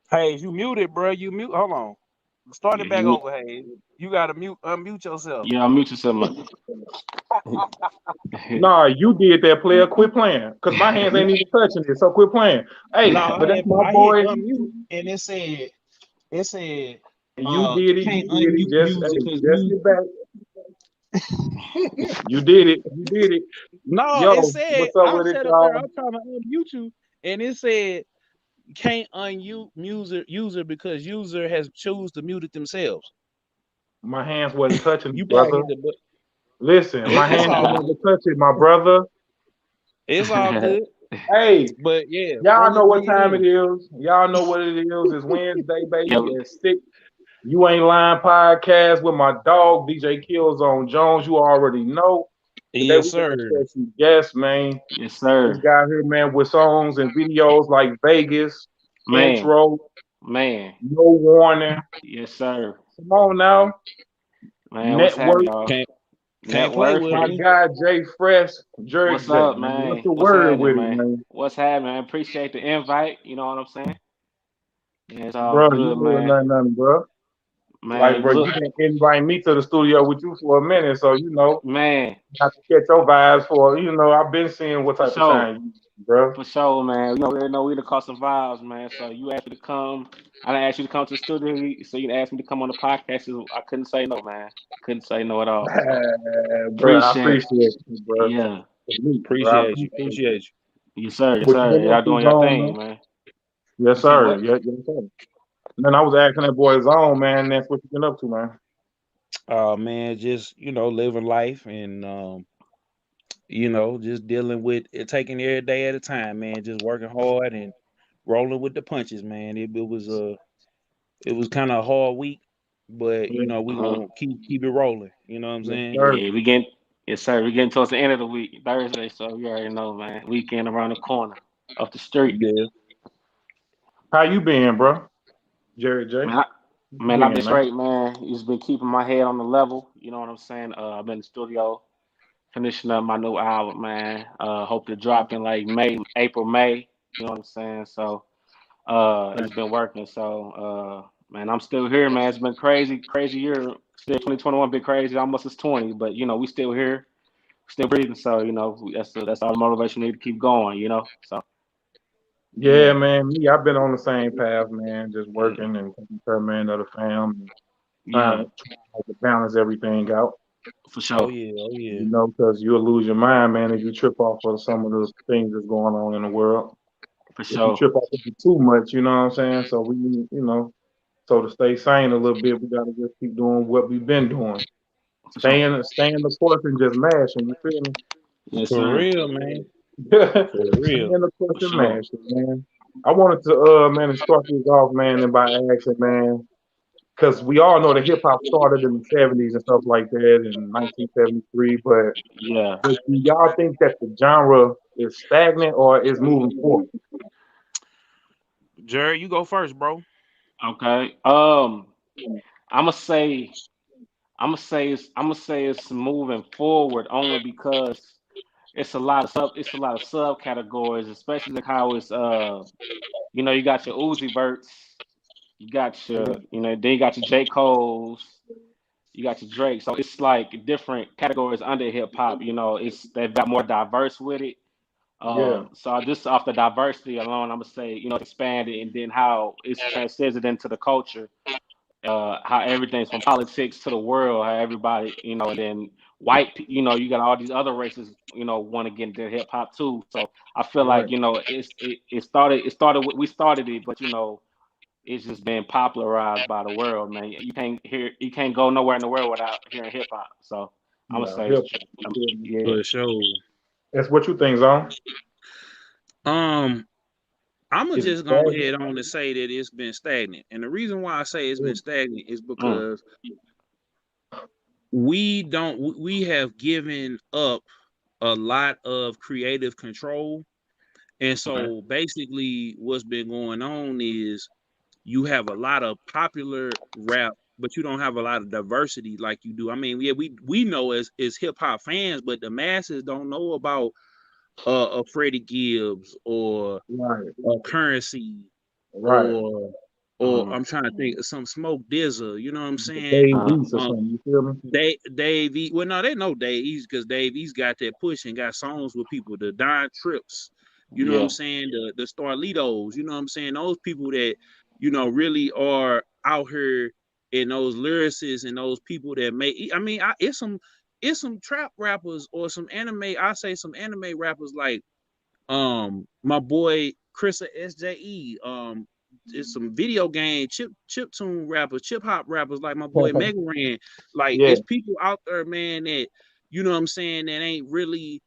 Hey, you muted, bro. You mute. Hold on. Start it back You, over. Hey, you gotta unmute yourself. yeah, mute yourself. Nah, you did that, player. Quit playing. Because my hands ain't even touching it. So quit playing. Hey, No, but that's my I hit boy. unmute and it said You did it. You can't did it. unmute Just, music hey, because just music. get back. You did it. You did it. No, it Yo, said what's up I with it, sat up there. y'all? I'm trying to unmute you, and it said can't unmute user because user has choose to mute it themselves. My hands wasn't touching You it, probably brother. hit the button. Listen, my It's hands all will good. never touch it, my brother. It's all good. Hey, But yeah, y'all know what bring it time it in. is. Y'all know what it is. It's Wednesday, baby. Yo, It's sick. You Ain't Lying podcast with my dog, DJ Killzone Jones. You already know. Today Yes, we got a sir. special guest, man. yes, This sir. guy here, man, with songs and videos like Vegas, Man, Intro, man. No Warning. Yes, sir. Come on now. Man, what's happening, Network. y'all? Can't can't play Network. with My me. guy, Jay Fresh, Jerk What's J, up, man. What's man? the What's word happening, with it, man? man? What's happening, man? Appreciate the invite. You know what I'm saying? Yeah, it's all Bro, you good, know man. nothing, bro. Like, Man, bro, look, you didn't invite me to the studio with you for a minute, so man, have to catch your vibes for, I've been seeing what for type of sure. time you, bro. For sure, man. You know, we know we the cause some vibes, man. So you asked me to come. I didn't ask you to come to the studio, so you asked me to come on the podcast. So I couldn't say no, man. Couldn't say no at all. So Bro, I appreciate it. appreciate you, bro. Yeah. Bro, I Appreciate you. appreciate you. Appreciate you. Yes, sir. Yes, What you sir. been Y'all up to, doing your Zone, man? thing, man. Yes, You say sir. what? Yeah, yes, sir. And then I was asking that boy Zone, man, that's what you been up to, man. Man, just living life and just dealing with it, taking every day at a time, man. Just working hard and rolling with the punches, man. It was kind of a hard week, but Yeah, we Uh-huh. gonna keep it rolling. You know what I'm yes, saying? sir. Yeah, we getting yes, sir. We getting towards the end of the week, Thursday. So you already know, man. Weekend around the corner, up the street. Yeah. How you been, bro? Jerry J. Man, You I've been been, man? straight, man. Just been keeping my head on the level. You know what I'm saying? I've been in the studio finishing up my new album, man. Hope to drop in like April, May. You know what I'm saying? So Thank it's been working. So man, I'm still here, man. It's been crazy, crazy year. Still 2021 been crazy. Almost it's 20, but we still here, still breathing. So that's all the motivation we need to keep going. So Yeah, man. Me, I've been on the same path, man. Just yeah, working and taking care, man, of the fam, yeah, trying to balance everything out. for Oh sure, yeah. Oh yeah. Because you'll lose your mind, man, if you trip off of some of the things that's going on in the world. for If you sure, trip off of it too much, you know what I'm saying? So so to stay sane a little bit, we gotta just keep doing what we've been doing. for sure. Staying the course and just mashing, you feel me? Yes, For sir, real, man. For real. Staying the course for and sure. mashing, man. I wanted to man to start this off, man, and by asking, man, because we all know that hip hop started in the '70s and stuff like that in 1973. Yeah. But do y'all think that the genre is stagnant or is moving forward? Jerry, you go first, bro. Okay. I'm gonna say it's moving forward only because it's a lot of subcategories, especially like how it's you got your Uzi Verts, you got your then you got your J Cole's, you got your Drake. So it's like different categories under hip hop. They've got more diverse with it. Yeah, So just off the diversity alone, I'm gonna say it's expanded, and then how it's transited into the culture, how everything's from politics to the world, how everybody, and then you got all these other races, want to get into hip hop too. So I feel like right. we started it, but it's just been popularized by the world, man. You can't go nowhere in the world without hearing hip hop. So I'm gonna Yeah, say hip it's hop. yeah, For sure. That's what you think, Zone? Um, I'm gonna Is it just go stagnant? ahead on to say that it's been stagnant, and the reason why I say it's been Mm, stagnant is mm, because we have given up a lot of creative control, and okay, so basically what's been going on is you have a lot of popular rap, but you don't have a lot of diversity like you do. I mean, yeah, we know as hip hop fans, but the masses don't know about a Freddie Gibbs or right, a Currency right. or or I'm trying to think of some Smoke Dizza. You know what I'm saying? Dave East or Um, something. You feel me? Dave E. Well, no, they know Dave East because Dave East got that push and got songs with people. The Don Trips, you know what I'm Yeah. saying? The Starlitos, you know what I'm saying? Those people that really are out here, and those lyricists and those people that make. I mean, it's some trap rappers or some anime. I say some anime rappers like my boy Chris of SJE. It's some video game chip tune rappers, chip hop rappers like my boy Megaran. Like Yeah. it's people out there, man, that you know what I'm saying, that ain't really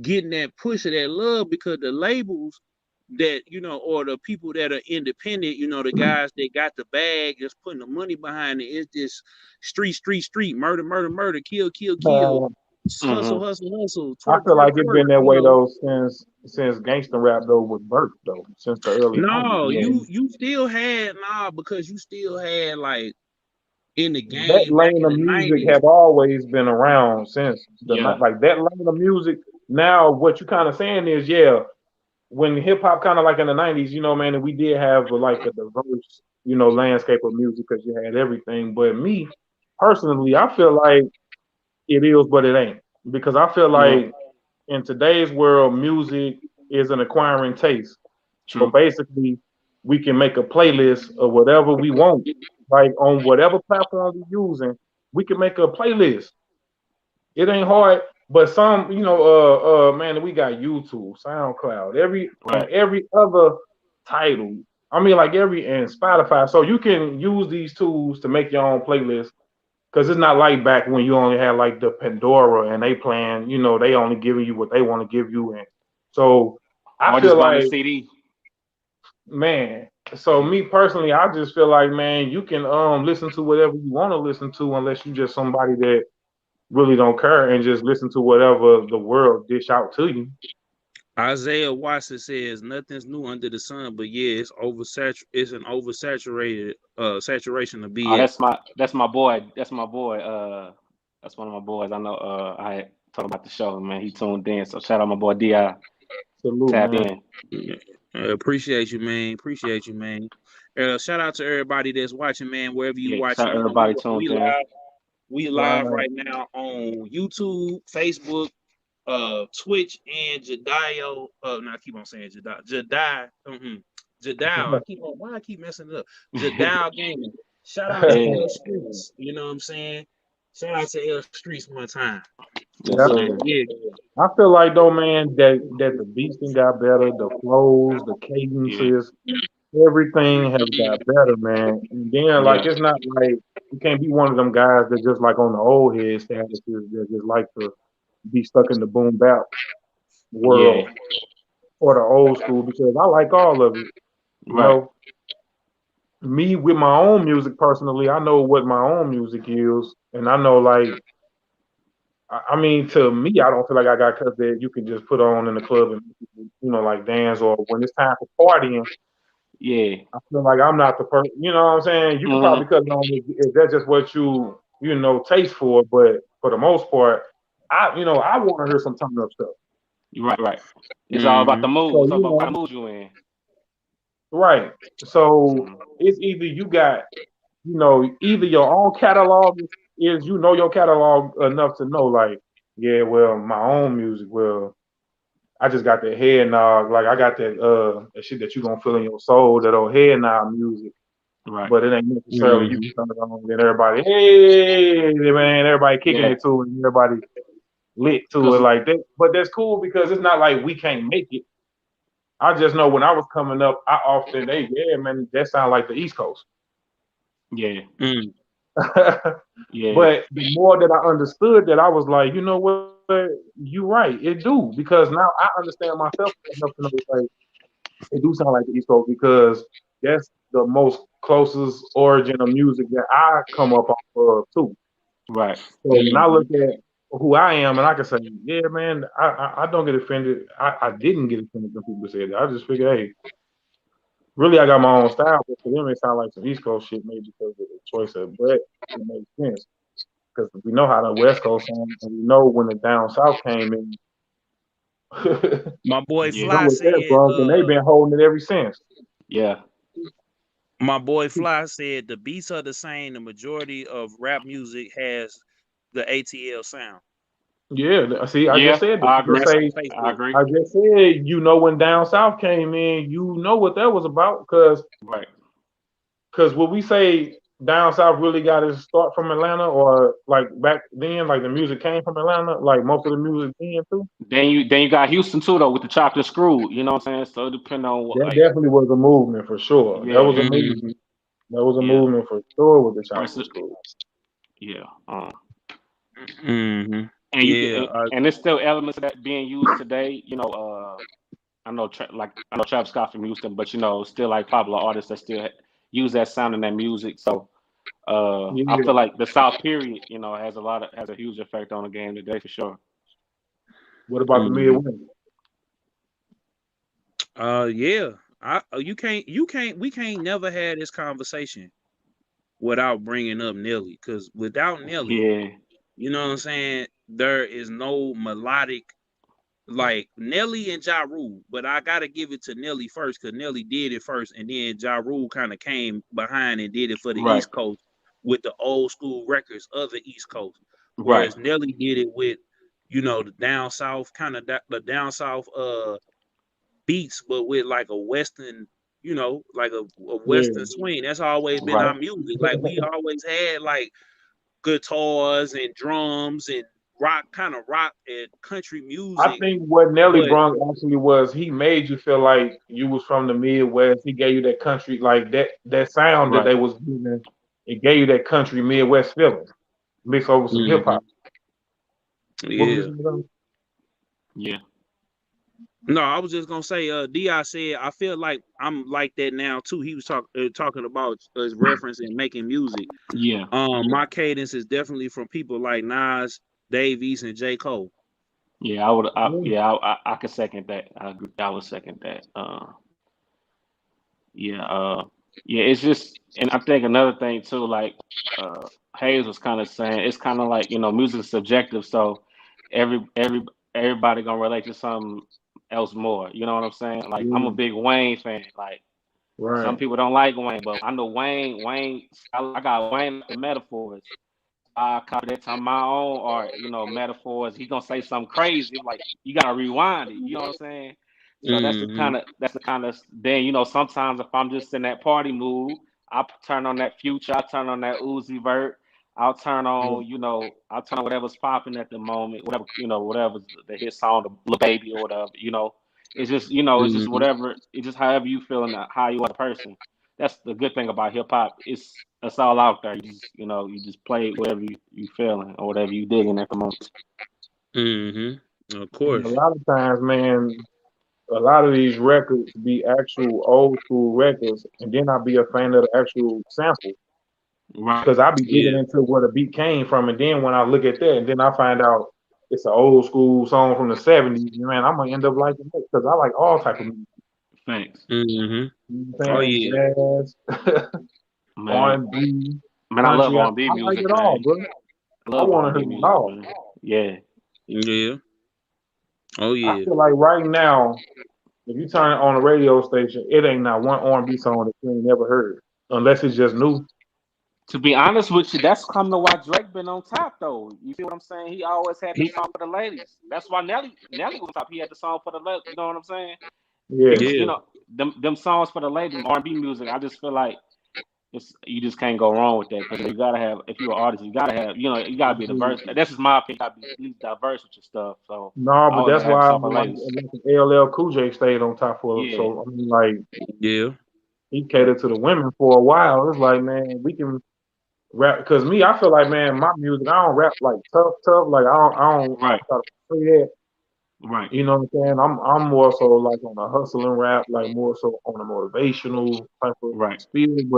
getting that push of that love because the labels that or the people that are independent, the guys that got the bag, just putting the money behind it. It's just street, murder, murder, murder, kill, kill, kill, hustle, hustle, hustle, I twerk, feel twerk, like it's twerk. been that way though since gangster rap though was birthed though since the early 90s. No, Yeah. you still had because you still had like in the That game back lane in of the music 90s. have always been around since Yeah. like that lane of music. Now what you kind of saying is when hip hop kind of like in the 90s, man, and we did have like a diverse landscape of music because you had everything. But me personally, I feel like it is, but it ain't because I feel Right. like in today's world, music is an acquiring taste. So True. basically, we can make a playlist of whatever we want, like on whatever platform we're using. We can make a playlist. It ain't hard, but some, man, we got YouTube, SoundCloud, Right. every other title. I mean, like and Spotify. So you can use these tools to make your own playlist because it's not like back when you only had like the Pandora and they playing, they only giving you what they want to give you. And so I Or feel just buying a like, CD. man, so me personally, I just feel like, man, you can listen to whatever you want to listen to unless you just somebody that really don't care and just listen to whatever the world dish out to you. Isaiah Watson says nothing's new under the sun, but yeah, it's an oversaturated saturation of Oh, BS. that's my boy. That's my boy. That's one of my boys. I know. I had talked about the show, man. He tuned in. So shout out my boy Di. Salute, Tap man. in. Appreciate you, man. Appreciate you, man. Shout out to everybody that's watching, man. Wherever you Yeah. watching, Shout out everybody tuned we in. live. We live Right. right now on YouTube, Facebook, Twitch, and Jadaio. No, I keep on saying Jadai. Jadao. Why I keep messing it up? Jadao Gaming. Shout out to Yeah. L Streets. You know what I'm saying? Shout out to L Streets one time. Yes, Yep. But sir. yeah, I feel like though, man, that the beasting got better, the flows, the Yeah. cadences, everything has got better, man. And then like Yeah. it's not like you can't be one of them guys that just like on the old head status that just like to be stuck in the boom bap Yeah. world or the old school because I like all of it. You Right. know, me with my own music personally, I know what my own music is, and I know like I mean, to me, I don't feel like I got cuts that you can just put on in the club and like dance or when it's time for partying. Yeah. I feel like I'm not the person. You know what I'm saying? You could Mm-hmm. probably cut it on if that's just what taste for. But for the most part, I want to hear some turn up stuff. Right. Right. It's all about the mood. So It's all about what kind of mood you in. right. So Mm-hmm. it's either you got either your own catalog is your catalog enough to know like yeah, well my own music, well I just got that head nod, like I got that shit that you gonna feel in your soul, that old head nod music. Right. But it ain't necessarily you can turn it on and everybody, hey man, everybody kicking Yeah. it to it and everybody lit to it Cause like that. But that's cool because it's not like we can't make it. I just know when I was coming up, I often yeah man, that sound like the East Coast. yeah. mm. Yeah. But the more that I understood that, I was like, you know what, you right, it do because now I understand myself enough to know like it do sound like the East Coast because that's the most closest origin of music that I come up off of too. Right. So when I look at who I am, and I can say, yeah, man, I don't get offended. I didn't get offended when people say that. I just figure, hey, really, I got my own style, but for them, it sound like some East Coast shit, maybe because of the choice of, but it makes sense because we know how the West Coast sounds, and we know when the down South came in. My boy Yeah. Who Fly was said, that, bro? And they've been holding it ever since. Yeah. My boy Fly said the beats are the same. The majority of rap music has the ATL sound. Yeah, see, I just Yeah, said that. I I just agree. That's on say, I Facebook. agree. I just said, when Down South came in, you know what that was about, Right. because what we say Down South really got its start from Atlanta, or like back then, like the music came from Atlanta, like most of the music then too. Then you got Houston too though with the chocolate screw. You know what I'm saying? So it depends on what That like definitely was a movement for sure. That yeah was a Mhm. movement. That was a yeah movement for sure with the chocolate versus school. yeah. Mhm. And you Yeah. can and there's still elements of that being used today. I know Travis Scott from Houston, but still like popular artists that still use that sound in their music. So I Yeah. feel like the South period, has a huge effect on the game today for sure. What about the Mhm. Midwest? Yeah. We can't never have this conversation without bringing up Nelly, because without Nelly, Yeah, you know what I'm saying, there is no melodic like Nelly and Ja Rule, but I gotta give it to Nelly first because Nelly did it first, and then Ja Rule kind of came behind and did it for the right, East Coast with the old school records of the East Coast. right, Whereas Nelly did it with, the down south kind of the down south beats, but with like a western, like a Yeah. western swing. That's always been right, our music. Like we always had like guitars and drums and rock and country I music, think what Nelly but Brunk actually was, he made you feel like you was from the Midwest. He gave you that country, like that sound that right. they was giving. It gave you that country Midwest feeling, mixed over some hip Mhm. hop. What was Yeah. you saying? Yeah, No, I was just gonna say, Di said I feel like I'm like that now too. He was talking about his reference and making music. yeah, My cadence is definitely from people like Nas, Dave East, and J. Cole. yeah. I would. Yeah. I could second that. I agree. I would second that. Yeah, yeah. It's just, and I think another thing too, like uh, Hayes was kind of saying, it's kind of like music is subjective, so every every everybody gonna relate to something else more. You know what I'm saying? Like I'm a Yeah. big Wayne fan. Like some Right. people don't like Wayne, but I know Wayne. I got Wayne the metaphors. I copy that to my own art. Metaphors. He gonna say something crazy. I'm like, you gotta rewind it. You know what I'm saying? So that's the Hmm. kind of then sometimes if I'm just in that party mood, I turn on that Future, I turn on that Uzi Vert, Yeah. I'll turn on whatever's popping at the moment, whatever's the hit song, the Lil Baby or whatever. It's just Hmm. whatever, it's just however you feel and how you are a person. That's the good thing about hip hop. It's all out there. You just play whatever you feeling or whatever you digging at the moment. Hmm. Of And a course. lot of times, man, a lot of these records be actual old school records, and then I be a fan of the actual sample. Right. Because I be digging Yeah. into where the beat came from, and then when I look at that, and then I find out it's an old school song from the '70s, man, I'm gonna end up liking it because I like all type of music. Thanks. Hmm. You know what Oh I'm yeah. saying? Jazz, Man. R&B, Man, I love country. I R&B like music, it all, man. bro. I I love want to R&B hear it music, all. man. Yeah. Yeah. Oh I yeah. feel like right now, if you turn it on a radio station, it ain't not one R&B song that you ain't never heard, unless it's just new. To be honest with you, that's kind of why Drake been on top, though. You feel what I'm saying? He always had the He, song for the ladies. That's why Nelly was on top. He had the song for the ladies. You know what I'm saying? Yeah, It's yeah. them songs for the ladies, R&B music. I just feel like you just can't go wrong with that because you gotta have, if you're an artist, you gotta have, you gotta be diverse. That's just my opinion. You gotta be at least diverse with your stuff. So no, I but always that's gotta have why something for ladies. LL Cool J stayed on top for. Yeah, So I mean, like Yeah. he catered to the women for a while. It's like, man, we can rap. Cause me, I feel like, man, my music, I don't rap like tough. Like I right, don't try to say that. right. You know what I'm saying? I'm more so like on the hustling rap, like more so on the motivational type of Right. spirit.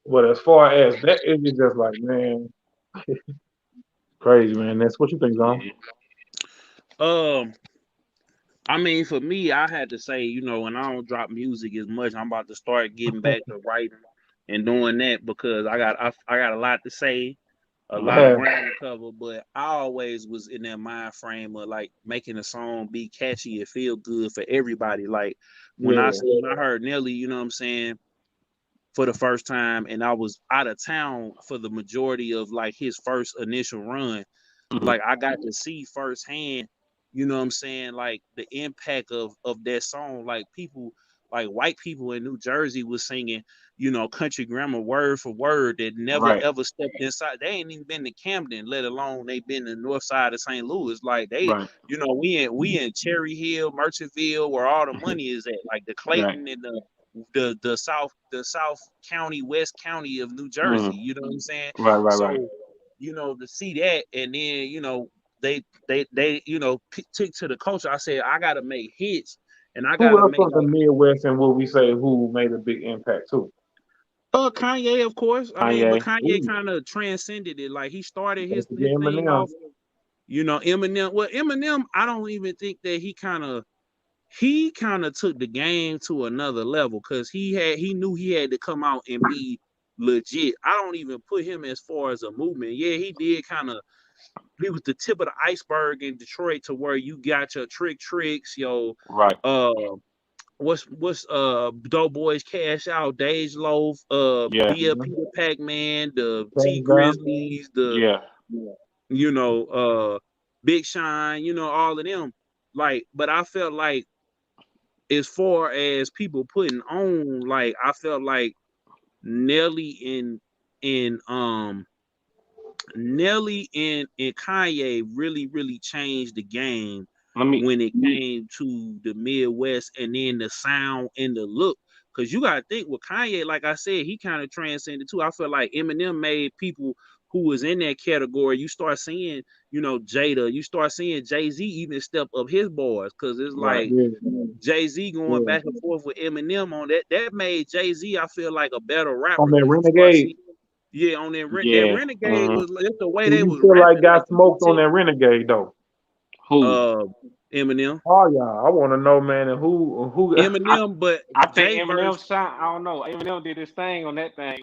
But as far as that, it's just like, man, crazy, man. That's what you think, John. Yeah. Um, I mean, for me, I had to say, when I don't drop music as much, I'm about to start getting back to writing and doing that because I got a lot to say, a lot of Mhm. Yeah, ground to cover. But I always was in that mind frame of like making a song be catchy and feel good for everybody. Like when I yeah, heard Nelly, you know what I'm saying. for the first time, and I was out of town for the majority of like his first initial run. Like I got to see firsthand, you know what I'm saying, like the impact of that song. Like people, like white people in New Jersey was singing, you know, country grammar word for word that never Right. ever stepped inside. They ain't even been to Camden, let alone they been to the north side of St. Louis. Like they, Right. you know, we in Cherry Hill, Merchantville, where all the money is at, like the Right. Clayton and the South County, West County of New Jersey. You know what I'm saying? Right. Right. Right. So, you know, to see that, and then you know they you know took to the culture. I said I gotta make hits, and I Who gotta else make from the like Midwest and what we say who made a big impact too? Kanye, of course. I mean, but Kanye. Kanye kind of transcended it. Like he started his thing Eminem. off. You know, Eminem. Well, Eminem, I don't even think that he kind of took the game to another level because he knew he had to come out and be legit. I don't even put him as far as a movement. Yeah, he did kind of. He was the tip of the iceberg in Detroit to where you got your tricks, yo. Right. What's Dope Boys Cash Out, Dage Loaf, Yeah. Be a Peter Pac-Man, the T Down. Grizzlies, the Yeah. you know, Big Shine, you know, all of them. Like, but I felt like as far as people putting on, like I felt like Nelly and Nelly and Kanye really changed the game Let me. when it came to the Midwest and then the sound and the look. Cause you gotta think with Kanye, like I said, he kind of transcended too. I feel like Eminem made people who was in that category. You start seeing, you know, Jada. You start seeing Jay-Z even step up his boys. Cause it's Right. like Yeah. Jay-Z going Yeah. back and forth with Eminem on that. That made Jay-Z, I feel like, a better On rapper. that Cause you start Renegade. seeing, yeah, on that Yeah. Renegade was just the way Who they you was feel like rapping. Like got you could smoked on tell, that Renegade though? Who? Eminem. Oh yeah, I want to know, man, and who I Eminem, but I think Jay Eminem verse. shot. I don't know. Eminem did his thing on that thing.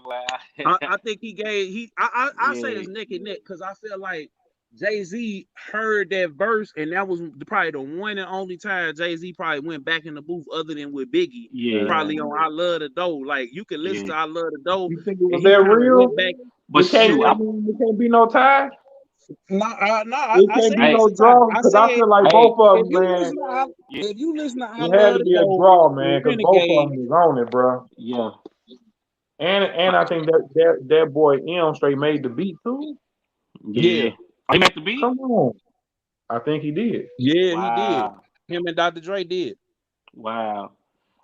I think he gave I say Yeah. it's neck and neck because I feel like Jay-Z heard that verse and that was probably the one and only time Jay-Z probably went back in the booth other than with Biggie. Yeah. Probably on I Love the Dough. Like you can listen Yeah. to I Love the Dough you think it and was he that kind of real? went back. But It can't. shoot, Yeah. I mean, it can't be no tie. It I can't said be hey, it's no a tie. draw I because I said feel like hey, both of if them, you man. listen to I, yeah, if you listen to I It had Love to the be a Dough draw, and man, because both of Renegade, them was on it, bro. yeah. And I think that boy M straight made the beat too. yeah, Yeah. Oh, he meant to be? Come on, I think he did. yeah, he did. Wow. Him and Dr. Dre did. Wow.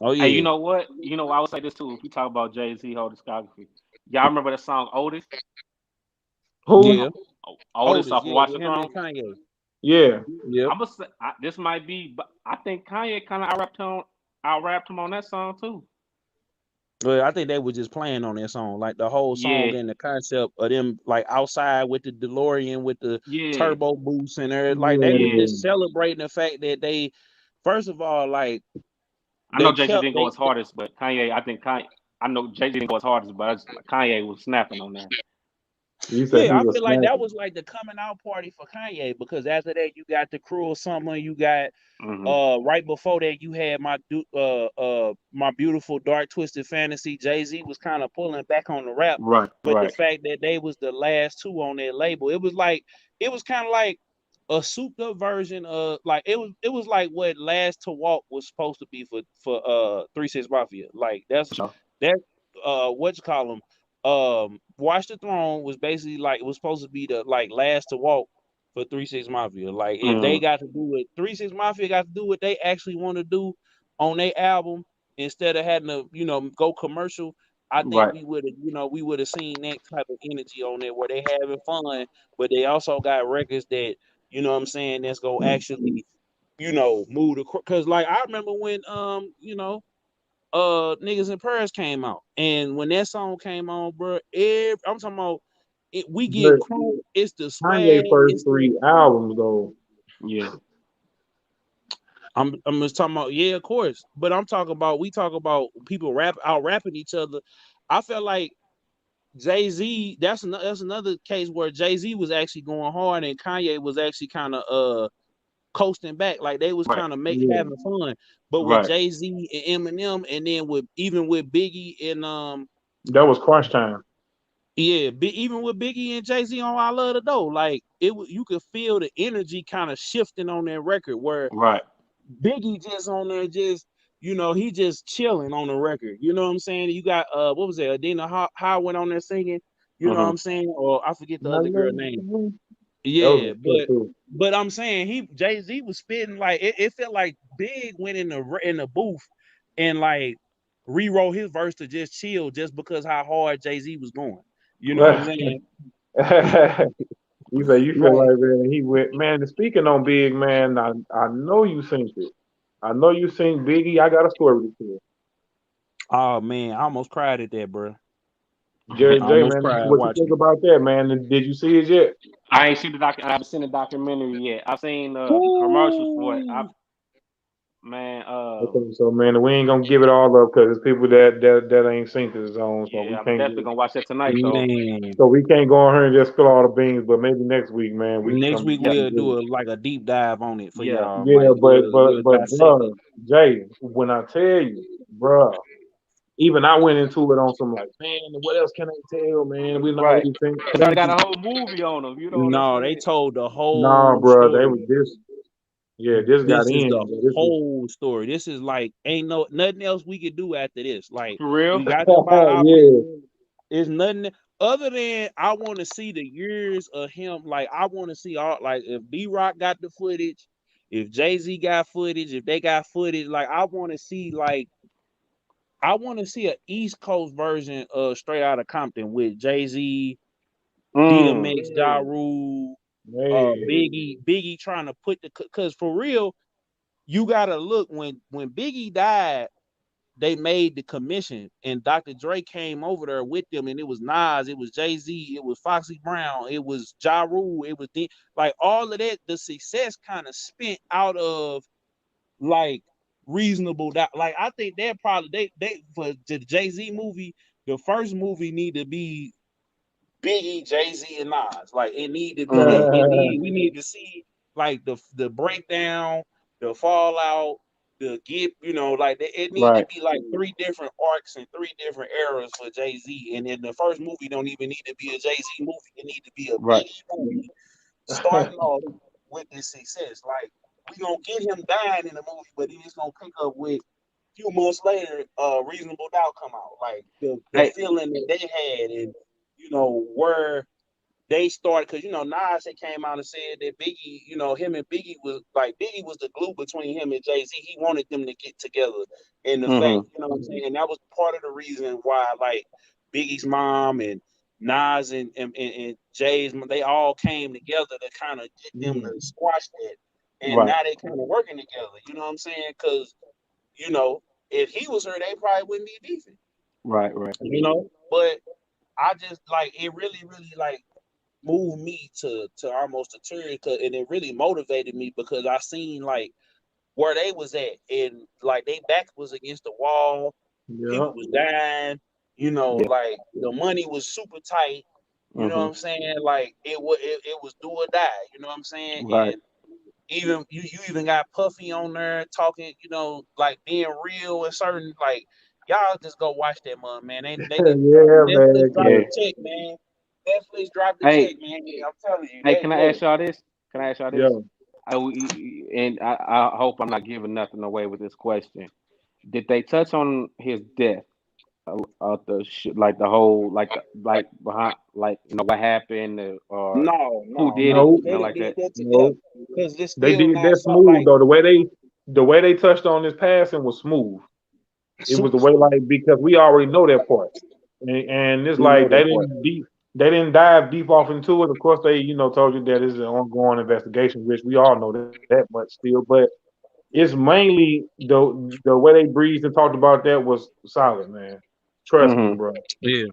Oh Hey, you yeah, know what? You know, I would say this too. If we talk about Jay-Z whole discography, y'all remember the song Otis? Who? yeah. Otis Otis, off of yeah, Watch with the him and Throne. Kanye. Yeah. Yep. I'm gonna say this might be, but I think Kanye kind of out rapped him on that song too. Well, I think they were just playing on that song, like the whole Yeah, song and the concept of them like outside with the DeLorean with the yeah, turbo boost and everything. Like they was yeah. Yeah. just celebrating the fact that they, first of all, like I know they Jay-Z kept didn't go they. as hardest, but Kanye, I think Kanye. I know Jay-Z didn't go as hardest, but Kanye was snapping on that. You said he Yeah, I was feel like that snapping. was like the coming out party for Kanye because after that you got the Cruel Summer, you got Hmm. right before that you had my beautiful dark twisted fantasy. Jay-Z was kind of pulling back on the rap, Right, but the right, fact that they was the last two on that label, it was kind of like a souped up version of like it was like what Last to Walk was supposed to be for 3 6 Mafia. Like for sure. that what you call them Watch the Throne was basically like it was supposed to be the like Last to Walk for 3 6 Mafia. Like if they Mm, got to do what 3 6 Mafia got to do what they actually want to do on their album instead of having to, go commercial, I think right. we would have seen that type of energy on there where they having fun, but they also got records that, you know what I'm saying, that's gonna actually, move the because like I remember when Niggas in Paris came out. And when that song came on, bro, I'm talking about we get But crunk, it's the Kanye swag, first it's the three albums though. Yeah, I'm just talking about, yeah, of course. But we talk about people out rapping each other. I felt like Jay-Z, that's another case where Jay-Z was actually going hard and Kanye was actually kind of coasting back, like they was right, kind of Yeah. having fun. But with right. Jay-Z and Eminem, and then with Biggie and That was crunch time. Yeah, even with Biggie and Jay-Z on I Love the Dough, like you could feel the energy kind of shifting on that record where Right. Biggie just on there, just he just chilling on the record. You know what I'm saying? You got what was it? Adina How went on there singing. You know what I'm saying? Or I forget the other girl name. That was Yeah, a shit too. but I'm saying Jay-Z was spitting like it felt like Big went in the booth and like rewrote his verse to just chill just because how hard Jay-Z was going. You know what I'm saying? You say you feel Like, like, man, he went, man. Speaking on Big, man, I know you synced it. I know you synced Biggie. I got a story to tell. oh man, I almost cried at that, bro. Jerry I J, almost man, cried what you think watching about that, man? Did you see it yet? I ain't seen I haven't seen the documentary yet. I've seen it. the commercials for it. Ooh. Man, Okay, so man, we ain't gonna give it all up because it's people that ain't synced the zone, so we yeah, I'm can't definitely gonna watch that tonight. Man, so we can't go on here and just spill all the beans. But maybe next week, man, we can next come back week Yeah, we'll and do like a deep dive on it for yeah. y'all. yeah, Like we'll but dissect it. bro, Jay, when I tell you, bro, even I went into it on some like, man, what else can I tell, man? We not Right. really think. Cause they got a whole movie on them. You know what I'm No, they saying? told the Nah, whole bro, they story. was this. Yeah, this got This is in. the But this is whole story. This is like ain't nothing else we could do after this. Like For real. we got to buy our yeah. business. It's nothing other than I want to see the years of him. Like I want to see all like if B-Rock got the footage, if Jay-Z got footage, if they got footage. Like I want to see an East Coast version of Straight Outta Compton with Jay-Z, Mm. DMX, Ja Rule, Hey. Biggie trying to put because for real. You gotta look when Biggie died, they made the commission, and Dr. Dre came over there with them, and it was Nas, it was Jay-Z, it was Foxy Brown, it was Ja Rule, it was like all of that. The success kind of spent out of like reasonable doubt. Like I think that probably they for the Jay-Z movie, the first movie need to be Biggie, Jay-Z, and Nas. Like it need to be that. We need to see like the breakdown, the fallout, the get. Like it need to Right. be like three different arcs and three different eras for Jay-Z. And then the first movie don't even need to be a Jay-Z movie. It need to be a Right. Biggie movie, starting off with this success. Like we gonna get him dying in the movie, but then it's gonna pick up with. Few months later, Reasonable Doubt come out. Like the Hey. feeling that they had, and where they started, because Nas had came out and said that Biggie, him and Biggie was like Biggie was the glue between him and Jay-Z. He wanted them to get together. And the fact, Mm-hmm. what I'm saying, and that was part of the reason why like Biggie's mom and Nas and Jay's they all came together to kind of get them to squash that. And Right. now they kind of working together. You know what I'm saying? Because if he was her, they probably wouldn't be beefing. Right. Right. But I just like it really, really like moved me to almost a tear, and it really motivated me because I seen like where they was at, and like they back was against the wall, Yeah. people was dying, Yeah. like the money was super tight, you know what Mm-hmm. I'm saying? Like it was do or die, you know what I'm saying? Right. And even you even got Puffy on there talking, like being real and certain like y'all just go watch that mother, man. They just Yeah, Netflix man. dropped Yeah. the check, man. Netflix dropped the check, Hey. man. I'm telling you, Hey. that Can I look. ask y'all this? Can I ask y'all this? Yeah. I hope I'm not giving nothing away with this question. Did they touch on his death? Like the whole like behind what happened or who No, did it, No, they nothing didn't like did that. that to death no. because it's They still did not that so smooth like though. The way they touched on this passing was smooth. It was the way like because we already know that part, and it's We know like that part. they didn't dive deep off into it. Of course, they told you that it's an ongoing investigation, which we all know that much still. But it's mainly the way they breathed and talked about that was solid, man. Trust me, Mm-hmm. bro. yeah.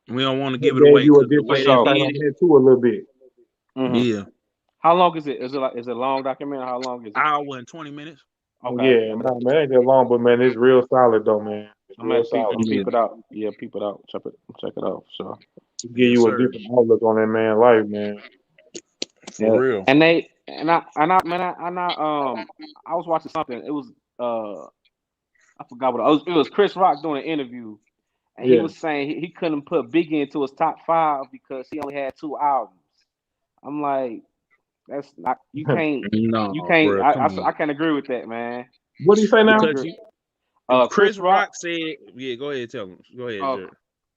We don't want to It give it gave away you a because the For way different they sure. insight did on it, that too a little bit. Mm-hmm. yeah. How long is it? Is it a long documentary? How long is it? Hour and 20 minutes. Okay. Yeah, no, man, it ain't that long, but man, it's real solid though, man. It's I'm real at peep. solid. I'm Yeah. peep it out. Yeah, peep it out. Check it out. So To give Yes, you a sir. different outlook on that man life, man. For yeah, real. and they I was watching something. It was I forgot what it was. It was Chris Rock doing an interview, and he was saying he couldn't put Biggie into his top 5 because he only had 2 albums. I'm like, that's not you can't bro, I can't agree with that, man. What do you say now? Because Chris Rock said, go ahead, tell him. Go ahead,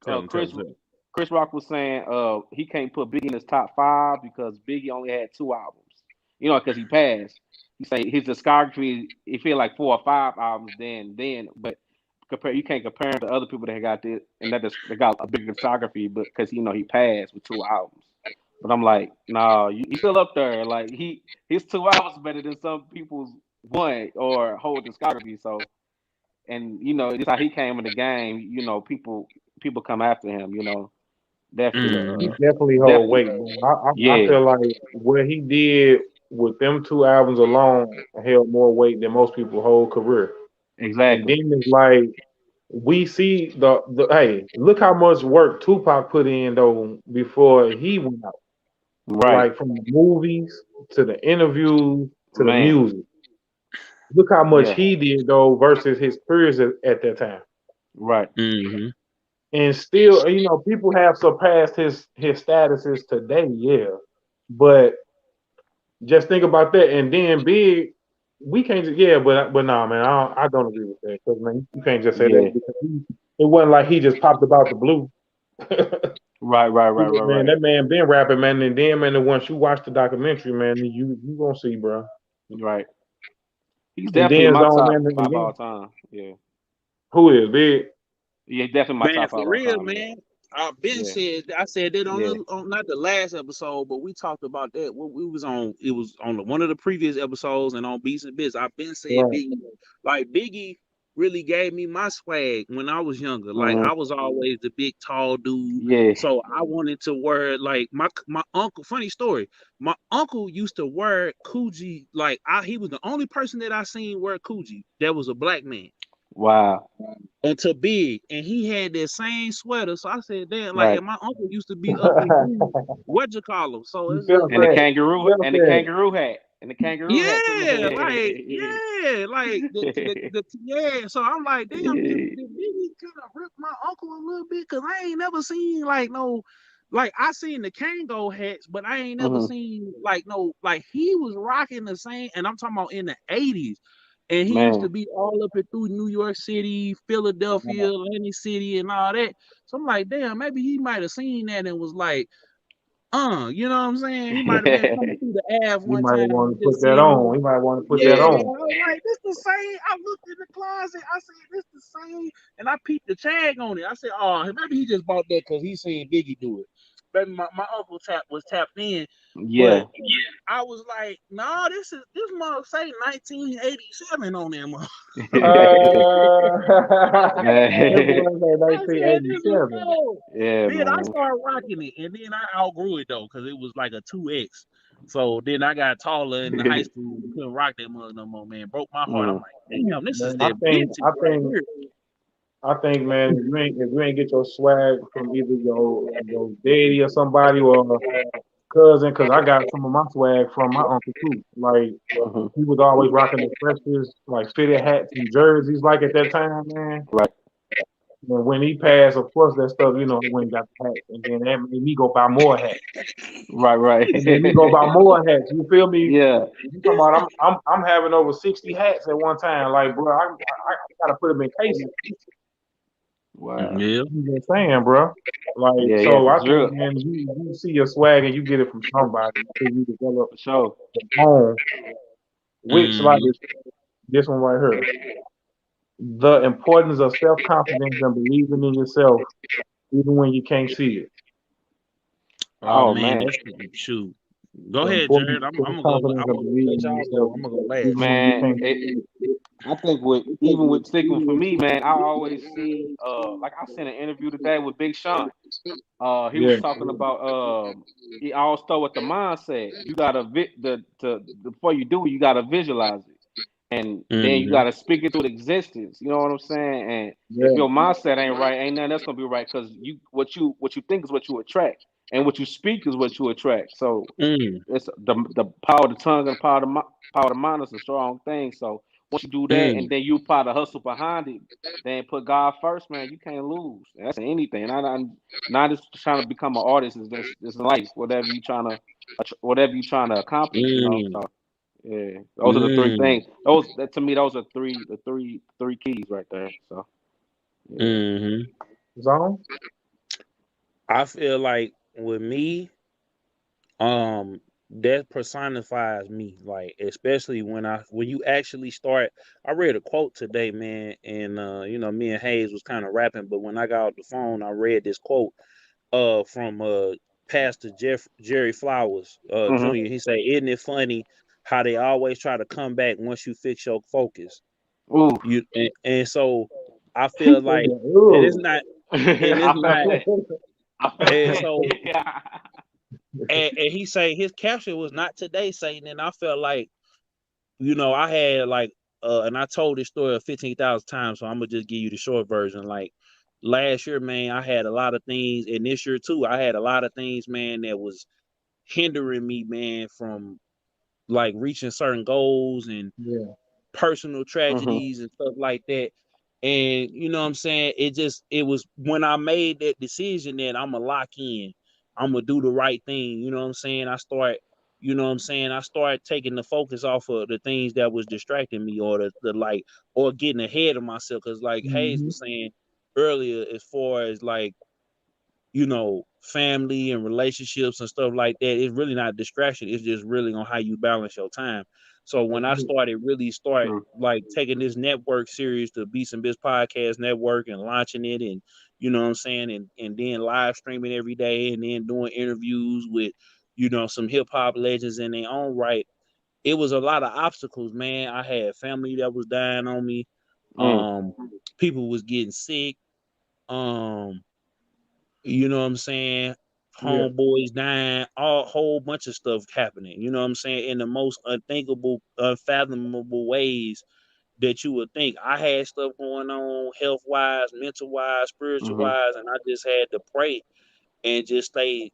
Jared. Chris Rock was saying he can't put Biggie in his top 5 because Biggie only had 2 albums. You know, because he passed. He say his discography, he feel like 4 or 5 albums but you can't compare him to other people that got this and that got a big discography, but because he passed with 2 albums. But I'm like, no, you still up there. Like his 2 albums better than some people's 1 or whole discography. So, and this how he came in the game. People come after him. Definitely. He definitely hold weight. I feel like what he did with them 2 albums alone held more weight than most people's whole career. Exactly. And then it's like we see the hey, look how much work Tupac put in though before he went out. Right. Like from the movies to the interviews to the music. Look how much he did though versus his peers at that time. Right. Mm-hmm. And still, people have surpassed his statuses today, But just think about that. And then Big, we can't but nah, man, I don't agree with that. Because man, you can't just say that because it wasn't like he just popped about the blue. Right. Man, that man been rapping, man, and then man, once you watch the documentary, man, you gonna see, bro. Right. He's definitely in my top 5 all time. Yeah. Who is Big? Yeah, definitely my top 5 for real, all time. Man. I've been said I said that on not the last episode, but we talked about that. We was on it was on one of the previous episodes and on Beats and Bits. I've been saying Biggie really gave me my swag when I was younger. Like I was always the big tall dude. Yeah. So I wanted to wear like my uncle. Funny story. My uncle used to wear Coogee. Like he was the only person that I seen wear Coogee that was a black man. Wow. Until Big, and he had that same sweater. So I said, damn, like, and my uncle used to be up in what you call him. So it's and the kangaroo hat. And the kangaroo hat. So I'm like, damn, did Biggie kind of rip my uncle a little bit? Cause I ain't never seen like I seen the Kango hats, but I ain't never seen like he was rocking the same, and I'm talking about in the 80s. And he used to be all up and through New York City, Philadelphia, Atlantic City, and all that. So I'm like, damn, maybe he might have seen that and was like, you know what I'm saying? He might have been coming through the Ave one time. He might want to put that on. He might want to put that on. I was like, this the same. I looked in the closet. I said, this the same. And I peeped the tag on it. I said, oh, maybe he just bought that because he seen Biggie do it. Maybe my uncle was tapped in. Yeah. But I was like, no, this mother say 1987 on there, mother. 1987. Yeah, then I started rocking it, and then I outgrew it though, because it was like a 2X. So then I got taller in high school. Couldn't rock that mother no more, man. Broke my heart. I'm like, damn, this is that vintage. I think, man, if you ain't get your swag from either your daddy or somebody or cousin, because I got some of my swag from my uncle too. Like he was always rocking the freshest, like fitted hats and jerseys, like at that time, man. Right. And when he passed, of course, that stuff, I went and got the hats, and then that made me go buy more hats. Right. And then me go buy more hats. You feel me? Yeah. You talking about I'm having over 60 hats at one time. Like, bro, I gotta put them in cases. Wow. Yeah. I'm just saying, bro. Like, I think, man, you see your swag and you get it from somebody. So you develop your own. Which, like, this one right here. The importance of self-confidence and believing in yourself, even when you can't see it. Oh man, that's shoot. Go ahead, Jared. I'm gonna go. I'm gonna go last. Man, I think with sticking for me, man, I always see like I seen an interview today with Big Sean. He was talking about he always start with the mindset. You gotta before you do it, you gotta visualize it. And then you gotta speak it to existence. You know what I'm saying? And if your mindset ain't right, ain't nothing else gonna be right, because what you think is what you attract. And what you speak is what you attract. So it's the power of the tongue and the power of the mind is a strong thing. So once you do that, and then you apply the hustle behind it, then put God first, man, you can't lose. And that's anything. Not just trying to become an artist. Is this life? Whatever you trying to accomplish, you know. So yeah, those are the three things. To me, those are three keys right there. So yeah. Zone? I feel like with me, that personifies me, like especially when you actually start. I read a quote today, man, and me and Hayes was kind of rapping, but when I got off the phone, I read this quote from Pastor Jerry Flowers Jr. He said, "Isn't it funny how they always try to come back once you fix your focus?" Ooh. And so I feel like it is not, and it's not, and so. And he say his caption was not today, Satan. And I felt like, I had like, and I told this story 15,000 times, so I'm gonna just give you the short version. Like last year, man, I had a lot of things, and this year too, I had a lot of things, man, that was hindering me, man, from like reaching certain goals and personal tragedies and stuff like that. And you know what I'm saying? It was when I made that decision that I'm gonna lock in, I'm gonna do the right thing. You know what I'm saying? I started taking the focus off of the things that was distracting me, or the like, or getting ahead of myself. Cause like Hayes was saying earlier, as far as like, family and relationships and stuff like that, it's really not a distraction. It's just really on how you balance your time. So when I started like taking this network series, the Beats and Biz Podcast Network, and launching it, and you know what I'm saying, and then live streaming every day, and then doing interviews with, some hip hop legends in their own right, it was a lot of obstacles, man. I had family that was dying on me. People was getting sick. You know what I'm saying? Homeboys dying, a whole bunch of stuff happening. You know what I'm saying? In the most unthinkable, unfathomable ways that you would think. I had stuff going on, health wise, mental wise, spiritual wise, and I just had to pray and just stay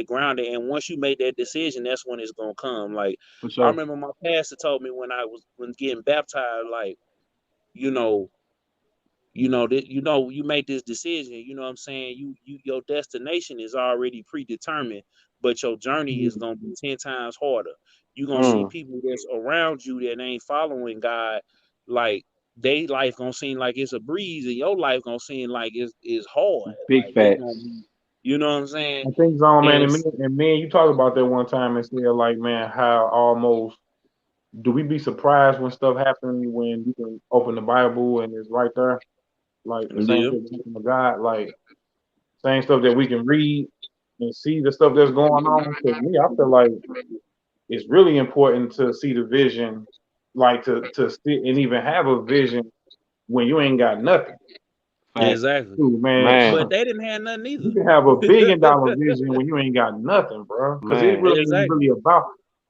grounded. And once you make that decision, that's when it's gonna come. Like I remember my pastor told me when getting baptized, like, you make this decision, you know what I'm saying? Your destination is already predetermined, but your journey is gonna be 10 times harder. You're gonna see people that's around you that ain't following God, like they life gonna seem like it's a breeze, and your life gonna seem like it's hard. Big Like it's gonna facts. be, you know what I'm saying? I think, Zone, man, and me and you talked about that one time and said, like, man, how almost do we be surprised when stuff happens when you can open the Bible and it's right there? Like the same thing of God, like same stuff that we can read and see the stuff that's going on. To me, I feel like it's really important to see the vision, like to sit and even have a vision when you ain't got nothing. Exactly. Dude, man. But they didn't have nothing either. You can have $1 billion vision when you ain't got nothing, bro. Because it really ain't really about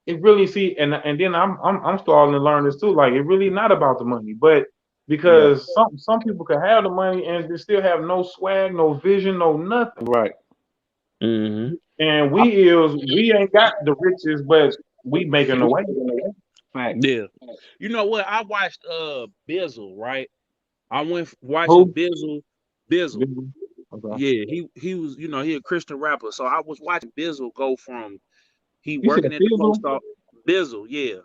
it. Really, see, and then I'm starting to learn this too. Like it really not about the money, but because some people can have the money and they still have no swag, no vision, no nothing. Right. And we ain't got the riches, but we making a way. Yeah. You know what? I watched Bizzle, right? I went watching Bizzle. Okay. Yeah, he was, he a Christian rapper. So I was watching Bizzle go from working at the post office. Bizzle, yeah.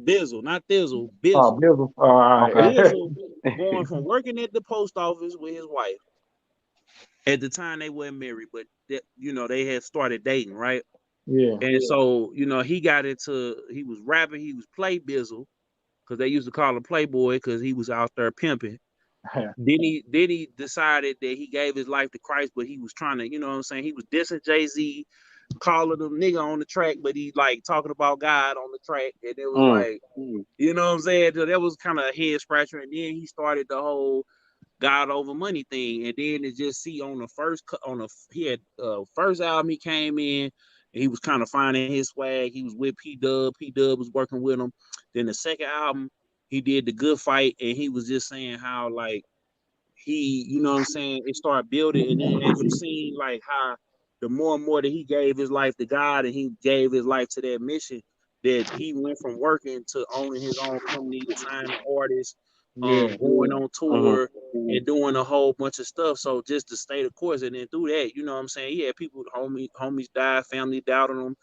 Bizzle, not Thizzle, Bizzle. Oh, Bizzle. All right. Bizzle going from working at the post office with his wife. At the time they weren't married, but they had started dating, right? Yeah. And so, he was rapping, he was Play Bizzle, because they used to call him Playboy because he was out there pimping. Then he decided that he gave his life to Christ, but he was trying to, you know what I'm saying? He was dissing Jay-Z, calling him nigga on the track, but he like talking about God on the track. And it was like, you know what I'm saying? That was kind of a head scratcher. And then he started the whole God over money thing. And then it just on the first album he came in, he was kind of finding his swag. He was with P-Dub. P-Dub was working with him. Then the second album, he did The Good Fight, and he was just saying how, like, he, you know what I'm saying, it started building. And then as you seen, like, how the more and more that he gave his life to God and he gave his life to that mission, that he went from working to owning his own company to signing artists, Yeah. going on tour and doing a whole bunch of stuff. So just to stay the course, and then through that, you know what I'm saying? He had people, homies died, family doubted him,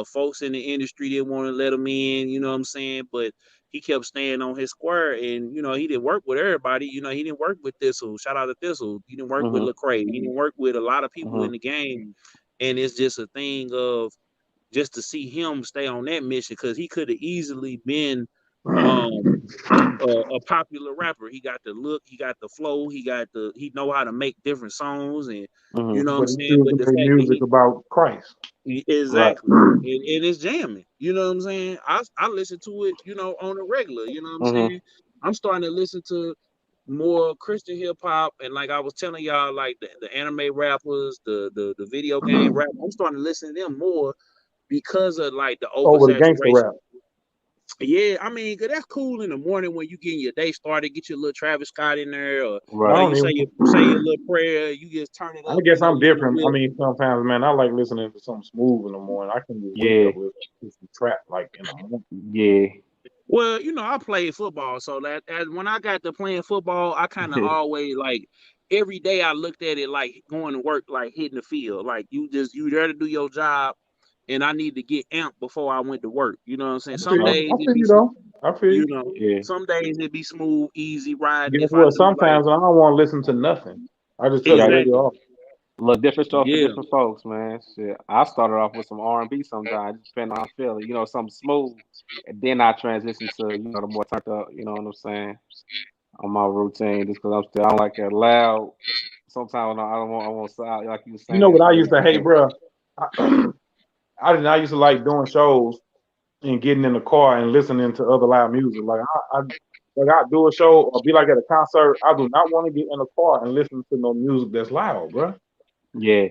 folks in the industry didn't want to let him in, you know what I'm saying? But he kept staying on his square, and you know, he didn't work with everybody. You know, he didn't work with Thistle. Shout out to Thistle. He didn't work with Lecrae. He didn't work with a lot of people in the game. And it's just a thing of just to see him stay on that mission, because he could have easily been a popular rapper. He got the look, he got the flow, he know how to make different songs, and you know what I'm But he saying. choose But to the make fact that music about Christ. exactly, and it's jamming. You know what I'm saying. I listen to it, you know, on a regular. You know what I'm saying. I'm starting to listen to more Christian hip hop, and like I was telling y'all, like the anime rappers, the video game rap. I'm starting to listen to them more because of like the Over the gangster oversaturation. rap. Yeah, I mean, 'cause that's cool in the morning when you getting your day started. Get your little Travis Scott in there, or I you know, don't you say your little prayer. You just turn it I up. guess You know, I'm you in the different. I whip. mean, sometimes, man, I like listening to something smooth in the morning. I can just wake up with some trap like in the morning. Well, you know, I played football, so that as when I got to playing football, I kind of always like every day I looked at it like going to work, like hitting the field. Like you there to do your job, and I need to get amped before I went to work. You know what I'm saying? Some days I it feel be, you though. I feel you you. know, some days it be smooth, easy riding. Guess If I what? knew like Sometimes I don't want to listen to nothing. I just turn the radio exactly, off. Look, different stuff for yeah. different folks, man. Shit, I started off with some R&B sometimes, depending on how I feel. You know, something smooth, and then I transition to the more turned up. You know what I'm saying? On my routine, just because I don't like that loud. Sometimes I don't want. I want sound like you were You know saying. what I Just used to hate, different. bro? I, I did not used to like doing shows and getting in the car and listening to other loud music. Like I do a show or be like at a concert. I do not want to get in the car and listen to no music that's loud, bro. Yeah.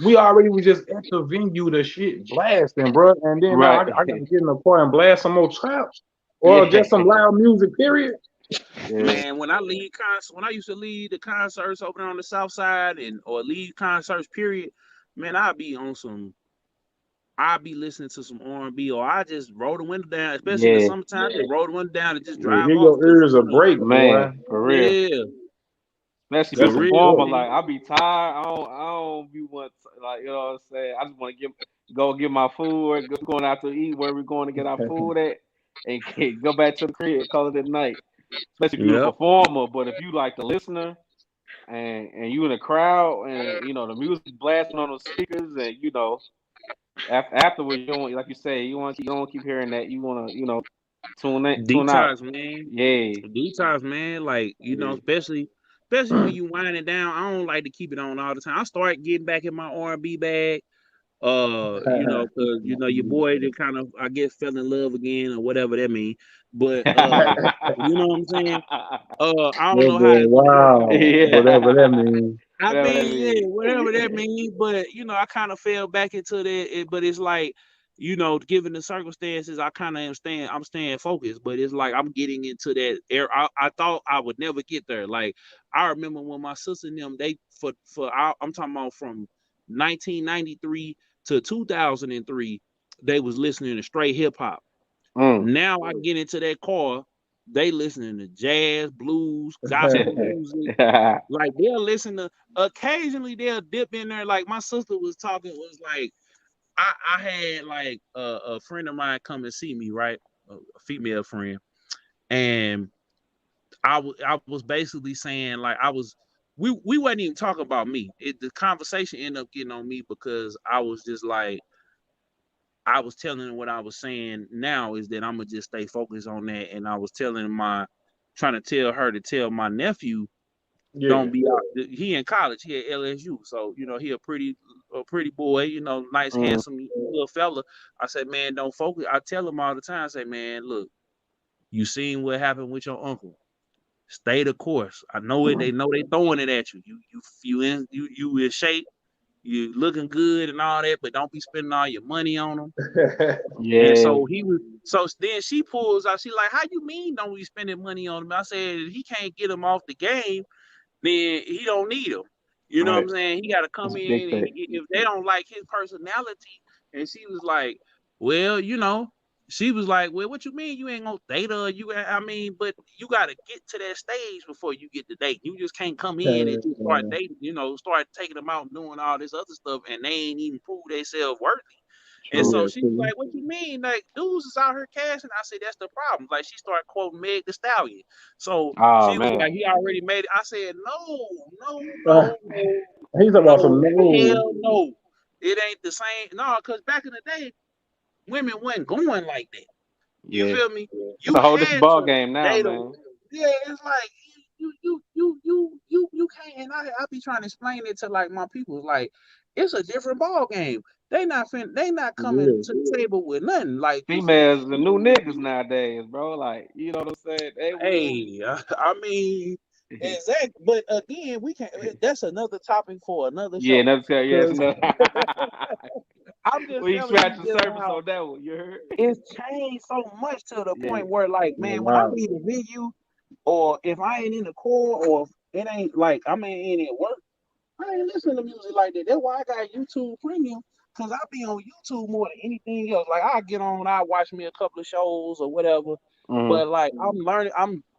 We already was just at the venue, the shit blasting, bro. And then now Right. I got to get in the car and blast some more trap or Yeah. just some loud music, period. Yeah. Man, when I used to lead the concerts over there on the south side or lead concerts, period, man, I'd be listening to some R&B, or I just roll the window down, especially in the Yeah. summertime, just roll the window down and just Yeah, drive hear off. your Cause ears a break, boy. Man, for real. yeah, Especially for be a That's some real, performer, stuff. man. like I be tired. I don't be want like what I'm saying. I just want to go get my food or going out to eat where we going to get our food at, and go back to the crib, call it at night. Especially if you're the Yep. performer, but if you like the listener and you in the crowd and the music blasting on those speakers and afterwards you don't like you say you don't keep hearing that you want to tune out. Detox, man. Yeah, Detox, man. Like, yeah, especially when you winding down. I don't like to keep it on all the time. I start getting back in my R&B bag. Cause your boy they kind of, I guess, fell in love again or whatever that means. But you know what I'm saying? I don't That know how boy, to wow. Whatever that yeah. means. I Whatever that mean, yeah, means. whatever that means, but I kind of fell back into that. But it's like, given the circumstances, I kind of I'm staying focused. But it's like I'm getting into that air. I thought I would never get there. Like I remember when my sister and them, I'm talking about from 1993 to 2003, they was listening to straight hip hop. Mm. Now I get into that car, they listening to jazz, blues, gospel music. Like they'll listen to, occasionally they'll dip in there. Like my sister was talking, was like, I had like a friend of mine come and see me, right? A female friend. And I was basically saying like we wasn't even talking about me. The conversation ended up getting on me because I was just like, I was telling him what I was saying now is that I'm gonna just stay focused on that. And I was trying to tell her to tell my nephew, Yeah. don't be out. He in college, he at LSU, so he a pretty boy, nice, Mm. handsome little fella. I said, man, don't focus. I tell him all the time, I say, man, look, you seen what happened with your uncle. Stay the course. I know it. They know they throwing it at you. You in shape. You looking good and all that, but don't be spending all your money on them. And Yeah. so so then she pulls out. She like, how you mean don't we spending money on him? I said, if he can't get him off the game, then he don't need him. You know what Right. I'm saying? He got to That's come a big in, and thing. if they don't like his personality. And she was like, Well, she was like, well, what you mean you ain't gonna date her? But you gotta get to that stage before you get to date. You just can't come in and just start dating, start taking them out and doing all this other stuff, and they ain't even prove themselves worthy. And so she was like, what you mean? Like, dudes is out here cashing. I said, that's the problem. Like, she started quoting Meg Thee Stallion. So she was like, he already made it. I said, no, He's about some hell no. It ain't the same. No, because back in the day, women wasn't going like that. You feel me? It's a whole different ball game now, man. Yeah, it's like you can't. And I be trying to explain it to like my people. Like, it's a different ball game. They not coming to the table with nothing. Like, females, the new niggas nowadays, bro. Like, you know what I'm saying? Exactly. But again, we can't. That's another topic for another show. Yeah, another. I'm just we scratch the surface on that one. You heard? It's changed so much to the point where, like, man, when I leave the venue, or if I ain't in the core, or it ain't like ain't at work, I ain't listening to music like that. That's why I got YouTube Premium, because I be on YouTube more than anything else. Like, I get on, I watch me a couple of shows or whatever, but like I'm learning,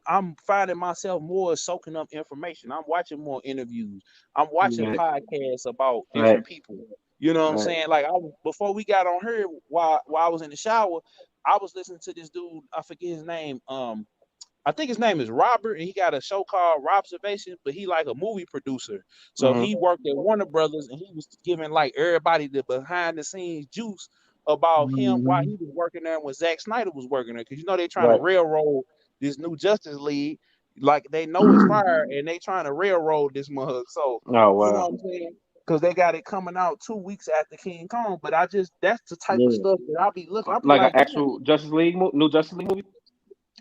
I'm finding myself more soaking up information. I'm watching more interviews. I'm watching podcasts about different people. You know what I'm saying? Like, before we got on here, while I was in the shower, I was listening to this dude. I forget his name. I think his name is Robert, and he got a show called Robservation, but he like a movie producer. So he worked at Warner Brothers, and he was giving like everybody the behind the scenes juice about him while he was working there, and when Zack Snyder was working there, because they're trying to railroad this new Justice League. Like, they know it's fire, and they trying to railroad this mug. So you know what I'm saying? Because they got it coming out 2 weeks after King Kong. But that's the type of stuff that I'll be looking. Like an actual Justice League, new Justice League movie.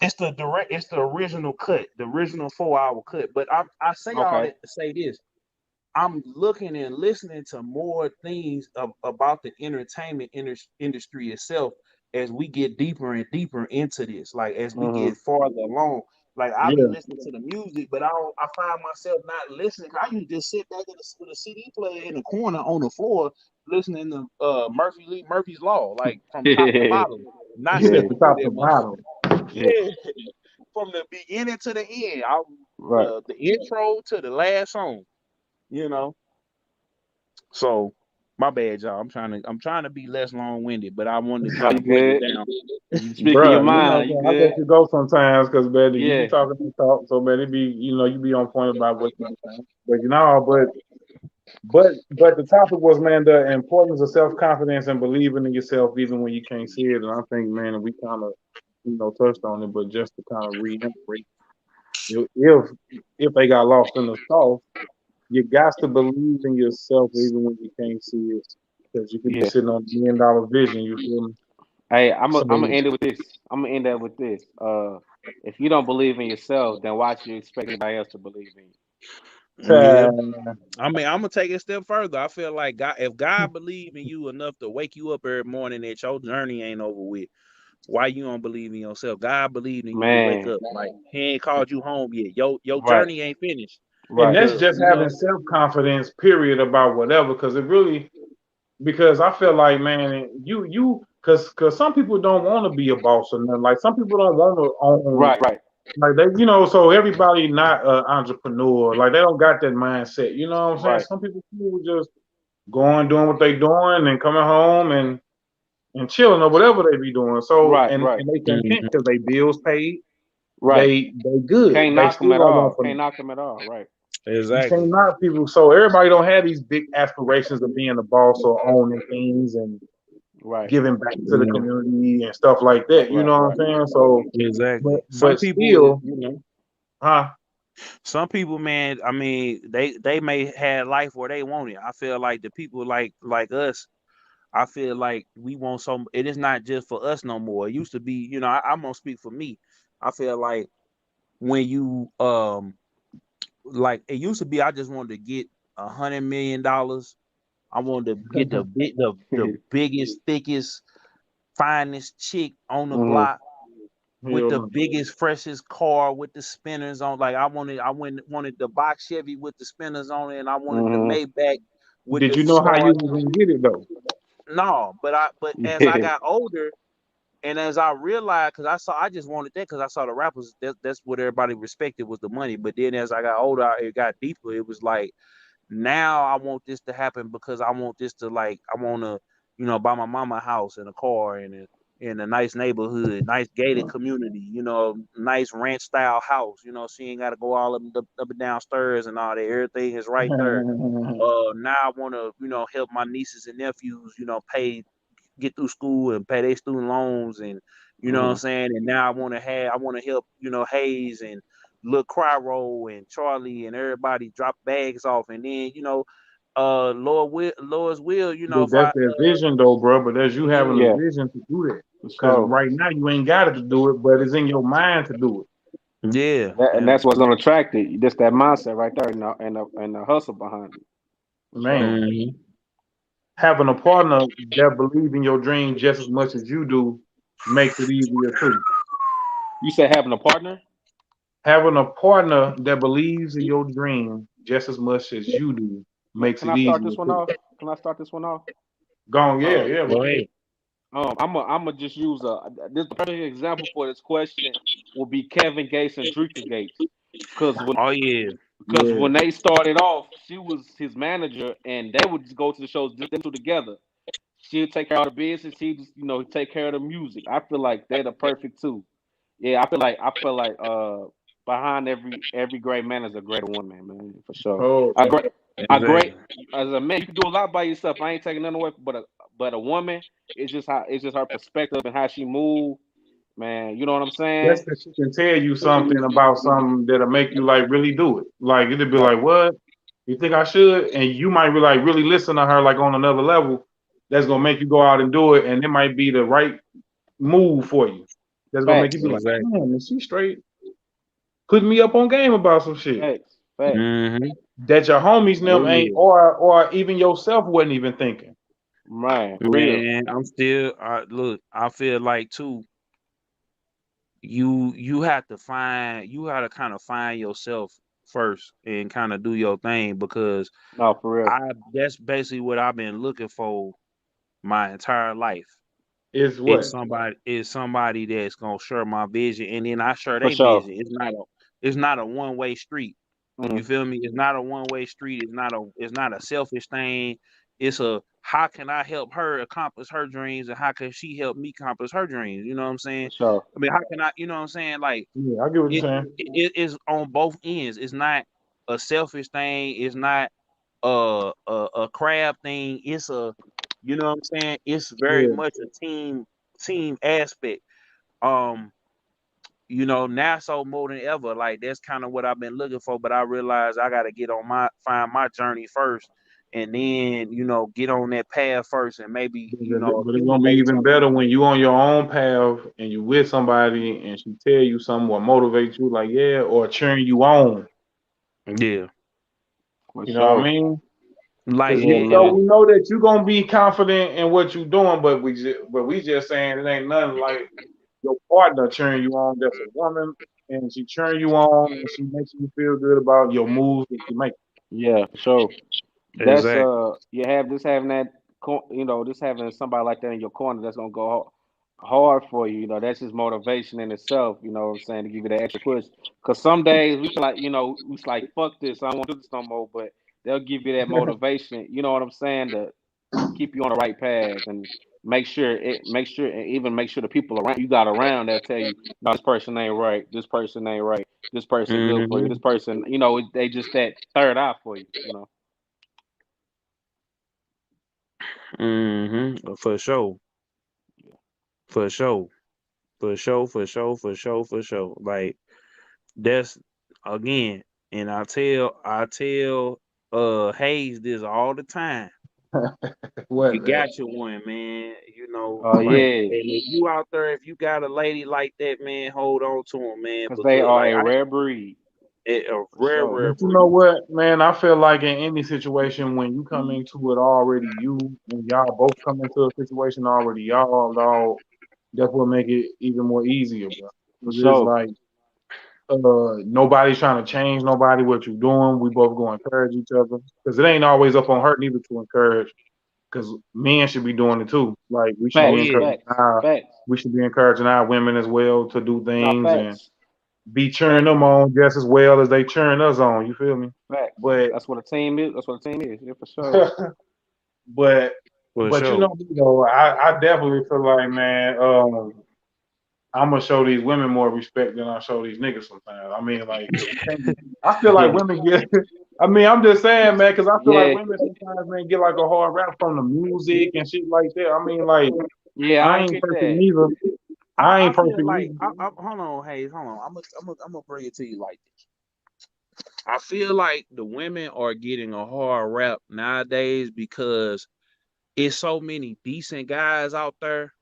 It's the original cut, the original 4-hour cut. But I say all that to say this: I'm looking and listening to more things about the entertainment industry itself as we get deeper and deeper into this. Like, as we get farther along. Like, I be listening to the music, but I find myself not listening. I usually just sit back with a CD player in the corner on the floor, listening to Murphy's Law, like from top to bottom, not from top to bottom. Yeah, from the beginning to the end. The intro to the last song. So my bad, y'all. I'm trying to be less long-winded, but I wanted to kind of break it down. You speak your mind. I let you go sometimes because, man, you be talking to talk, so man, it be you be on point about what you saying. But the topic was, man, the importance of self-confidence and believing in yourself even when you can't see it. And I think, man, we kind of touched on it, but just to kind of reiterate, if they got lost in the sauce, you got to believe in yourself even when you can't see it, because you could be sitting on $1 million vision. You feel me? Hey, I'm gonna end it with this. I'm gonna end that with this. If you don't believe in yourself, then why should you expect anybody else to believe in you? I'm gonna take it a step further. I feel like if God believe in you enough to wake you up every morning that your journey ain't over with, why you don't believe in yourself? God believed in you to wake up. Like, he ain't called you home yet. Your journey ain't finished. And that's just having self-confidence, period, about whatever. Because I feel like, man, because some people don't want to be a boss or nothing. Like, some people don't want to own. Right. Like, they, so everybody not an entrepreneur. Like, they don't got that mindset. You know what I'm saying? Some people just going, doing what they doing, and coming home and chilling or whatever they be doing. So and they content because they bills paid. They good. Can't knock them at all. Can't knock them at all. Right. Exactly. You can't knock people. So everybody don't have these big aspirations of being a boss or owning things and giving back to the community and stuff like that. You know what I'm saying? So exactly. But still, some people, man, I mean, they may have life where they want it. I feel like the people like us, I feel like we want some. It is not just for us no more. It used to be, I'm gonna speak for me. I feel like when you like, it used to be, I just wanted to get $100 million. I wanted to get the biggest, thickest, finest chick on the block with the biggest, freshest car with the spinners on. Like, I wanted the box Chevy with the spinners on it, and I wanted the Maybach with Did the you know how you was gonna get it though? no, but as I Yeah. got older and as I realized, because I just wanted that because I saw the rappers. That's what everybody respected was the money. But then as I got older, it got deeper. It was like now I want this to happen because I want this to like I want to buy my mama a house and a car and in a nice neighborhood, nice gated community, nice ranch style house. She ain't got to go all up and downstairs and all that. Everything is right there. Now I want to help my nieces and nephews, pay get through school and pay their student loans and you know what I'm Mhm. saying. And now I want to help Hayes and Lil Cryro and Charlie and everybody drop bags off and then Lord's will But if I that's their vision, though, bro. But that's you having a yeah Yeah, vision to do that. for Because sure. right now you ain't got it to do it, but it's in your mind to do yeah And and that's what's gonna attract it. Just that mindset right there, and the hustle behind it. it. For sure. Man, mhm. having a partner that believes in your dream just as much as you do makes it easier too. You said having a partner. Having a partner that believes in your dream just as much as you do makes Can it I start easier this one too. off? Can I start this one off? Gone, yeah, Uh, yeah. Go ahead. I'm gonna just use this perfect example for this question will be Kevin Gates and Drika Gates, because when Oh yeah. because Yeah. when they started off, she was his manager, and they would just go to the shows just them two together. She'll take care of the business. He just take care of the music. I feel like they're the perfect two. Yeah, I feel like behind every great man is a great woman, man, for sure. Oh, A man. great a great Exactly. as a man, you can do a lot by yourself. I ain't taking nothing away, but a woman, it's just her perspective and how she move, man. You know what I'm That's saying? because she can tell you something about something that'll make you like really do it. Like it'll be Right. like, what? You think I should? And you might be like really listen to her like on another level. That's gonna make you go out and do it, and it might be the right move for you. That's gonna make you Facts, be like, Exactly. man, is she straight putting me up on game about some shit facts. Mm-hmm. that your homies Oh them ain't, yeah. or even yourself wasn't even thinking. Man, for real. Man, I'm still look, I feel like too, you have to kind of find yourself first and kind of do your thing because No, for real. I that's basically what I've been looking for my entire life. Is It's what? somebody that's gonna share my vision and then I share For their sure. vision. It's not a one-way street. You Mhm. feel me? It's not a one-way street. It's not a selfish thing. It's a how can I help her accomplish her dreams and how can she help me accomplish her dreams? You know what I'm saying? For sure. I mean, how can I, what I'm saying? Like Yeah, I get what you're it saying. it is on both ends. It's not a selfish thing. It's not a crab thing. It's a you know what I'm saying? It's very Yeah. much a team aspect. Um, now so more than ever, like that's kind of what I've been looking for. But I realized I got to find my journey first, and then get on that path first, and maybe But it's gonna be accumulate even something. better when you on your own path and you with somebody and she tell you something or motivate you, like yeah, or cheering you on. Yeah, For You know what I sure. mean? like Because Yeah, we and, know man. we know that you're gonna be confident in what you're doing, but we just saying it ain't nothing like your partner cheering you on. That's a woman, and she cheering you on, and she makes you feel good about your moves that you make. Yeah, for sure. That's exactly. you have this having that just having somebody like that in your corner that's gonna go hard for you. That's just motivation in itself. You know what I'm saying, to give you that extra push. Cause some days we feel like we like fuck this, I don't want to do this no more. But they'll give you that motivation. You know what I'm saying, to keep you on the right path and make sure the people around you got around that tell you, no, this person ain't right, this person ain't right, this person good for you, this Hmm. person, they just that third eye for you. For sure, for sure, for sure, for sure, for sure, for sure. Like that's again, and I tell Hayes this all the time. What You man? got your one, man. Oh Like, yeah, and if you out there, if you got a lady like that, man, hold on to him, man, because they because are like a rare breed, a for rare, sure. rare But you know breed. what, man? I feel like in any situation, when you come into it already, and y'all both come into a situation already, y'all, dog, that's what make it even more easier, bro. For 'Cause it's sure. like nobody's trying to change nobody what you're doing. We both go encourage each other because it ain't always up on her neither to encourage. because men should be doing it too. Like we should Oh be Facts, yeah. encouraging facts, our facts. we should be encouraging our women as well to do No, things and facts, be cheering facts, them on just as well as they cheering us on. You feel me? facts. But That's what a team is. That's what a team is. Yeah, for sure. but For but you sure. know, I definitely feel like, man, I'm gonna show these women more respect than I show these niggas sometimes. I mean, like, I feel like Yeah, women get. I mean, I'm just saying, man, because I feel like yeah, women sometimes, man, get like a hard rap from the music and shit like that. I mean, like, yeah. I I don't ain't get perfect that. neither. I I ain't feel perfect like neither. hold on, Hayes, hold on. I'm gonna bring it to you like this. I feel like the women are getting a hard rap nowadays because it's so many decent guys out there.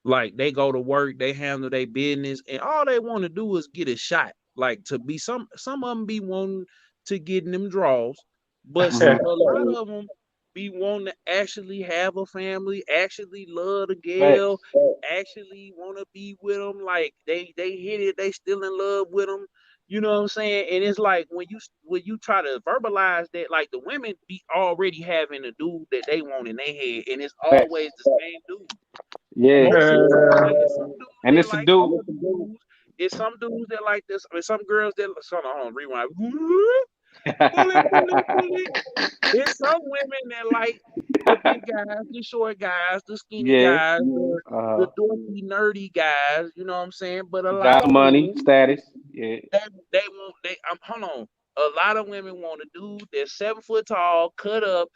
Like they go to work, they handle their business, and all they want to do is get a shot. Like to be some of them be wanting to get in them draws, but Hmm. a lot of them be wanting to actually have a family, actually love the girl, Facts, actually want to be with them. Like they hit it, they still in love with them. You know what I'm saying? And it's like when you try to verbalize that, like the women be already having a dude that they want in their head, and it's facts. always the same dude. Yeah, Most of the time, it's some dudes and that it's a like dude. older dudes. It's some dudes that like this. I mean, some girls that hold on, rewind. Bullet. It's some women that like the big guys, the short guys, the skinny Yeah. guys, the Uh, dorky, nerdy guys. You know what I'm saying? But a lot got of money, women, status. Yeah. they want they. Hold on. A lot of women want a dude that's 7 foot tall, cut up,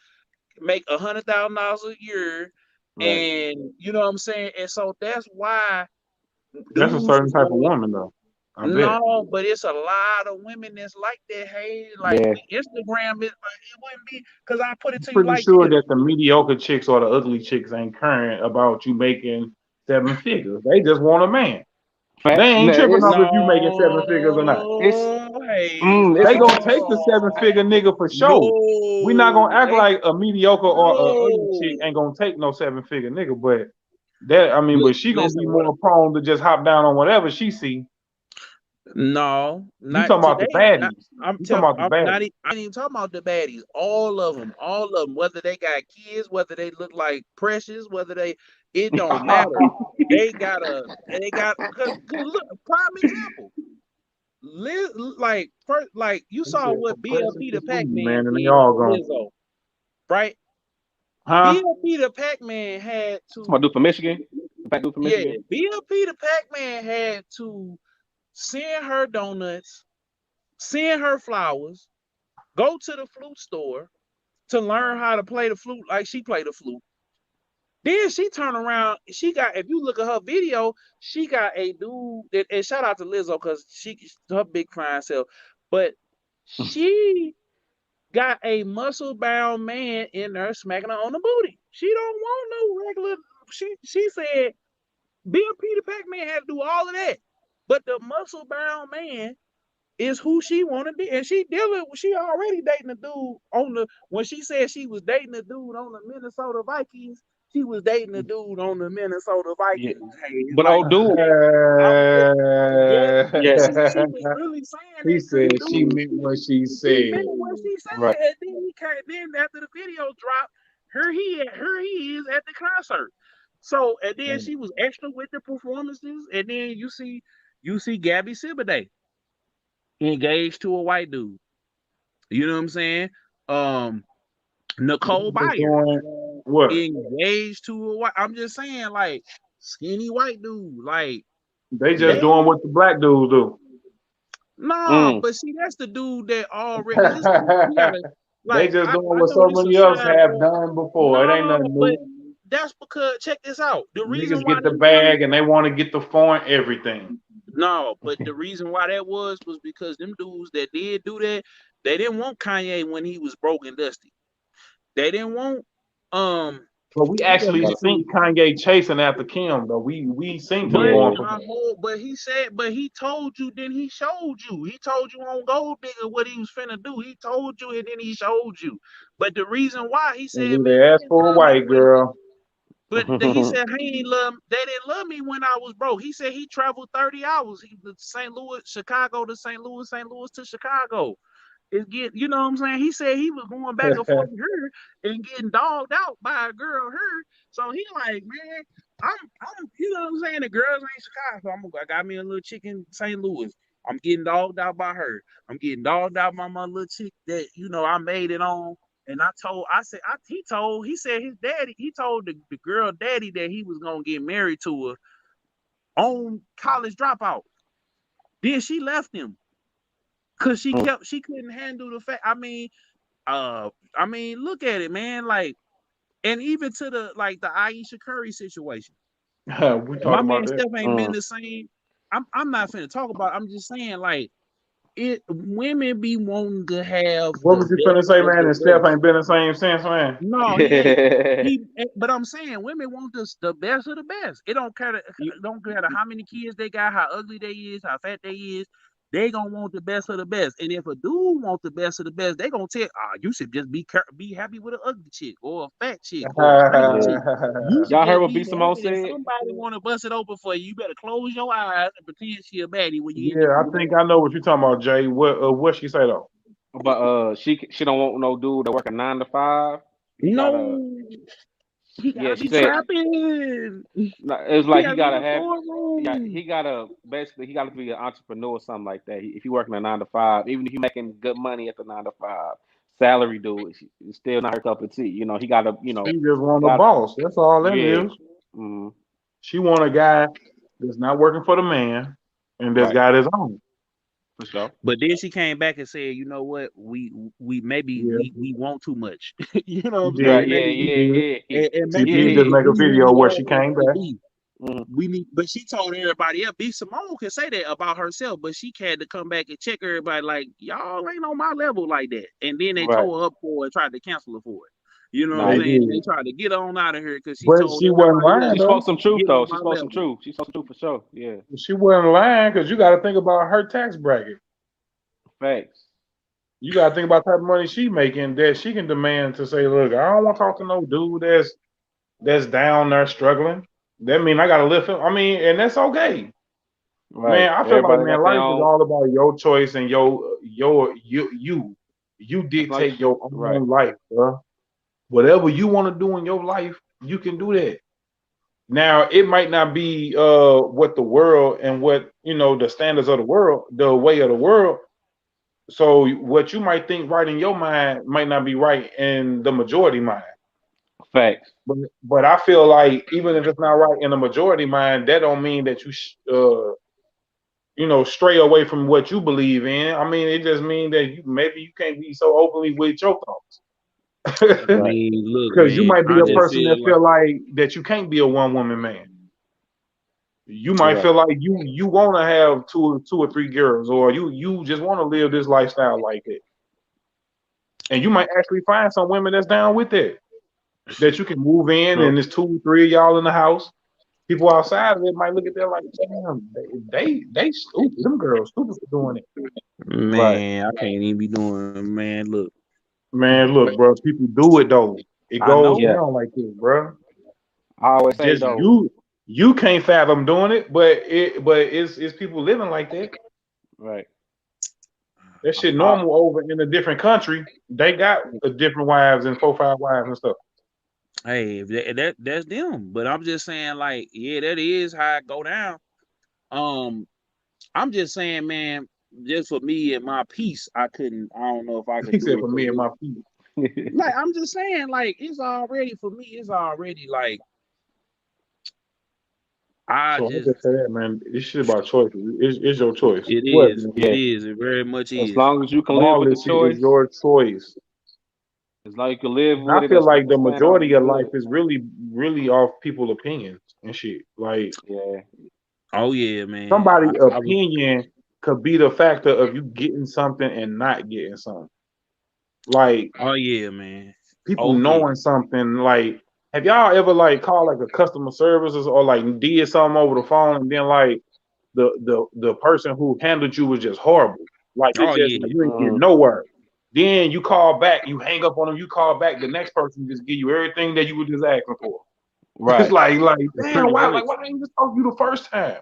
make $100,000 a year, Right. and you know what I'm saying. And so that's why That's a dudes certain is type of going. woman, though. I bet. No, but it's a lot of women that's like that. Hey, like Yeah. we Instagram it, it wouldn't be because I put it I'm to you pretty like sure this. that the mediocre chicks or the ugly chicks ain't current about you making 7 figures. They just want a man. They Facts. No, ain't tripping off if you making 7 figures or not. it's No, hey, They it's gonna take the 7 figure nigga for sure. We not gonna no, act they like a mediocre or a ugly chick no. ain't gonna take no 7 figure nigga, but that I mean, but she gonna be Listen, what? more prone to just hop down on whatever she see. No, You not talking about the today. Not baddies? I'm You talking tell. about the I'm not. baddies? I ain't even talking about the baddies. All of them. Whether they got kids, whether they look like Precious, whether they, it don't matter. They got a. They got. Cause look, prime example. Like first, like you He saw said what from Precious BLP to the Pac Sweetie, Man man, and they did all to gone. Lizzo, right? Huh? BLP the Pac Man had my to. dude from Michigan. The black dude from Yeah, Michigan. BLP the Pac Man had to send her donuts, send her flowers, go to the flute store to learn how to play the flute like she played the flute. Then she turned around. She got, if you look at her video, she got a dude that, and shout out to Lizzo because she her big fine self, but she got a muscle bound man in there smacking her on the booty. She don't want no regular. She said Bill Peter Pac Man had to do all of that, but the muscle bound man is who she want to be, and she dealing. She already dating a dude on the. When she said she was dating a dude on the Minnesota Vikings, she was dating a dude on the Minnesota Yeah. Vikings. Hey, it's But like old dude. I'm. Yeah, Yeah. she was really saying He that to the said she dude. meant what she She said. meant what she Right. said, and then he came. Then after the video dropped, here he is at the concert. So and then she was extra with the performances, and then you see Gabby Sibiday engaged to a white dude. You know what I'm saying? Um, Nicole Just Byer doing what? engaged to a white. I'm just saying, like skinny white dude. Like They just Yeah. they doing what the black dudes do. nah, Mm. but see that's the dude that already listen. We gotta They like just doing I what know so this a many else have sidebar. done before. It ain't No, nothing but new. that's because check this out. The reason Niggas why get the them dudes bag and they want to get the foreign everything. no, but the reason why that was because them dudes that did do that, they didn't want Kanye when he was broke and dusty. They didn't want um But we who that actually nigga seen Kanye chasing after Kim, though. We seen him but Yeah. going for my her. whole but he said but he told you then he showed you. He told you on Gold Digger what he was finna do. He told you and then he showed you. But the reason why he And said, man, they they asked didn't for a love me white when girl. he said he ain't love they didn't love me when I was broke. He said he traveled 30 hours. He St. Louis, Chicago to St. Louis, St. Louis to Chicago. is getting, you know what I'm saying? He said he was going back and forth with her and getting dogged out by a girl her. So he like, man, I'm you know what I'm saying? The girls ain't Chicago. So I got me a little chick in St. Louis. I'm getting dogged out by her. I'm getting dogged out by my little chick that, you know, I made it on. And he said his daddy, he told the girl daddy that he was gonna get married to her on College Dropout. Then she left him because she couldn't handle the fact. I mean, look at it, man. Like, and even to the Aisha Curry situation. We My talking man about that. Steph ain't been the same. I'm not finna talk about it. I'm just saying, like, women be wanting to have What the was you finna best say, of man? the And Steph best. ain't been the same since, man. No, he ain't. But I'm saying women want the best of the best. It don't care how many kids they got, how ugly they is, how fat they is. They gonna want the best of the best. And if a dude want the best of the best, they gonna tell, you should just be happy with an ugly chick or a fat chick or a crazy chick. You should Y'all heard just what be B Simone happy that said? somebody want to bust it open for you. You better close your eyes and pretend she a baddie when you in the Yeah, I think I know what you're talking about, Jay. What she say though? But she don't want no dude that work a 9 to 5. He gotta No, he gotta she be said trapping. it's He like gotta he be in gotta the have boardroom. he gotta basically he gotta be an entrepreneur or something like that. If you working a 9 to 5, even if you making good money at the 9 to 5, salary dude, it's still not her cup of tea. You know, he gotta She just want a got boss. That's all that yeah. is. Mm, She want a guy that's not working for the man and that's right, got his own. for sure. But then she came back and said, you know what, we maybe Yeah, we want too much. You know what she I'm saying? Right, did. yeah, Maybe She we did. and She maybe did yeah. just we make a video need where more she than came just back. B. Mm, We need, but she told everybody else. B Simone can say that about herself, but she had to come back and check everybody like, y'all ain't on my level like that. And then they right. tore her up for it, tried to cancel her for it. You know what I'm They Nice. saying? They did. tried to get her on out of here because she But told she wasn't everybody lying She else, though. spoke some truth get though. on She my spoke some level. truth. She spoke some truth for sure. Yeah. She wasn't lying because you got to think about her tax bracket. Facts. You got to think about the type of money she making that she can demand to say, look, I don't want to talk to no dude that's down there struggling. That mean I got to lift him. I mean, and that's okay. Right. Man, I feel like, Everybody man, got their life is own. all about your choice and you. You As long as dictate your right. own life, bro. Whatever you want to do in your life, you can do that. Now, it might not be what the world and what the standards of the world, the way of the world. So what you might think right in your mind might not be right in the majority mind. Facts. But I feel like even if it's not right in the majority mind, that don't mean that stray away from what you believe in. I mean, it just means that maybe you can't be so openly with your thoughts. I Right. mean, look, Because you man, might be I a just person that feel like feel like that you can't be a one woman man. You might Right. feel like you want to have two or three girls, or you just want to live this lifestyle like it. And you might actually find some women that's down with it. That you can move in so, and there's 2, 3 of y'all in the house. People outside of it might look at that like, damn, they stupid. Them girls stupid for doing it. Right. man, I can't even be doing, man. Look, Man, look, bro, people do it though. It I goes know. Yeah. down like this, bro. I always say Just though. you can't fathom doing it, but it's people living like that. Right. That shit I, normal over in a different country. They got a different wives and 4, 5 wives and stuff. Hey, if that's them. But I'm just saying, like, yeah, that is how it go down. Um, I'm just saying, man, just for me and my peace, I don't know if I could He said do it for for me and you. my people. Like, I'm just saying, like, it's already for me, it's already like I So I just just say that, man. This shit about choices. It's your choice. it What, is, man? it yeah. is, it very much As is. long as you can live All with the this shit is choice, your choice. as long as you can live And I with it feel and like the stand on it, majority you of life good. is really off people's opinions and shit. Like Yeah. Oh yeah, man. somebody' I was opinion could be the factor of you getting something and not getting something. Like oh yeah, man. people Oh yeah. knowing something. Like have y'all ever like called like a customer services or like did something over the phone and then like the person who handled you was just horrible. Like it's Oh just like yeah. you ain't getting nowhere. Then you call back, you hang up on them, you call back, the next person just give you everything that you were just asking for. It's Right. like damn, Pretty why much. I didn't just talk to you the first time?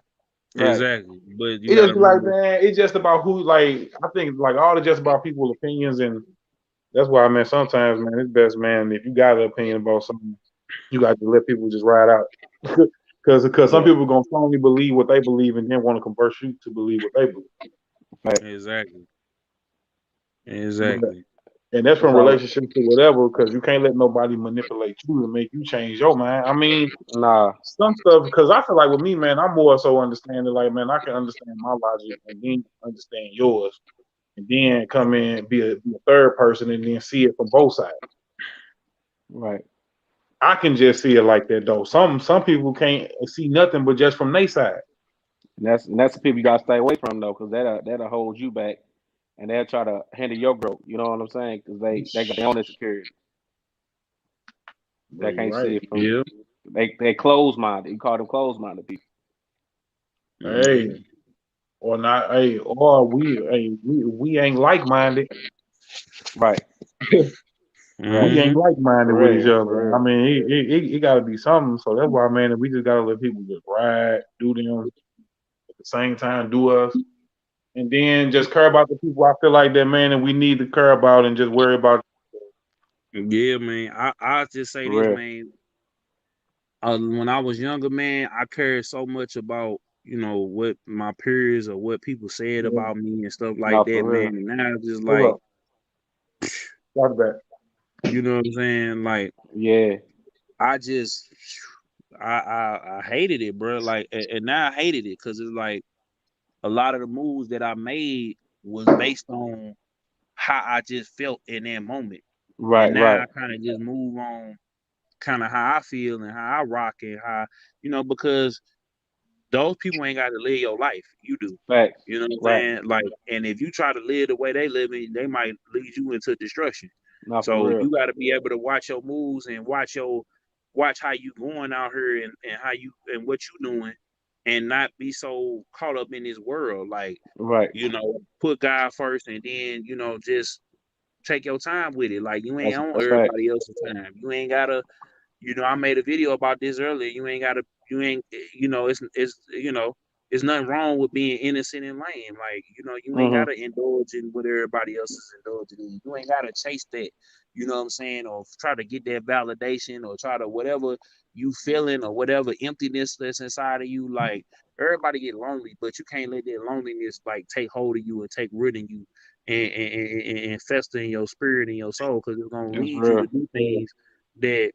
Right. Exactly. But you It just gotta be like, remember. man, it's just about who. Like, I think like all it's just about people's opinions, and that's why, man. Sometimes, man, it's best, man. If you got an opinion about something, you got to let people just ride out. Because some Yeah. people gonna strongly believe what they believe and then want to convert you to believe what they believe. Right. Exactly. But Exactly. and that's It's from all relationships to whatever, because you can't let nobody manipulate you and make you change your mind. I mean, nah. some stuff, because I feel like with me, man, I'm more so understanding. Like, man, I can understand my logic and then understand yours, and then come in and be a third person and then see it from both sides. Right. I can just see it like that though. Some people can't see nothing but just from their side. And that's the people you gotta stay away from though, because that'll hold you back, and they'll try to hinder your growth. You know what I'm saying? Because they got their own insecurity. Bro, They you're can't see right. it from. Yeah. They close minded. You call them closed minded people. Hey, Mm-hmm. or not. Hey, or we ain't like minded. Right. Right. We ain't Mm-hmm. like minded For with each real. other. For I real. mean, it got to be something. So that's why, man, we just got to let people just ride, do them at the same time, do us, and then just care about the people I feel like that, man, and we need to care about and just worry about. Yeah, man. I just say For this, real. man. When I was younger, man, I cared so much about, what my peers or what people said Yeah, about me and stuff like No, that, for man. real. And now it's just hold like, up, watch that. you know what I'm saying? Like, Yeah. I just, I hated it, bro. Like, and now I hated it because it's like a lot of the moves that I made was based on how I just felt in that moment. And Right. now Right. I kind of just move on kind of how I feel and how I rock and how, because those people ain't got to live your life. You do. Facts. You know what I'm Right. saying? Like, and if you try to live the way they live, they might lead you into destruction. Not for So real. you got to be able to watch your moves and watch how you going out here and how you and what you doing, and not be so caught up in this world. Like, Right. put God first, and then just take your time with it. Like, you ain't on That's facts. everybody else's time. You ain't gotta. I made a video about this earlier. You ain't, it's nothing wrong with being innocent and lame. Like, you ain't Mhm. gotta indulge in what everybody else is indulging in. You ain't gotta chase that, you know what I'm saying, or try to get that validation or try to whatever you feeling or whatever emptiness that's inside of you. Like, everybody get lonely, but you can't let that loneliness like take hold of you and take root in you and fester in your spirit and your soul, because it's gonna That's lead you real. to do things that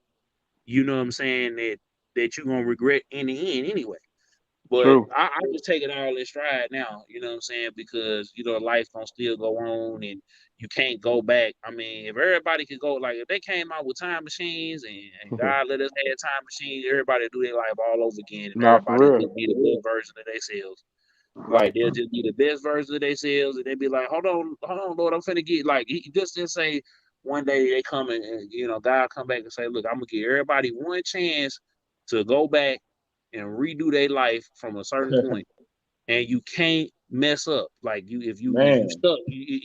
you know what I'm saying, that you're gonna regret in the end anyway. But True. I just take it all in stride now, you know what I'm saying, because life gonna still go on and you can't go back. I mean, if everybody could go, like, if they came out with time machines and God let us have time machines, everybody do their life all over again and Nah, for everybody real. just be the best version of themselves. Like, Right. they'll just be the best version of themselves, and they be like, hold on, Lord, I'm finna get like just say one day they come and God come back and say, look, I'm gonna give everybody one chance to go back and redo their life from a certain point, and you can't mess up. Like, if you Man, stuck, you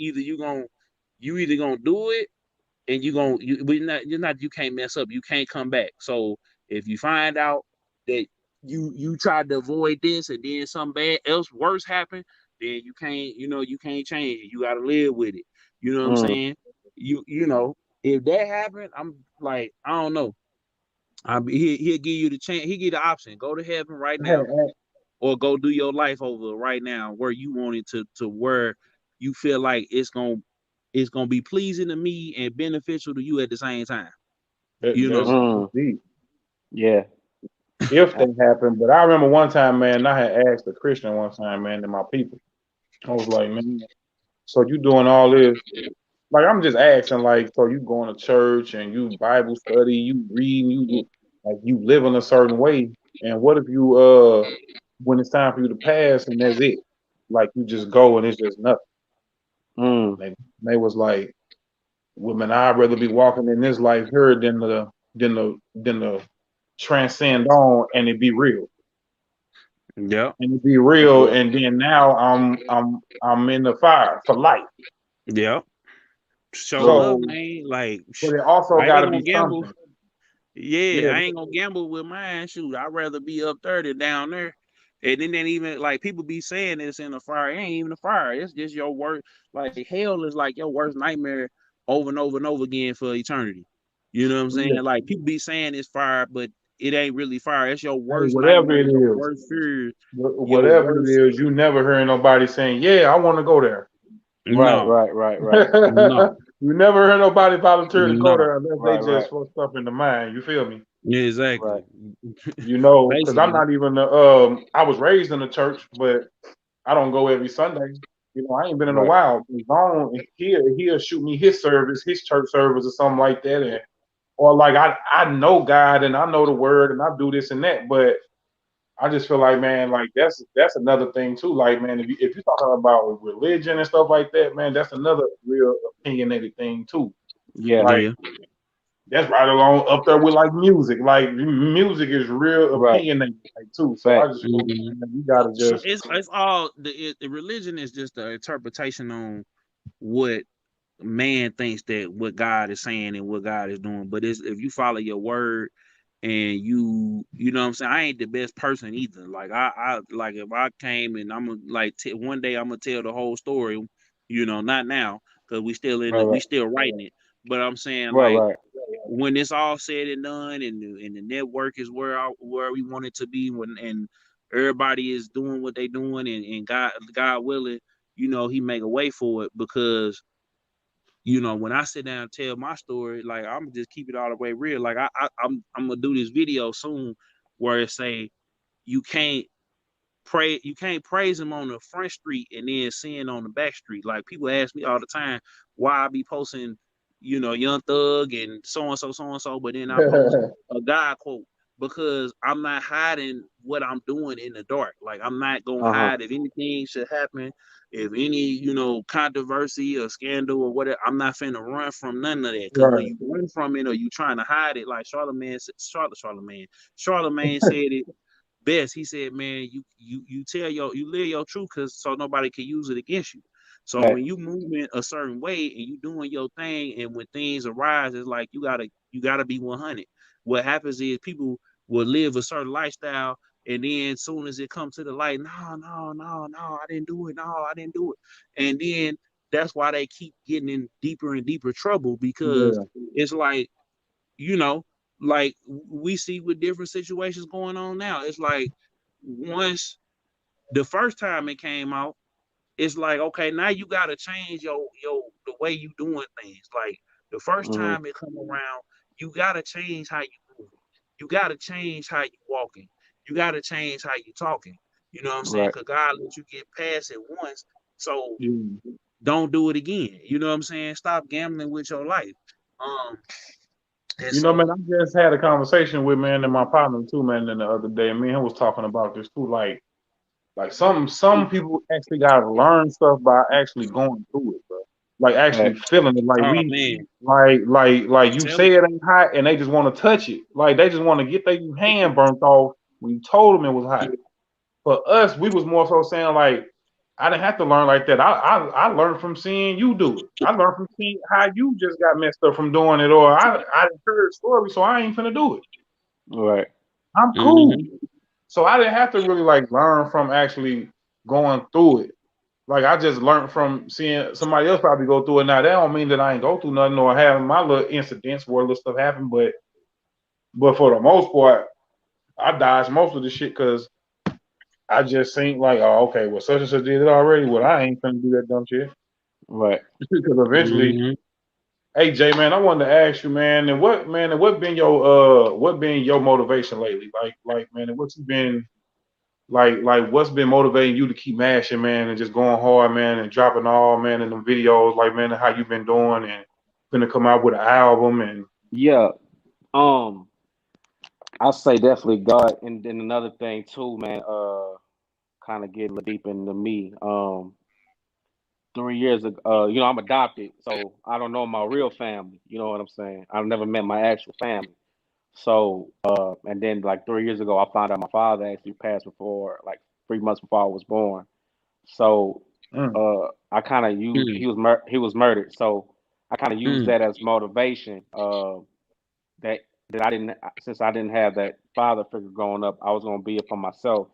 either gonna do it and but you can't mess up. You can't come back. So if you find out that you tried to avoid this and then something bad else worse happened, then you can't change it. You got to live with it. You know what I'm Mm. saying? If that happened, I'm like, I don't know. He'll give you the chance. He give the option: go to heaven right hey, now, or go do your life over right now, where you want it to where you feel like it's gonna be pleasing to me and beneficial to you at the same time. You know. that's Mm. deep. Yeah. If they happen, but I remember one time, man, I had asked a Christian one time, man, to my people. I was like, man, so you doing all this? Like, I'm just asking, like, so you going to church and you Bible study, you reading, you like you live in a certain way, and what if you when it's time for you to pass and that's it, like you just go and it's just nothing. Mm. They was like, well, man, I'd rather be walking in this life here than the transcend on and it be real. Yep. And it be real, Yeah. and then now I'm in the fire for life. Yep. Show True. enough, So, man. Like, but it also I got ain't to gonna be gamble. something. Yeah, Yeah, I ain't gonna gamble with mine. Shoot, I'd rather be up there than down there. And then even like people be saying it's in the fire. It ain't even a fire. It's just your worst. Like hell is like your worst nightmare over and over and over again for eternity. You know what I'm saying? Yeah. Like people be saying it's fire, but it ain't really fire. It's your Hey, worst whatever nightmare, it your is, worst fear, your whatever worst. it is, you never heard nobody saying, "Yeah, I want to go there." Right, No, right, right, right. no, You never heard nobody volunteer to go no. there unless they Right, just right, for stuff in the mind. You feel me? Yeah, right. exactly. You know, because I'm Basically, not even I was raised in the church, but I don't go every Sunday. You know, I ain't been in a Right. while. Gone, he'll shoot me his service, his church service, or something like that, and or like I know God and I know the word and I do this and that, but I just feel like, man, like that's another thing too. Like, man, if you're talking about religion and stuff like that, man, that's another real opinionated thing too. Yeah. Like yeah. that's right along up there with like music. Like music is real Right. opinionated like, too. So I just Facts. feel like, Mhm. man, you gotta So just it's all the religion is just the interpretation on what man thinks that what God is saying and what God is doing. But it's if you follow your word and you know what I'm saying, I ain't the best person either. Like I like if I came and I'm gonna like one day I'm gonna tell the whole story, you know, not now because Right, we right, still writing it. But I'm saying right, like right, when it's all said and done and the network is where we want it to be when and everybody is doing what they doing and God willing, you know, he make a way for it because you know, when I sit down and tell my story, like I'm just keep it all the way real. Like I'm gonna do this video soon where it say you can't you can't praise him on the front street and then sin on the back street. Like people ask me all the time why I be posting, you know, Young Thug and so and so, but then I post a God quote because I'm not hiding what I'm doing in the dark. Like I'm not gonna uh huh. hide if anything should happen, if any, you know, controversy or scandal or whatever. I'm not finna run from none of that because when right. you run from it or you trying to hide it, like Charlemagne said it best. He said, "Man, you tell you live your truth, cause so nobody can use it against you. So Fact. when you moving a certain way and you doing your thing, and when things arise, it's like you gotta be 100. What happens is people will live a certain lifestyle, and then as soon as it comes to the light, no, I didn't do it, no, I didn't do it, and then that's why they keep getting in deeper and deeper trouble because Yeah. it's like you know, like we see with different situations going on now. It's like once the first time it came out, it's like okay, now you gotta change your the way you doing things. Like the first Hmm. time it come around, you gotta change how you moving. You gotta change how you walking. You gotta change how you talking. You know what I'm saying? Right. Cause God let you get past it once, so Yeah. don't do it again. You know what I'm saying? Stop gambling with your life. Um, and You know, man, so I just had a conversation with man and my partner too, man, the other day. Me and him was talking about this too. Like some people actually gotta learn stuff by actually going through it, bro. Like actually Facts. feeling it. Like oh we man, like you tell say it ain't hot and they just want to touch it. Like they just want to get their hand burnt off. We told them it was hot. For us, we was more so saying like, I didn't have to learn like that. I learned from seeing you do it. I learned from seeing how you just got messed up from doing it, or I heard stories, so I ain't finna do it. Right. I'm cool. mm-hmm. So I didn't have to really like learn from actually going through it. Like I just learned from seeing somebody else probably go through it. Now that don't mean that I ain't go through nothing or have my little incidents where little stuff happened, but for the most part, I dodged most of the shit because I just think like, oh, okay, well, such and such did it already. Well, I ain't gonna do that dumb shit Right. because eventually, Mm-hmm. hey, Jay, man, I wanted to ask you, man, and what been your motivation lately? Like, man, and what you been like, what's been motivating you to keep mashing, man, and just going hard, man, and dropping all, man, in the videos, like, man, and how you been doing and gonna come out with an album and Yeah. Um. I say definitely God, and then another thing too, man. Kind of getting deep into me. 3 years ago, I'm adopted, so I don't know my real family. You know what I'm saying? I've never met my actual family. So, and then like 3 years ago, I found out my father actually passed before, like 3 months before I was born. So, mm, I kind of used Mm-hmm. he was murdered. So I kind of used Mm-hmm. that as motivation. That that I didn't since I didn't have that father figure growing up, I was gonna be it for myself.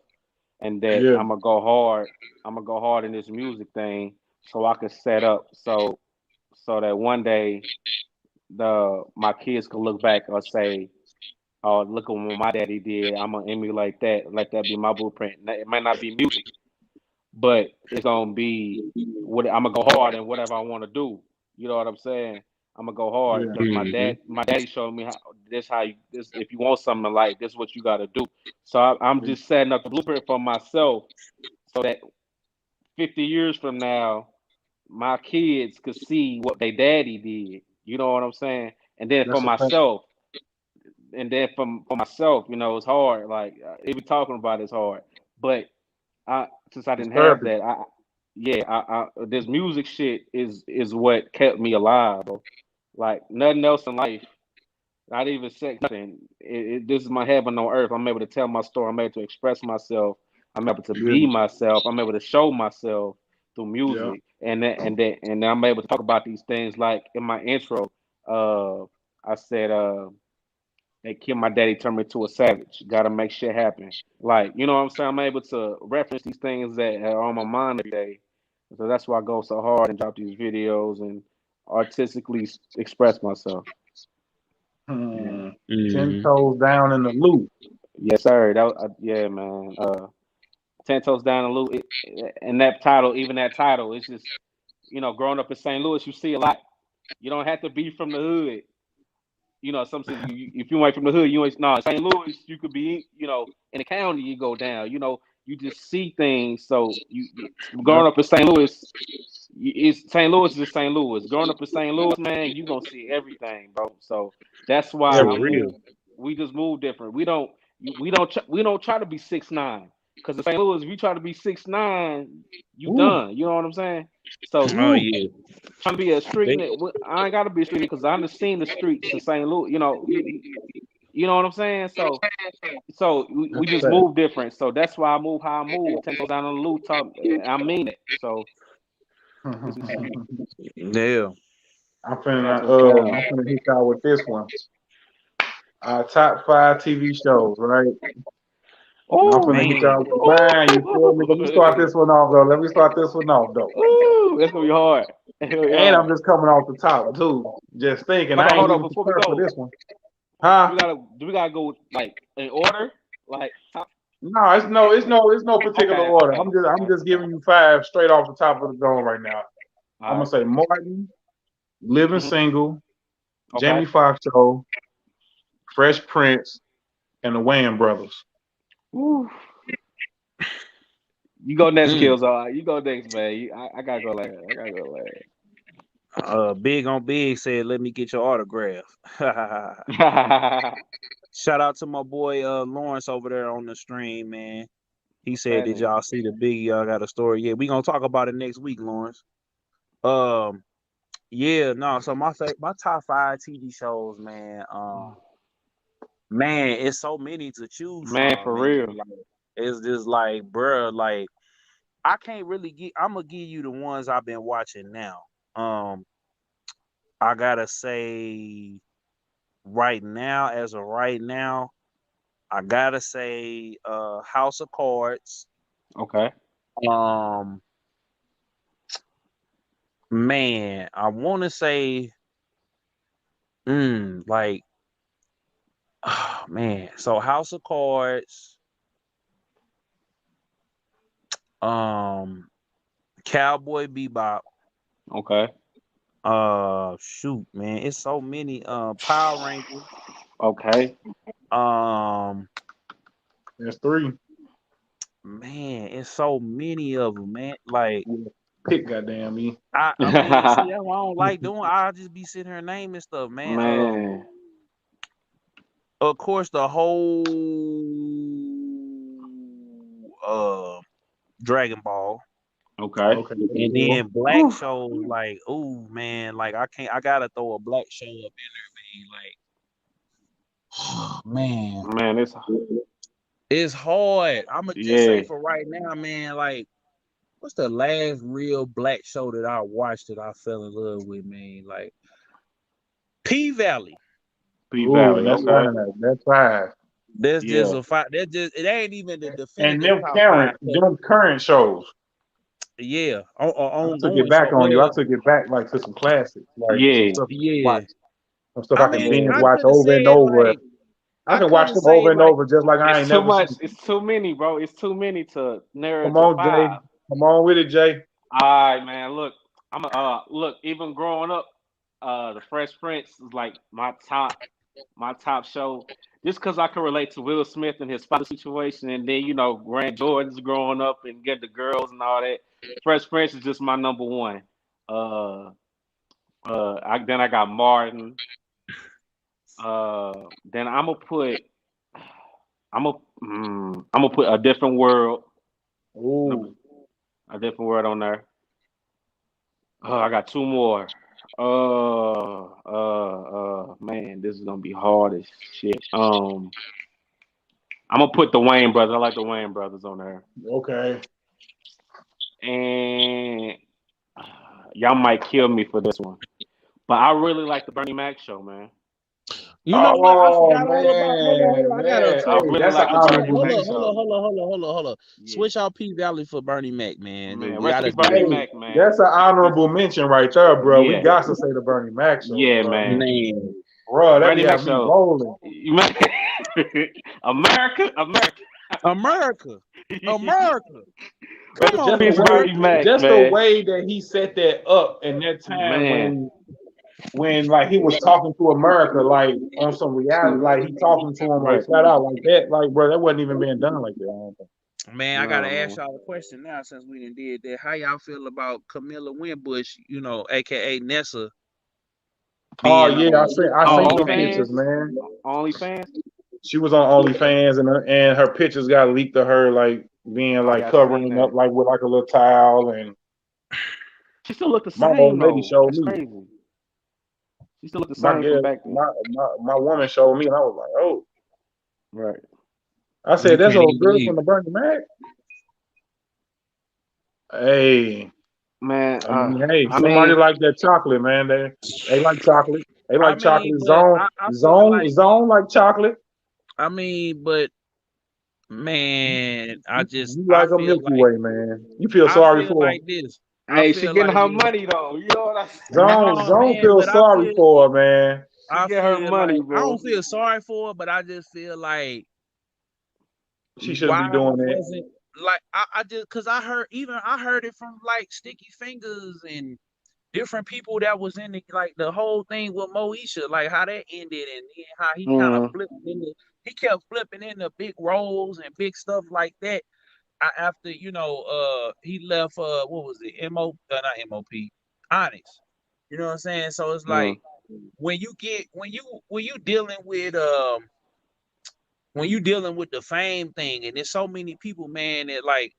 and that I'm gonna go hard. I'm gonna go hard in this music thing, so I can set up so that one day my kids can look back or say, "Oh, look at what my daddy did. I'm gonna emulate that. Let that be my blueprint." It might not be music, but it's gonna be what I'm gonna go hard in whatever I want to do. You know what I'm saying? I'm gonna go hard because my daddy showed me how if you want something in life, this is what you got to do. So I'm just setting up the blueprint for myself so that 50 years from now, my kids could see what their daddy did. You know what I'm saying? And then for myself, you know, it's hard. Like even talking about it's hard, but since I didn't have that, this music shit is what kept me alive, bro. Like nothing else in life, not even sex, nothing. This is my heaven on earth. I'm able to tell my story. I'm able to express myself. I'm able to be myself. I'm able to show myself through music, and I'm able to talk about these things. Like in my intro, I said, "They killed my daddy, turned me to a savage. Got to make shit happen." Like you know what I'm saying. I'm able to reference these things that are on my mind every day. So that's why I go so hard and drop these videos and artistically express myself. 10 toes down in the loop. Yes, sir. Yeah, man. 10 toes down in the loop. And that title, it's just, you know, growing up in St. Louis, you see a lot. You don't have to be from the hood. You know, some cities, if you ain't from the hood, you ain't. No, St. Louis, you could be, you know, in the county, you go down. You know, you just see things. So you growing up in St. Louis, St. Louis is St. Louis. Growing up in St. Louis, man, you gonna see everything, bro. So that's why we just move different. We don't try to be 6'9", because in St. Louis, if you try to be 6'9", you done. You know what I'm saying? So trying to be a street nigga, I ain't gotta be a street nigga because I understand the streets in St. Louis. You know, you know what I'm saying? So we just move different. So that's why I move how I move. 10 toes down on the loop, I mean it. So yeah. I'm finna hit y'all with this one. Top 5 TV shows, right? Oh, I'm finna hit y'all with mine. You feel me? Let me start this one off, though. Ooh, that's gonna be hard. And I'm just coming off the top too. Just thinking, I ain't even prepared for this one. Huh? Do we gotta go like in order? Like top? No, it's no particular order. I'm just giving you 5 straight off the top of the dome right now. I'm gonna say Martin, Living Single, Jamie Foxx Show, Fresh Prince, and the Wayans Brothers. Ooh. You go next, Kills. You go next, man. I gotta go last. Big on Big said, "Let me get your autograph." Shout out to my boy Lawrence over there on the stream, man. He said, "Did y'all see the Biggie? Y'all got a story?" Yeah, we gonna talk about it next week, Lawrence. Yeah, no. So my top 5 TV shows, man. Man, it's so many to choose man, from. For real. Like, it's just like, bruh, like I can't really I'm gonna give you the ones I've been watching now. I gotta say, right now, as of right now, I gotta say, House of Cards. Okay. Man, I want to say, like, oh, man. So House of Cards, Cowboy Bebop. Okay. Shoot, man, it's so many. Power Rangers. Okay. There's 3. Man, it's so many of them, man. Like, pick, goddamn me. I mean, see, that's what I don't like doing. I'll just be sitting here naming stuff, man. Man. Of course, the whole Dragon Ball. Okay. And then black shows, like, oh man, like I gotta throw a black show up in there, man. Like, man, it's hard. I'ma just say for right now, man, like, what's the last real black show that I watched that I fell in love with, man? Like P Valley. P Valley, that's 5. That's just Yeah. a fight. That just it ain't even the And definitive top five. them current shows. Yeah, I took it ongoing back show. on you. I Well, took it back like to some classics, like some Yeah. stuff I can yeah. watch, some stuff I I can mean, binge Yeah. I watch couldn't over and say over. like I I can watch couldn't them say over and like over just like I It's ain't too never much. seen. It's too many, bro. It's too many to narrow Come to on, Jay. 5. Come on with it, Jay. All right, man. Look, look. Even growing up, the Fresh Prince is like my top show. Just because I can relate to Will Smith and his father situation, and then Grant Jordan's growing up and get the girls and all that. Fresh Prince is just my number one. Uh, then I got Martin. Then I'm gonna put a different world, Ooh. a different world on there. I got two more. Man, this is gonna be hard as shit. I'm gonna put the Wayne brothers. I like the Wayne brothers on there, Okay. and y'all might kill me for this one, but I really like the Bernie Mac show, man. you know what? I Oh forgot all about. Hold man, on. I gotta man. I Hey, really switch. that's an like the Bernie honorable Hold Mac on, mention. show. hold on. Yeah, Switch out P Valley for Bernie Mac, man. man. We Rest in gotta peace, do Bernie that. Hey, Mac, man. that's an honorable mention right there, bro. We Yeah, got to say the Bernie Mac show, yeah, bro. man. Man, Bro, that Bernie be Mac have me show. rolling. America, America. America, America. Come Just on, the It's way, Bernie America. Mac, just the man. way that he set that up in that time Man, when like he was talking to America like on some reality, like he talking to him like right. flat out like that, like bro, that wasn't even being done like that. I don't think. Man, I gotta No, ask man. y'all a question now since we done did that. How y'all feel about Camilla Winbush, aka Nessa, Oh being yeah, on I Oh, seen them OnlyFans? OnlyFans? pictures, man. OnlyFans? She was on OnlyFans and her pictures got leaked to her like being Oh, like yeah, I seen covering up that. like with like a little towel and She still look the my same, old lady though. showed That's me. crazy. She still look the My same from girl, back then. my woman showed me and I was like, oh. Right. I You said, that's can't old even girl believe from it. the Bernie Mac. Hey, Man, hey, I somebody mean, like that chocolate, man. They like chocolate. They I like mean, chocolate. but I feel like Zone like chocolate. but man, You like a Milky Way, man. You feel I sorry feel for her. like this. I hey, she feel getting like her this. money, though. You know what I'm saying? No, Zone man, feels but sorry for her, man. She I get her feel money, like I bro. don't feel sorry for her, but I just feel like She shouldn't why be doing that. wasn't like I just because I heard it from like Sticky Fingers and different people that was in the whole thing with Moesha, like how that ended and then how he kind of Mm-hmm. he kept flipping into big roles and big stuff like that. After he left what was it not MOP Onyx, you know what I'm saying? So it's Mm-hmm. like when you dealing with when you dealing with the fame thing and there's so many people, man, that like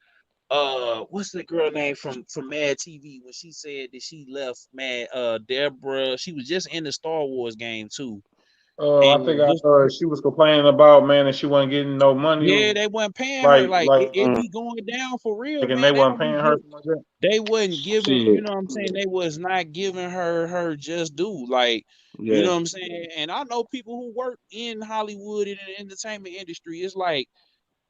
what's the girl name from Mad TV when she said that she left Mad Deborah, she was just in the Star Wars game too. I And think this, she was complaining about, man, that she wasn't getting no money. yeah, they wasn't paying her. Like Like like it be going down for real, and they man. They wasn't don't be paying her give, something like that. they wasn't giving, you Shit. know what I'm saying? They was not giving her just due. Like, you Yeah. know what I'm saying? And I know people who work in Hollywood in the entertainment industry. It's like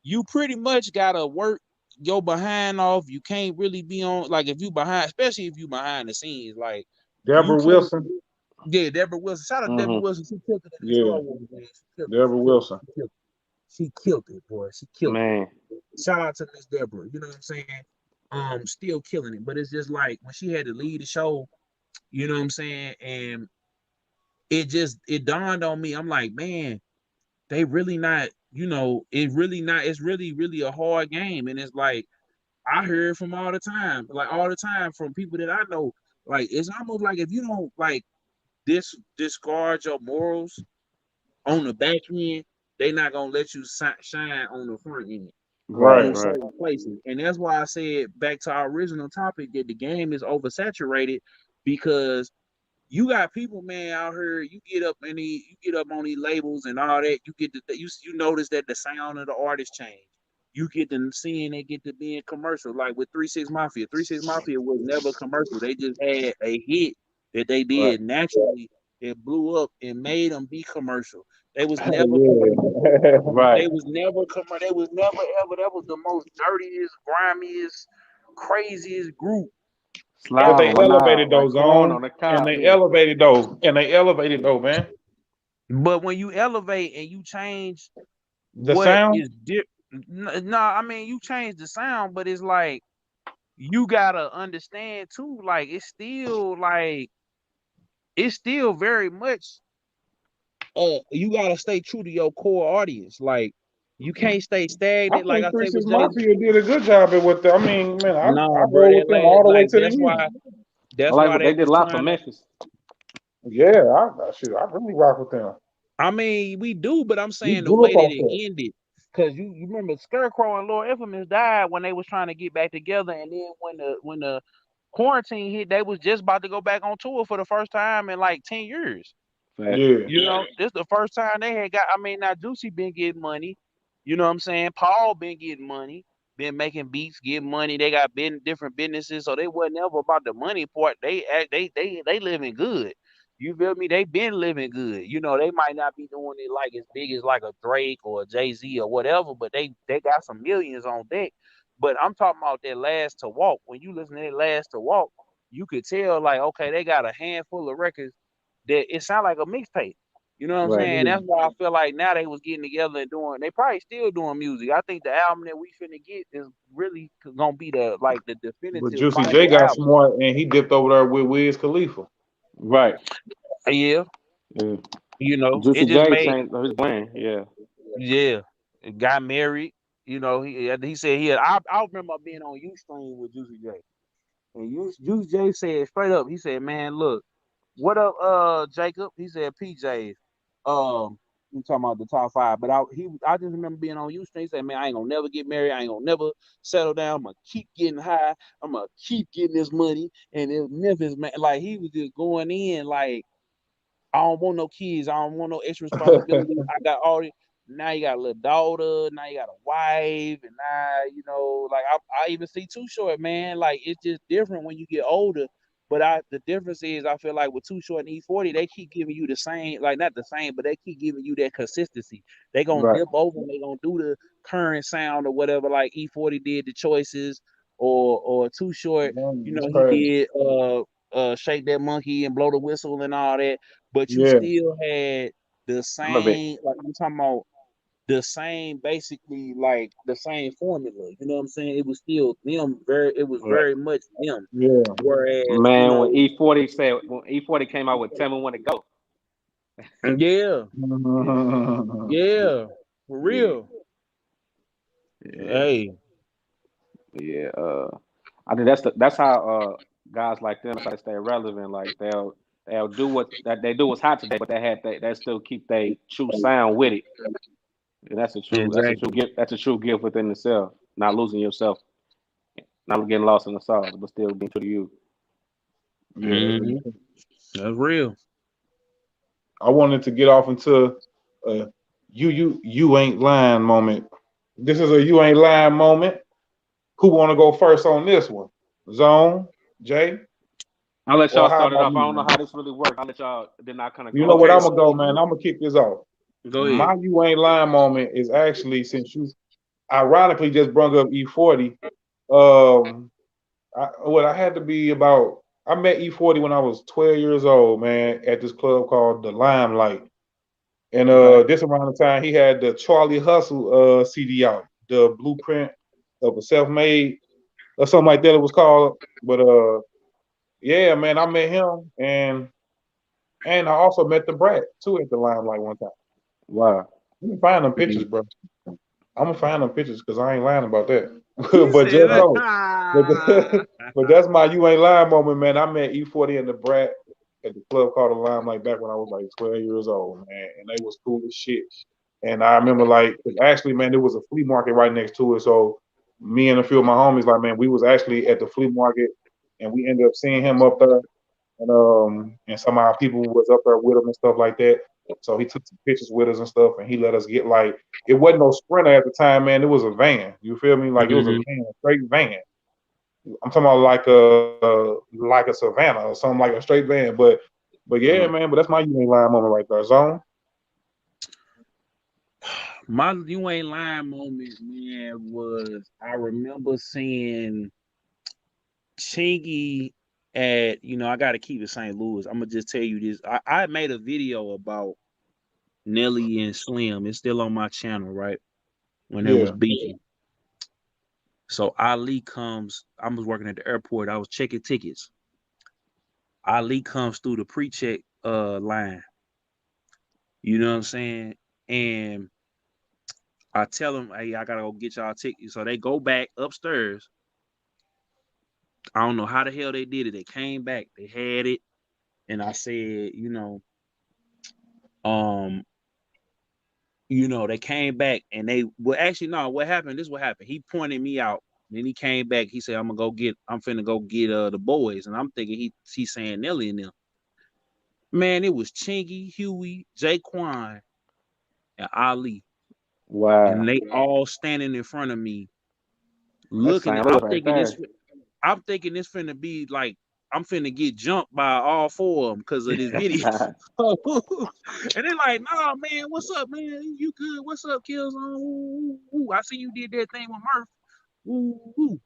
you pretty much gotta work your behind off. You can't really be on like if you behind, especially if you behind the scenes. Like you Deborah can't. Wilson. Yeah, Deborah Wilson. Shout out to Deborah Mm-hmm. Wilson. She killed it in the Yeah, Star Wars, man. She killed it. Deborah Wilson. She killed it, boy. She killed it. Man. Shout out to Miss Deborah. You know what I'm saying? Still killing it. But it's just like when she had to lead the show, you know what I'm saying? And it dawned on me. I'm like, man, they really not, it's really, really a hard game. And it's like I heard from all the time, like all the time from people that I know, like it's almost like if you don't like discard your morals on the back end, they not gonna let you shine on the front end Right, Right. in right. certain places. And that's why I said back to our original topic that the game is oversaturated because you got people, man, out here. You get up on these labels and all that. You notice that the sound of the artist change. You get to seeing it get to being commercial, like with 3 6 Mafia. 3 6 Mafia was never commercial. They just had a hit that they Right. did naturally. It blew up and made them be commercial. They was Yeah. never commercial. Right. They was never commercial. They was never ever. That was the most dirtiest, grimiest, craziest group But Slide ever. they on my elevated knob, like those corn on, on the and cob. they Yeah. elevated those, man. But when you elevate and you change The what sound. is no, I mean you change the sound, but it's like you gotta understand too. Like it's still very much. You gotta stay true to your core audience. Like you can't stay I stagnant. Like think I Three say Six with Jay. Mafia did a good job at what. I mean, man, I No, bro, roll that with them all last the way like to the end. I that's like why what they they did was lots of trying to. Memphis. Yeah, I really rock with them. I mean, we do, but I'm We saying the grew way up that off it that. ended, because you remember Scarecrow and Lord Infamous died when they was trying to get back together, and then when the quarantine hit, they was just about to go back on tour for the first time in like 10 years. Fact. Yeah, You know, this the first time they had got. I mean, now Juicy been getting money. You know what I'm saying? Paul been getting money, been making beats, getting money. They got different businesses, so they wasn't ever about the money part. They living good. You feel me? They been living good. You know, they might not be doing it like as big as like a Drake or a Jay-Z or whatever, but they got some millions on deck. But I'm talking about that Last to Walk. When you listen to that Last to Walk, you could tell like, okay, they got a handful of records that it sound like a mixtape. You know what I'm Right. saying? That's why I feel like now they was getting together and doing. They probably still doing music. I think the album that we finna get is really gonna be the but definitive Juicy J final got album. smart and he dipped over there with Wiz Khalifa. Right. Yeah, Yeah. you know, it Juicy just J made. changed his brand. Yeah. Yeah, it got married. You know, he said he had. I remember being on Ustream with Juicy J, and Juicy J said straight up. He said, "Man, look, what up, Jacob?" He said, "PJ, we talking about the top five." But I just remember being on Ustream. He said, "Man, I ain't gonna never get married. I ain't gonna never settle down. I'm gonna keep getting high. I'm gonna keep getting this money." And it Memphis, man, like he was just going in like. I don't want no kids. I don't want no extra responsibility. I got all the now you got a little daughter, now you got a wife, and now like I even see Too Short, man. Like it's just different when you get older. But the difference is I feel like with Too Short and E40, they keep giving you the same, like not the same, but they keep giving you that consistency. They gonna Right. dip over and they gonna do the current sound or whatever, like E40 did the choices, or Too Short, Man, it's he crazy. did shake that monkey and blow the whistle and all that, but you Yeah, still had the I remember same, like I'm talking about the same, basically like the same formula. You know what I'm saying? It was still them. It was right. very much them. yeah. Whereas, Man, when E40 came out with Tell Me When to Go. yeah, yeah, for Yeah. real. Yeah. Hey, Yeah. I think that's how guys like them, that's how they stay relevant. Like they'll do what that they do what's hot today, but they still keep their true sound with it. And exactly. that's a true gift within itself. Not losing yourself, not getting lost in the sauce, but still being true to you. Yeah. Hmm. That's real. I wanted to get off into a you ain't lying moment. This is a you ain't lying moment. Who want to go first on this one? Zone, Jay, I'll let or y'all how start it about off. I me, don't know man? how this really works. I'll let y'all then I kind of You know close what? it Okay, I'm out. gonna go, so man. I'm gonna kick this off. go ahead. My you ain't lying moment is actually since you ironically just brought up E40. Um, I had to be about. I met E40 when I was 12 years old, man, at this club called the Limelight. And Okay. this around the time he had the Charlie Hustle CD out, the blueprint of a self-made or something like that it was called. But yeah, man, I met him and I also met the Brat too at the Limelight one time. Wow. You can find them pictures, bro. I'm gonna find them pictures because I ain't lying about that. He But just said, Right. know, but, but that's my you ain't lying moment, man. I met E40 and the Brat at the club called the Limelight back when I was like 12 years old, man, and they was cool as shit. And I remember like actually, man, there was a flea market right next to it. So me and a few of my homies, like, man, we was actually at the flea market, and we ended up seeing him up there, and some of our people was up there with him and stuff like that. So he took some pictures with us and stuff, and he let us get like it wasn't no Sprinter at the time, man. It was a van. You feel me? Like it was a hmm van, a straight van. I'm talking about like a Savannah or something like a straight van. But yeah, Mm. man. But that's my unique line moment right there. Zone. My You Ain't Lying moment, man, was I remember seeing Chingy at, I got to keep it St. Louis. I'm going to just tell you this. I made a video about Nelly and Slim. It's still on my channel, right? When they was beefing. So Ali comes, I was working at the airport. I was checking tickets. Ali comes through the pre-check line. You know what I'm saying? And I tell them, hey, I gotta go get y'all tickets. So they go back upstairs. I don't know how the hell they did it. They came back, they had it, and I said, um, they came back and actually no, what happened? This is what happened. He pointed me out. Then he came back. He said, I'm finna go get the boys. And I'm thinking he's saying Nelly and them. Man, it was Chingy, Huey, Jaquan, and Ali. Wow. And they all standing in front of me looking at I'm thinking this finna be like I'm finna get jumped by all four of them because of this video. And they're like, nah, man, what's up, man? You good? What's up, Killzone? Ooh, I see you did that thing with Murph. Ooh.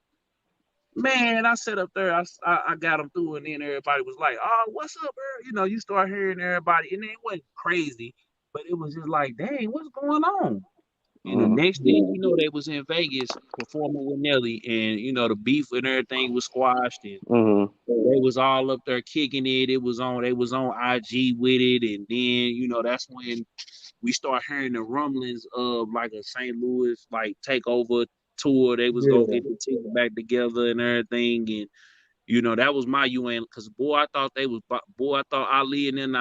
Man, I sat up there, I got them through, and then everybody was like, oh, what's up, bro? You start hearing everybody, and it wasn't crazy, but it was just like, dang, what's going on? And the next thing you know, they was in Vegas performing with Nelly, and the beef and everything was squashed, and they was all up there kicking it. They was on IG with it, and then that's when we start hearing the rumblings of like a St. Louis like takeover tour. They was gonna get the team back together and everything, and that was my UN because I thought Ali and then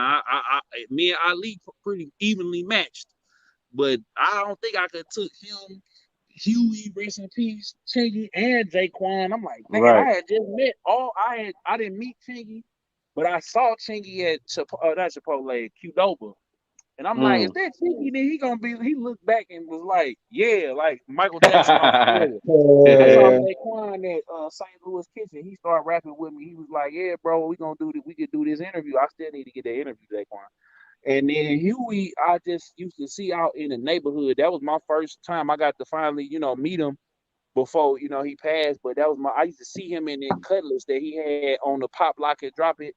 me and Ali pretty evenly matched. But I don't think I could took him, Huey, rest in peace, Chingy, and Jaquan. I'm like, man, I had just met I didn't meet Chingy, but I saw Chingy at not Chipotle, Qdoba. And I'm like, is that Chingy? Then he looked back and was like, yeah, like Michael Jackson on the floor. I saw Jaquan at St. Louis Kitchen. He started rapping with me. He was like, yeah, bro, we could do this interview. I still need to get that interview, Jaquan. And then Huey, I just used to see out in the neighborhood. That was my first time I got to finally, meet him before, he passed. But I used to see him in that Cutlass that he had on the Pop Lock and Drop It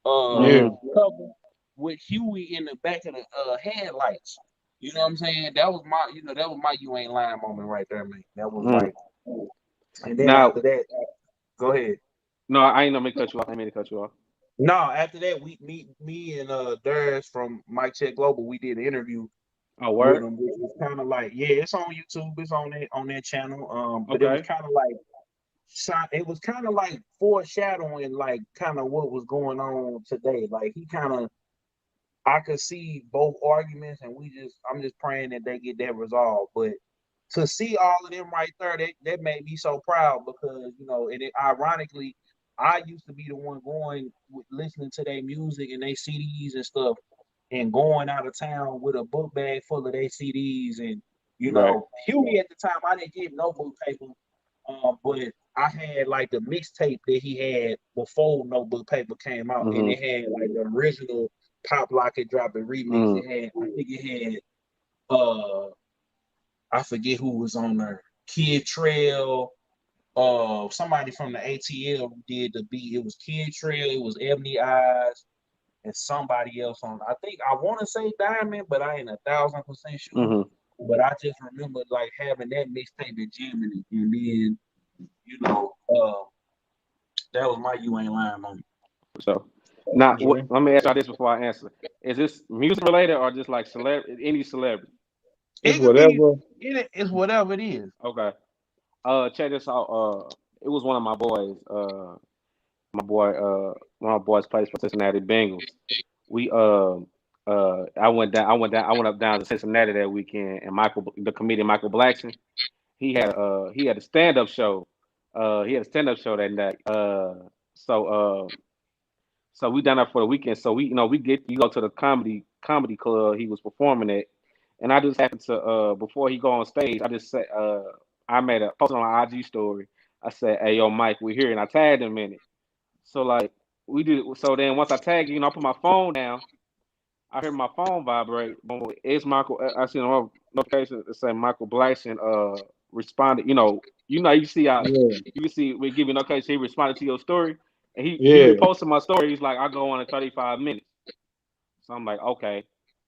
cover with Huey in the back of the headlights. You know what I'm saying? That was my You Ain't Lying moment right there, man. That was like, and then after that, go ahead. No, I ain't gonna cut you off. I mean to cut you off. No, after that, me and Darius from Mike Check Global, we did an interview with him, which was kind of like, it's on YouTube, it's on that channel. But it was kind of like it was kind of like foreshadowing like kind of what was going on today. Like I could see both arguments, and I'm just praying that they get that resolved. But to see all of them right there, that made me so proud because ironically, I used to be the one going listening to their music and their CDs and stuff, and going out of town with a book bag full of their CDs. And Huey at the time, I didn't give no book paper, but I had like the mixtape that he had before No Book Paper came out, and it had like the original Pop Lock and Drop It remix. I think it had I forget who was on there, Kid Trail. Somebody from the ATL did the beat. It was Kid Trail, it was Ebony Eyes, and somebody else on. I think I want to say Diamond, but I ain't 1,000% sure. But I just remember like having that mixtape in Germany, and then that was my You Ain't Lying moment. So now let me ask y'all this before I answer: is this music related or just like any celebrity? It's whatever. It's whatever it is. Okay. Check this out. It was one of my boys. One of my boys plays for Cincinnati Bengals. I went up down to Cincinnati that weekend, and the comedian Michael Blackson, he had a stand-up show. He had a stand-up show that night. So we down there for the weekend. So you go to the comedy club he was performing at, and I just happened to before he go on stage, I just said I made a post on my IG story. I said, "Hey, yo, Mike, we're here," and I tagged him in it. So like we did. So then once I tagged I put my phone down. I heard my phone vibrate. It's Michael. I see him. notification that say Michael Blackson responded. You see how Yeah, you can see we give you notification he responded to your story, and he yeah. reposted my story. He's like, I go on in 35 minutes. So I'm like, okay,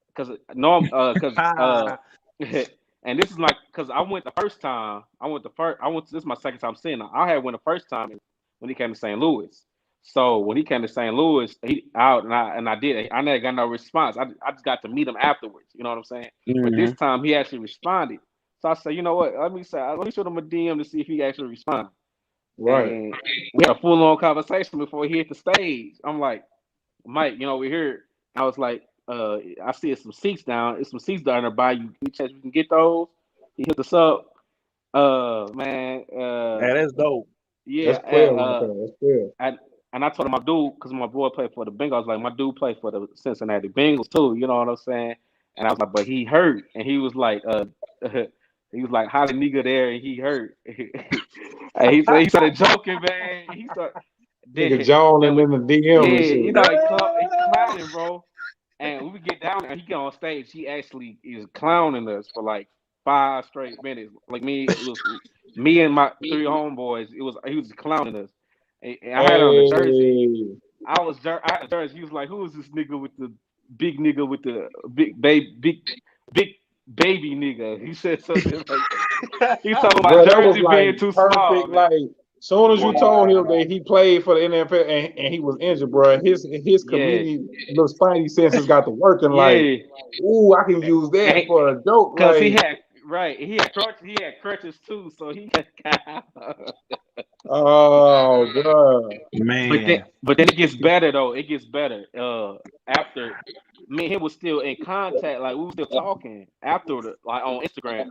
because and this is like because I went the first time. This is my second time seeing him. I had went the first time when he came to St. Louis. So when he came to St. Louis, he out and I did. I never got no response. I just got to meet him afterwards. You know what I'm saying? But this time he actually responded. So I said, you know what? Let me shoot him a DM to see if he actually responds. Right. And we had a full on conversation before he hit the stage. I'm like, Mike, we're here. I was like, I see some seats down. It's some seats down there by you. Any chance we can get those? He hit us up. Man. Yeah, that's dope. Yeah. That's clear, that's clear. And I told him my dude, because my boy played for the Bengals. Like my dude played for the Cincinnati Bengals too. You know what I'm saying? And I was like, but he hurt, and he was like, how the nigga there, and he hurt. And he started joking, man. He started. Nigga John and in the DM and shit. He clowning, bro. And when we get down there, he get on stage. He actually is clowning us for like 5 straight minutes. Like me and my 3 homeboys. He was clowning us. And I had on the jersey. I had a jersey. He was like, "Who is this nigga with the big nigga with the big baby nigga?" He said something like he's talking about jersey being too small. Like, soon as you told him that he played for the NFL and he was injured, bro, his comedian little spidey senses got to working. Like, ooh, I can use that for a joke. Because like, he had crutches too, so he had. Oh, bro, man. But then it gets better though. It gets better. After me and him was still in contact, like we were still talking after like on Instagram.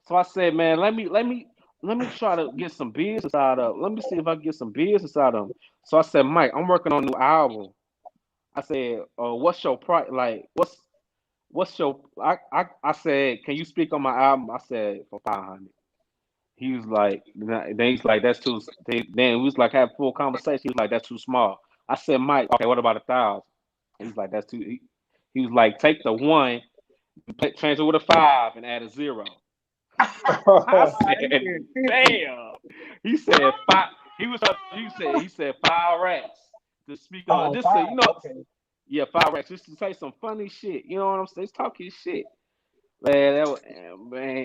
So I said, man, let me try to get some business out of. Let me see if I can get some business out of him. So I said, Mike, I'm working on a new album. I said, what's your price? Like, what's your? I said, can you speak on my album? I said for 500. He was like, then he's like, that's too. Then we was like, have a full conversation. He was like, that's too small. I said, Mike, okay, what about 1,000? And he's like, that's too. He was like, take the 1, change it with a 5, and add a 0. I said, damn. He said 5. He said 5 racks to speak on. Just say, okay. Yeah, 5 racks just to say some funny shit. You know what I'm saying? Just talking shit. Man,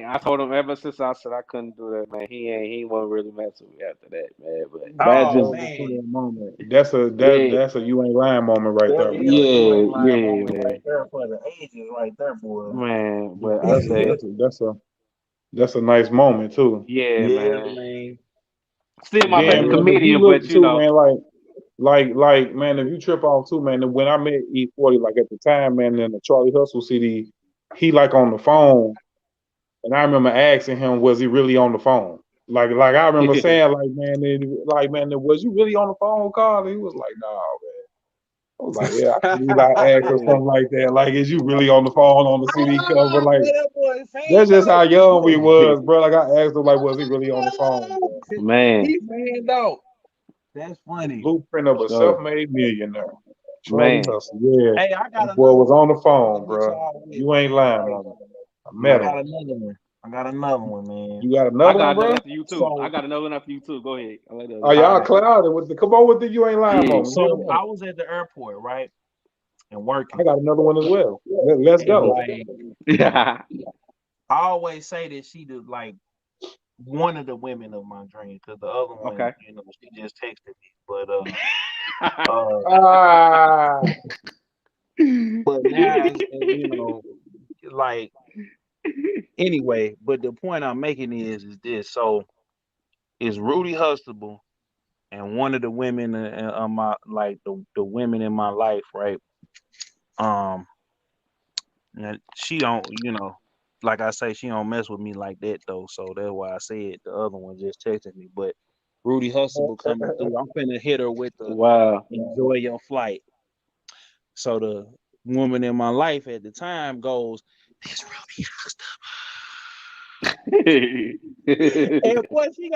I told him ever since I said I couldn't do that, man. He wasn't really messing with me after that, man. But that moment. That's a you ain't lying moment right there. Man. Right there for the ages, right there, boy. Man, but I said that's a nice moment too. Yeah, man. Still my Then, favorite man, comedian, but you know, man, like, man, if you trip off too, man, when I met E40, like at the time, man, in the Charlie Hustle CD, he like on the phone, and I remember asking him, was he really on the phone? Like I remember saying, like, man, was you really on the phone, Carl? He was like, nah, man. I was like, yeah, I believe I asked or something like that. Like, is you really on the phone on the CD cover? Like, that's just how young we was, bro. Like, I asked him, like, was he really on the phone? Bro? Man. He's saying though. That's funny. Blueprint of a self-made millionaire. Man. Hustle. Yeah. Hey, I got boy was on the phone, bro. You ain't lying, mother. I met him. I got another one, man. You got another one, bro? After you too. I got another one after you too. Go ahead. Oh, y'all clouded with the. Come on with the you ain't lying moment. So I was at the airport, right, and working. I got another one as well. Let's go. I always say that she did like one of the women of my dream because the other one, you know, she just texted me, but but now you know, like anyway. But the point I'm making is this: so it's Rudy Hustable and one of the women of my like the women in my life, right? And she don't, you know, like I say, she don't mess with me like that though. So that's why I said the other one just texted me. But Rudy Hustable coming through. I'm finna hit her with the enjoy your flight. So the woman in my life at the time goes, "This Rudy Hustable." And of course she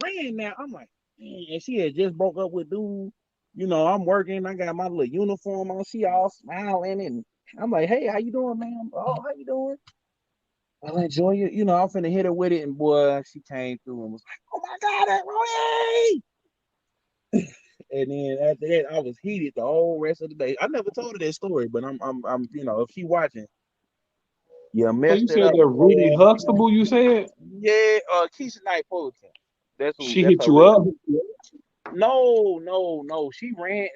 ran now. I'm like, man, and she had just broke up with dude. You know, I'm working, I got my little uniform on, she all smiling, and I'm like, hey, how you doing, man? Oh, how you doing? I'll enjoy it. You know, I'm finna hit her with it, and boy, she came through and was like, "Oh my God, that's Rudy!" And then after that, I was heated the whole rest of the day. I never told her that story, but I'm, you know, if she watching, you So you messed it said up, that Rudy boy. Huxtable, you said? Yeah, Keisha Knight Fulton. That's who. She That's hit her you real. up? No. She ran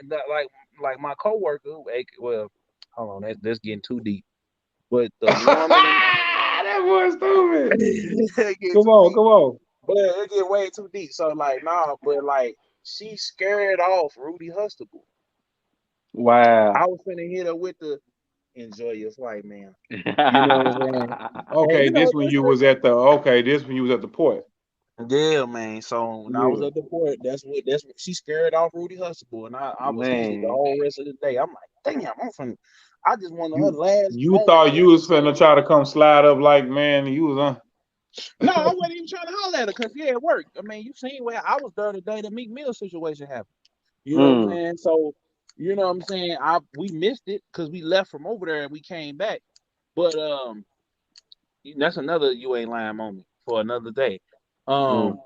like my coworker. Well, hold on, that's getting too deep. But the woman, That boy stupid. it get Come too on, deep. come on. But it get way too deep. So like, nah. But like, she scared off Rudy Huxtable. Wow. I was finna hit her with the enjoy your flight, man. You know what I'm saying? And Okay, you know, this when you was at the port. yeah, man. So when I was Yeah. at the port, that's what she scared off Rudy Huxtable, and I was heated the Man. whole rest of the day. I'm like, damn, I just wanted her You last you moment. thought you was finna try to come slide up like, man, you was on. No, I wasn't even trying to holler at her because yeah, it worked. I mean, you seen where I was there the day the Meek Mill situation happened. You know what I'm saying? So, you know what I'm saying? We missed it because we left from over there and we came back. But that's another you ain't lying moment for another day. Mm.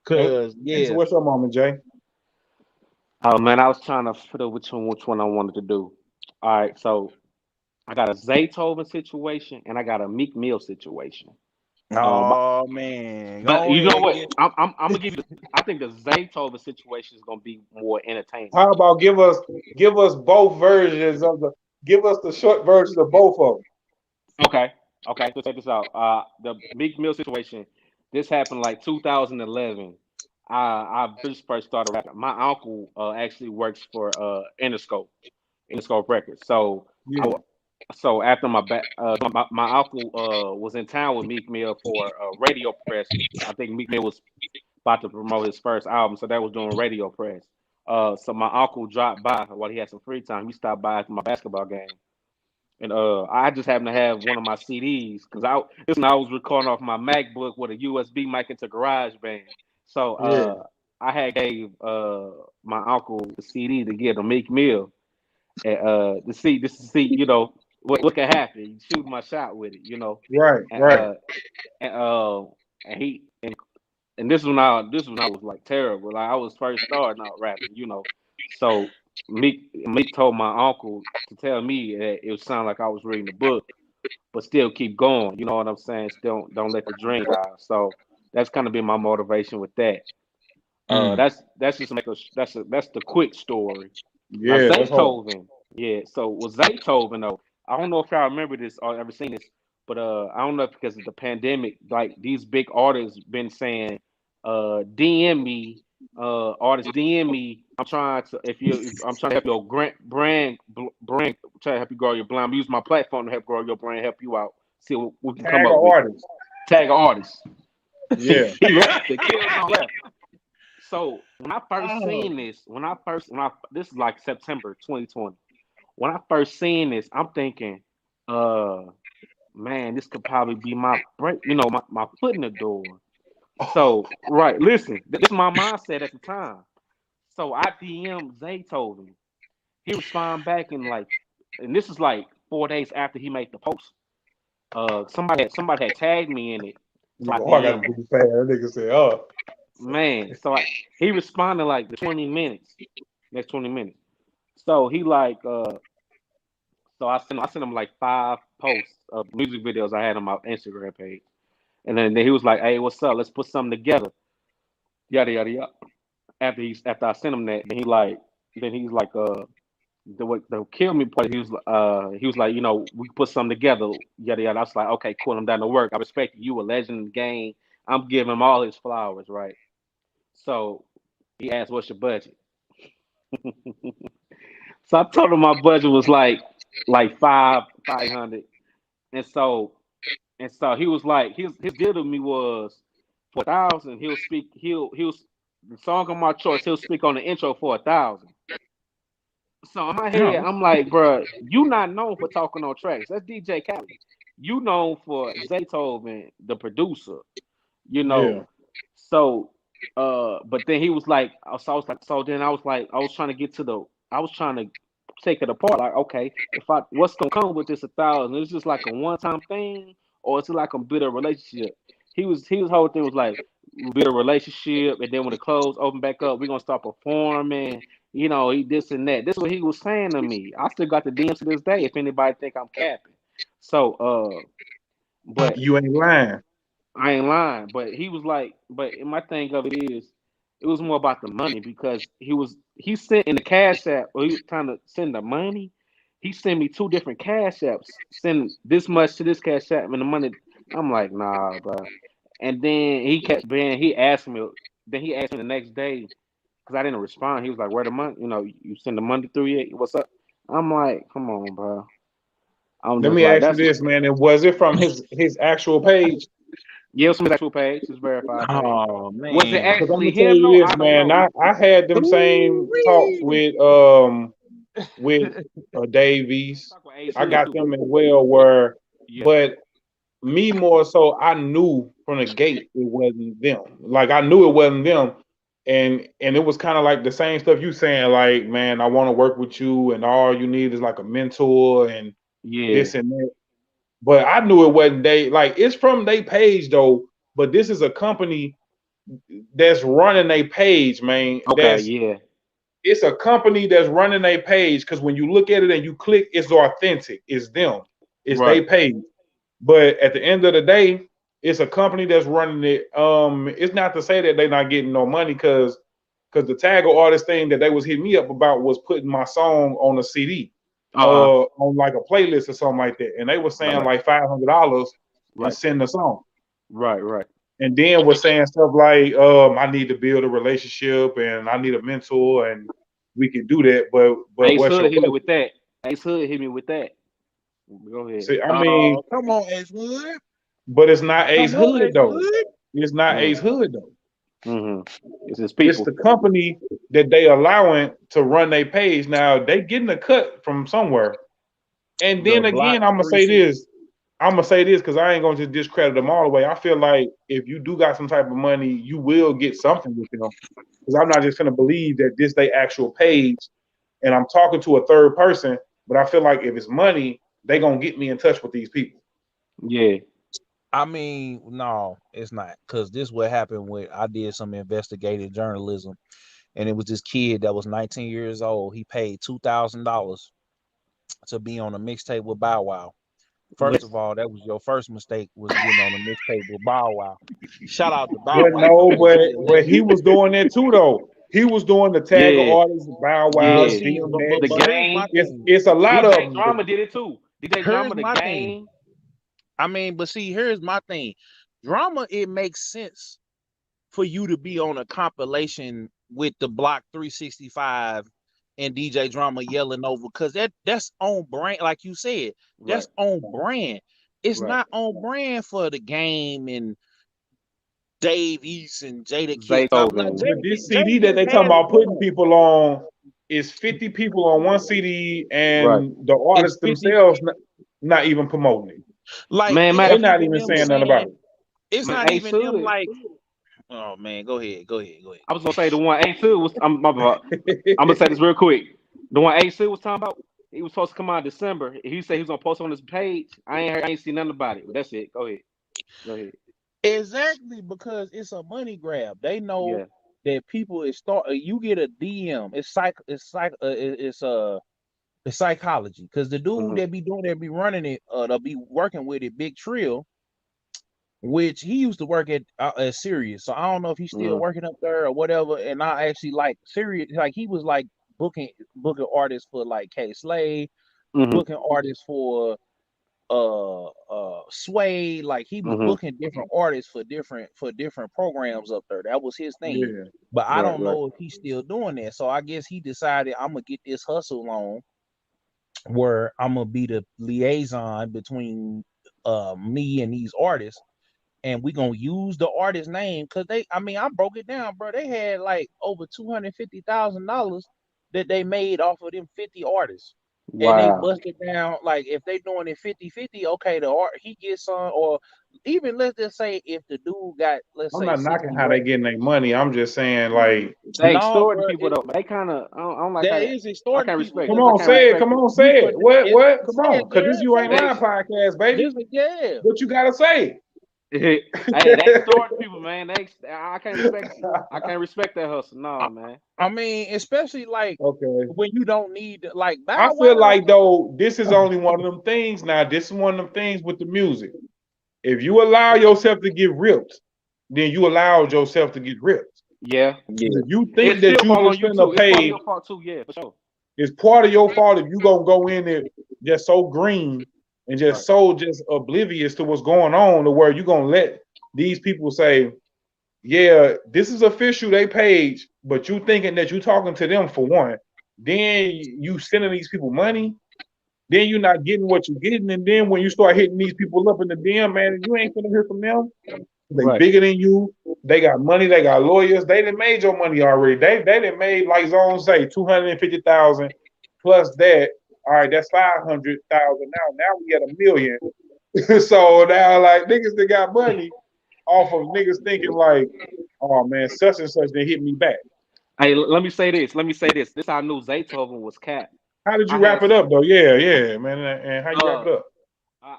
Cause And so yeah. what's your moment, Jay? Oh man, I was trying to fit up which one I wanted to do. All right, so I got a Zaytoven situation and I got a Meek Mill situation. But, Oh man, but go you know ahead, what? get I'm gonna give you. I think the Zaytoven situation is gonna be more entertaining. How about give us both versions of the give us the short version of both of them. Okay, okay. So check this out. The Meek Mill situation. This happened like 2011. I just first started rapping. My uncle actually works for Interscope Records. So I Yeah. so after my uncle was in town with Meek Mill for a radio press. I think Meek Mill was about to promote his first album, so that was doing radio press. So my uncle dropped by while he had some free time. He stopped by after my basketball game, and I just happened to have one of my CDs because I was recording off my MacBook with a USB mic into GarageBand. So Yeah. I had gave my uncle the CD to give to Meek Mill and to see, you know, what could happen. Shoot my shot with it, you know. Right, And right. and and he and this is when I was like terrible. Like I was first starting out rapping, you know. So Meek told my uncle to tell me that it would sound like I was reading a book, but still keep going. You know what I'm saying? Still don't let the dream die. So that's kind of been my motivation with that. mm. That's just make a that's the quick story. Now Yeah, that's hard. Zaytoven, yeah. So with Zaytoven though, I don't know if y'all remember this or ever seen this, but I don't know if because of the pandemic, like these big artists been saying, DM me, artists DM me. I'm trying to if I'm trying to help your brand, trying to help you grow your brand. I'm using my platform to help grow your brand, help you out. See what we can come Tag an up with. artist. Tag an artist. Yeah. He left. The kids don't left. So when I first Oh. seen this, this is like September 2020. When I first seen this, I'm thinking, uh, man, this could probably be my break, you know, my foot in the door. So right, listen, this is my mindset at the time. So I DM Zaytoven. He respond back in like, and this is like 4 days after he made the post. Somebody had tagged me in it. So I Oh, I gotta DM be fair. That nigga said, oh. man. He responded like the 20 minutes, next 20 minutes. So he like so I sent him like 5 posts of music videos I had on my Instagram page. And then he was like, "Hey, what's up? Let's put something together." Yada yada yada. After I sent him that, then he's like the kill me part. He was like, you know, we put something together. Yada yada. I was like, okay, cool. I'm down to work. I respect you, a legend in the game. I'm giving him all his flowers, right? So he asked, "What's your budget?" So I told him my budget was like 500, and so he was like his deal to me was for 1,000. He'll the song of my choice. He'll speak on the intro for 1,000. So in my head, No. I'm like, bro, you not known for talking on tracks. That's DJ Khaled. You known for Zaytoven, the producer. You know, Yeah. so but then he was like, so I was like, so then I was like, I was trying to take it apart. Like, okay, what's gonna come with this 1,000? It's just like a one-time thing, or it's like a bitter relationship. His whole thing was like build a relationship, and then when the clothes open back up, we're gonna start performing. He this and that. This is what he was saying to me. I still got the DM to this day. If anybody think I'm capping, so but You ain't lying. I ain't lying. But he was like, but my thing of it is, it was more about the money because he sent in the cash app, or he was trying to send the money. He sent me 2 different cash apps, send this much to this cash app, and the money. I'm like, nah, bro. And then he kept being. He asked me. Then he asked me the next day because I didn't respond. He was like, "Where the money? You send the money through yet? What's up?" I'm like, "Come on, bro." I'm Let just me like, ask you "That's this, man. And was it from his actual page? yeah, it's from his actual page, his verified page. Oh Was it man. Because I'm actually gonna tell him you though? I this, don't man. know. I had them same talks Ooh-wee. with Davies. Talk with Ace I Hood got too. them as well. Where, Yeah. but me more so, I knew from the gate it wasn't them. Like I knew it wasn't them, and it was kind of like the same stuff you saying. Like, man, I want to work with you, and all you need is like a mentor and Yeah. this and that. But I knew it wasn't they. Like it's from their page though. But this is a company that's running a page, man. Okay. Yeah. It's a company that's running a page because when you look at it and you click, it's authentic. It's them. It's they Right. page. But at the end of the day, it's a company that's running it. It's not to say that they're not getting no money because the tag artist thing that they was hitting me up about was putting my song on a CD, Uh. on like a playlist or something like that. And they were saying Right. like $500 and Right. send the song. Right. Right. And then was saying stuff like, I need to build a relationship and I need a mentor and we can do that. But Ace what's your Hood hit me budget? with that. Ace Hood hit me with that. Go ahead. See, I mean, Oh, come on, Edgewood. but it's not Ace Come on, Hood though. Edgewood. It's not Mm. Ace Hood though. It's his It's people. the company that they allowing to run their page. Now they getting a cut from somewhere. And The then Block again, I'm gonna say 360. this. I'm gonna say this because I ain't gonna just discredit them all the way. I feel like if you do got some type of money, you will get something with them. Because I'm not just gonna believe that this they actual page, and I'm talking to a third person. But I feel like if it's money, they gonna get me in touch with these people. Yeah. I mean, no, it's not. Because this what happened when I did some investigative journalism. And it was this kid that was 19 years old. He paid $2,000 to be on a mixtape with Bow Wow. Yeah. First of all, that was your first mistake, was getting on a mixtape with Bow Wow. Shout out to Bow But Wow no, because but he was doing that too though. He was doing the tag of Yeah. artists, Bow but Wow, Yeah. see, but DMX. but The but here's my game. thing. It's a lot of DJ them. Drama did it too. DJ Here's Drama, the my thing. game. I mean, but see, here's my thing. Drama, it makes sense for you to be on a compilation with the Block 365 and DJ Drama yelling over, because that's on brand, like you said, Right. that's on brand. It's Right. not on brand for the game and Dave East and Jada Kiss. Now Zaytoven. But this Jada CD that Kiss they talking has about putting bars. people on is 50 people on one CD, Right. and the It's artists 50. themselves not even promoting it. Like Man, it's matter They of not not even even them saying nothing about saying. it. It's man, not Ace even them Hood. like. Oh man, go ahead, go ahead, go ahead. I was gonna say the one Ace Hood was. I'm gonna say this real quick. The one Ace Hood was talking about. He was supposed to come out in December. He said he was gonna post on his page. I ain't seen nothing about it. But that's it. Go ahead. Go ahead. Exactly, because it's a money grab. They know Yeah. that people is start. You get a DM. It's psychology. Because the dude Hmm. that be doing that, be running it, that be working with it, Big Trill, which he used to work at Sirius. So I don't know if he's still Hmm. working up there or whatever. And I actually like Sirius. Like he was like booking artists for like K Slade, Hmm. booking artists for Sway. Like he was Hmm. booking different artists for different programs up there. That was his thing. Yeah. But I Right. don't Right. know if he's still doing that. So I guess he decided, I'm gonna get this hustle on, where I'm gonna be the liaison between me and these artists, and we gonna use the artist name, because I mean, I broke it down, bro. They had like over $250,000 that they made off of them 50 artists. and they Wow. bust it down. Like if they doing it 50-50, okay, the art he gets some, or even let's just say if the dude got, let's I'm say not knocking 60 how they racks. getting their money. I'm just saying, like, They No, extorting bro, people though. They kind of. I don't like how that that. is I extorting can't people respect. come because I on, can't say it. respect Come it. on, you say it. What? Come say on, it, cause this Jared, you ain't say it. lying podcast, baby. Yeah. What you gotta say? Hey, they extorting people, man. I can't respect. I can't respect that hustle. I, No, man. I mean, especially like Okay. when you don't need like I Bow feel Wow. like though this is only one of them things. Now, this is one of them things with the music. If you allow yourself to get ripped, then you allowed yourself to get ripped. Yeah. Yeah. If you It think still that you fall on just you finna too. It's part of pay, your fault too. Yeah, for sure. it's part of your fault if you gonna go in there just so green and Right. just so just oblivious to what's going on, to where you gonna let these people say, yeah, this is official, they page, but you thinking that you talking to them for one. Then you sending these people money. Then you're not getting what you're getting, and then when you start hitting these people up in the DM, man, you ain't gonna hear from them. They Right. bigger than you. They got money. They got lawyers. They done made your money already. They done made, like Zone say, 250,000 plus that. All right, that's 500,000 now. Now we at 1 million. So now, like, niggas that got money off of niggas thinking like, oh man, such and such, they hit me back. Hey, let me say this. Let me say this. This how I knew Zaytoven was cat. How did you I wrap had it up though? Yeah, man. And how you wrap it up?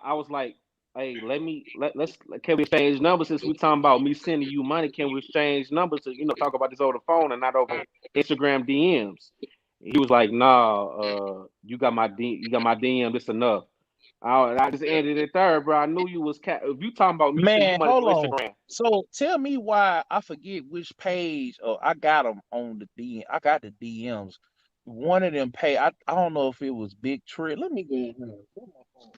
I was like, hey, let's can we exchange numbers since we talking about me sending you money? Can we exchange numbers to talk about this over the phone and not over Instagram DMs? He was like, nah, you got my DM. This enough. I just ended it there, bro. I knew you was cat. If you talking about me sending you Man, money hold through on. Instagram, So tell me why I forget which page. I got them on the DM. I got the DMs. One of them pay. I don't know if it was Big Trick. Let me go. Where's my phone?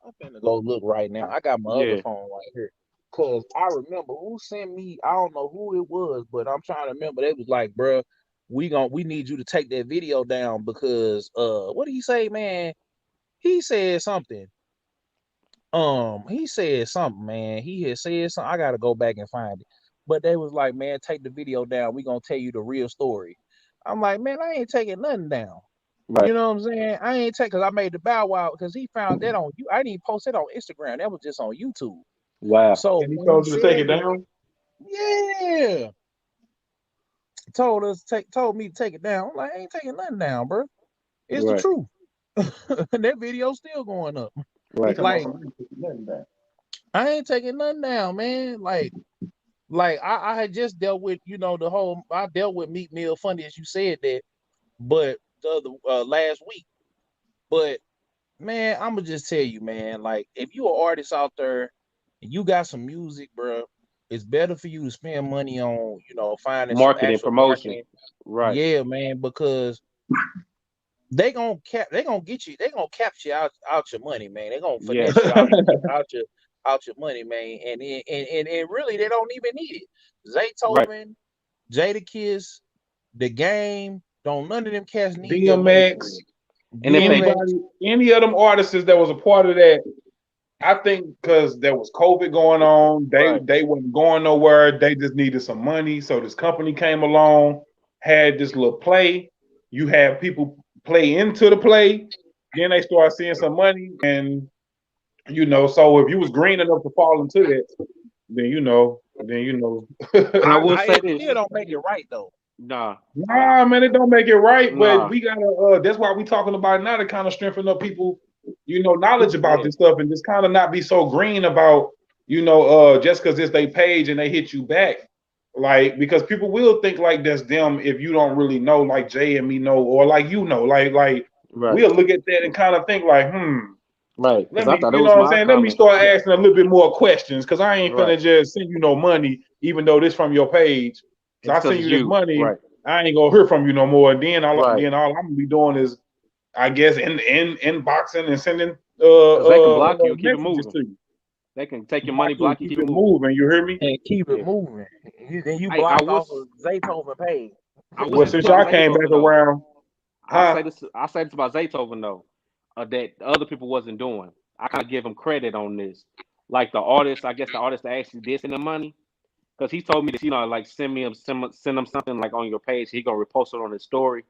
I'm finna go look right now. I got my other yeah, phone right here. Cause I remember who sent me. I don't know who it was, but I'm trying to remember. They was like, bruh, we need you to take that video down because what did he say, man? He said something. He said something, man. He had said something. I gotta go back and find it. But they was like, man, take the video down. We gonna tell you the real story. I'm like, man, I ain't taking nothing down. right. You know what I'm saying? I ain't take because I made the Bow Wow because he found that on you. I didn't even post it on Instagram. That was just on YouTube. Wow. So And he when he told you to take it said that, down. yeah, told me to take it down. I'm like, I ain't taking nothing down, bro. It's the Right. truth. That video's still going up. He Right. talking about Like, something nothing down. I ain't taking nothing down, man. Like I had just dealt with, I dealt with Meat Mill Funny as you said that, but the other last week. But man, I'ma just tell you, man, like if you an artist out there and you got some music, bro, it's better for you to spend money on, finding some Marketing, actual promotion. marketing. Right. Yeah, man, because they gonna get you, they gonna capture out your money, man. They gonna Yeah. finesse you out your money, man. And really they don't even need it. Right. Zaytoven, Jada Kiss, the game, don't none of them cats need that money for DMX, real. And they pay. DMX, any of them artists that was a part of that. I think because there was COVID going on, Right. they wasn't going nowhere. They just needed some money. So this company came along, had this little play. You have people play into the play. Then they start seeing some money. And so if you was green enough to fall into that, then And I will say it this. still don't make it right though. Nah. Nah, man, it don't make it right. But Nah. we gotta that's why we talking about it now to kind of strengthen up people, knowledge about Yeah. this stuff and just kind of not be so green about, just because it's their page and they hit you back. Like, because people will think like that's them if you don't really know, like Jay and me know, or like like Right. we'll look at that and kind of think like, Right. Because let I me, thought it you know was what I'm my saying? Let me comment. start asking a little bit more questions because I ain't Right. finna just send you no money, even though this from your page. So It's I because send it's you this you. money, Right. I ain't gonna hear from you no more. And then all Right. I'm gonna be doing is, I guess, in inboxing and sending Because they can block you and keep it messages moving. to you. They can take your Block money, you and block you, keep keep it it moving. moving. You hear me? And keep it Yeah. moving. Then you I blocked off was of Zaytoven page. I will Well, say this since about y'all came back Zaytoven though. around, huh? I say this about Zaytoven though. That other people wasn't doing. I kind of give him credit on this. Like the artist, I guess the artist that actually did send him money, because he told me that like send him something like on your page. He gonna repost it on his story.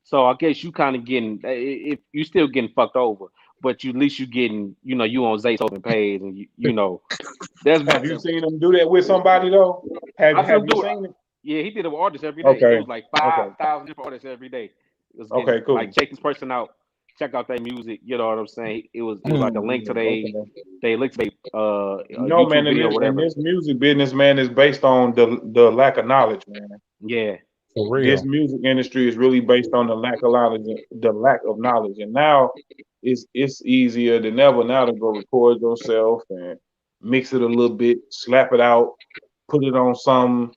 So I guess you kind of getting if you still getting fucked over, but you at least you getting you on Zay's open page and you know that's Have you seen him do that with somebody though? I see Have him you do it. seen it? Yeah, he did it with artists every day. It Okay. was like Okay. 5,000 different artists every day. It was getting Okay. like Cool. check this person out, check out their music. You know what I'm saying? It was like a link to Okay. they link to they No, man. YouTube video or In whatever. this music business, man, is based on the lack of knowledge, man. Yeah, For This real. music industry is really based on the lack of knowledge, and now it's easier than ever now to go record yourself and mix it a little bit, slap it out, put it on something,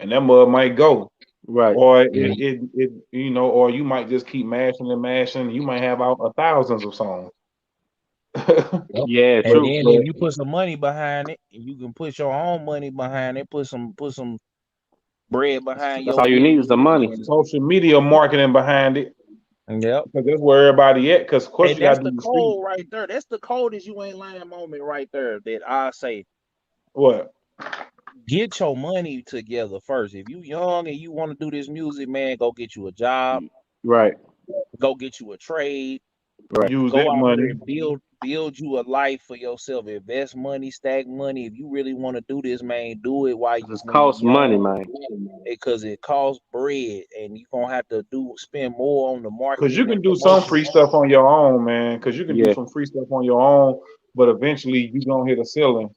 and that mud might go. right. Or it or you might just keep mashing and mashing. You might have out thousands of songs. Yep. Yeah, And true. then But if you put some money behind it, you can put your own money behind it, put some bread behind That's your all you need is the business. money. social media marketing behind it, Yep. because that's where everybody at. Because of course And you got that's to do the the street. code right there. That's the coldest you ain't lying moment right there that I say. What? Get your money together first. If you young and you want to do this music, man, go get you a job, Right, go get you a trade, right. Use go that out here money. and build you a life for yourself. Invest money, stack money. If you really want to do this, man, do it while Cause it when you costs money, young, man. because it costs bread, and you're gonna have to spend more on the Because you marketing can and do some promotion. free stuff on your own, man. Because you can do Yeah. some free stuff on your own, but eventually you gonna hit a ceiling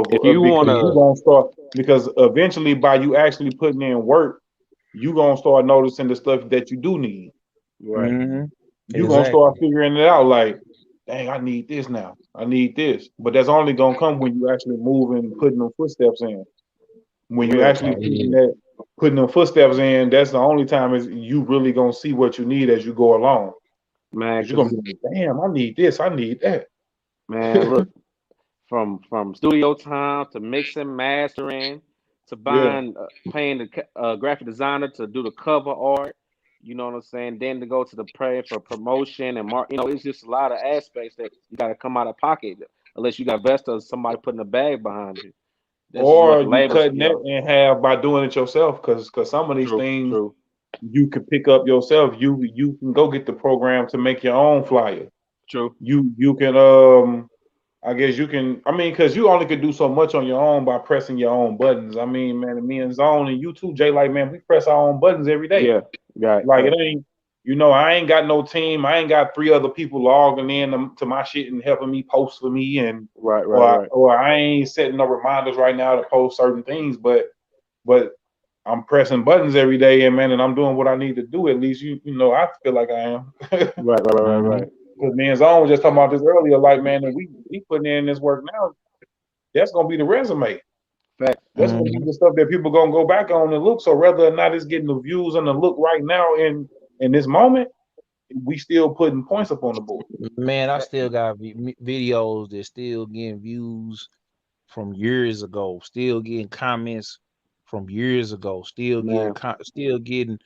If you because you wanna, gonna start, because eventually by you actually putting in work, you gonna start noticing the stuff that you do need. right, Mm-hmm. You gonna start Exactly. figuring it out. Like, dang, I need this now. I need this. But that's only gonna come when you actually move and putting them footsteps in. When for you real, actually putting them footsteps in, that's the only time is you really gonna see what you need as you go along. man. Because you're Cause gonna be like, damn, I need this, I need that. man, look, from studio time to mixing, mastering, to Yeah. buying, paying the graphic designer to do the cover art. You know what I'm saying? Then to go to the pray for promotion and mark. It's just a lot of aspects that you got to come out of pocket, unless you got investors, somebody putting a bag behind you. This is what Or the you labels, cutting that in half by doing it yourself. Because some of these True, things true, you can pick up yourself. You can go get the program to make your own flyer. true. You can I guess you can. I mean, because you only could do so much on your own by pressing your own buttons. I mean, man, me and Zone and you too, Jay. Like, man, we press our own buttons every day. Yeah, right, Like, it right, ain't. I ain't got no team. I ain't got three other people logging in to my shit and helping me post for me, and right, right, or right. or I ain't setting no reminders right now to post certain things. But I'm pressing buttons every day, and man, and I'm doing what I need to do. At least I feel like I am. Right, right, right, Mm-hmm. right. Because me and Zone was just talking about this earlier. Like, man, if we putting in this work now, that's gonna be the resume. Fact. That's gonna be Mm-hmm. the stuff that people gonna go back on and look. So whether or not it's getting the views and the look right now in this moment, we still putting points up on the board. Man, I Fact. still got videos that still getting views from years ago, still getting comments from years ago, still getting Man, still getting.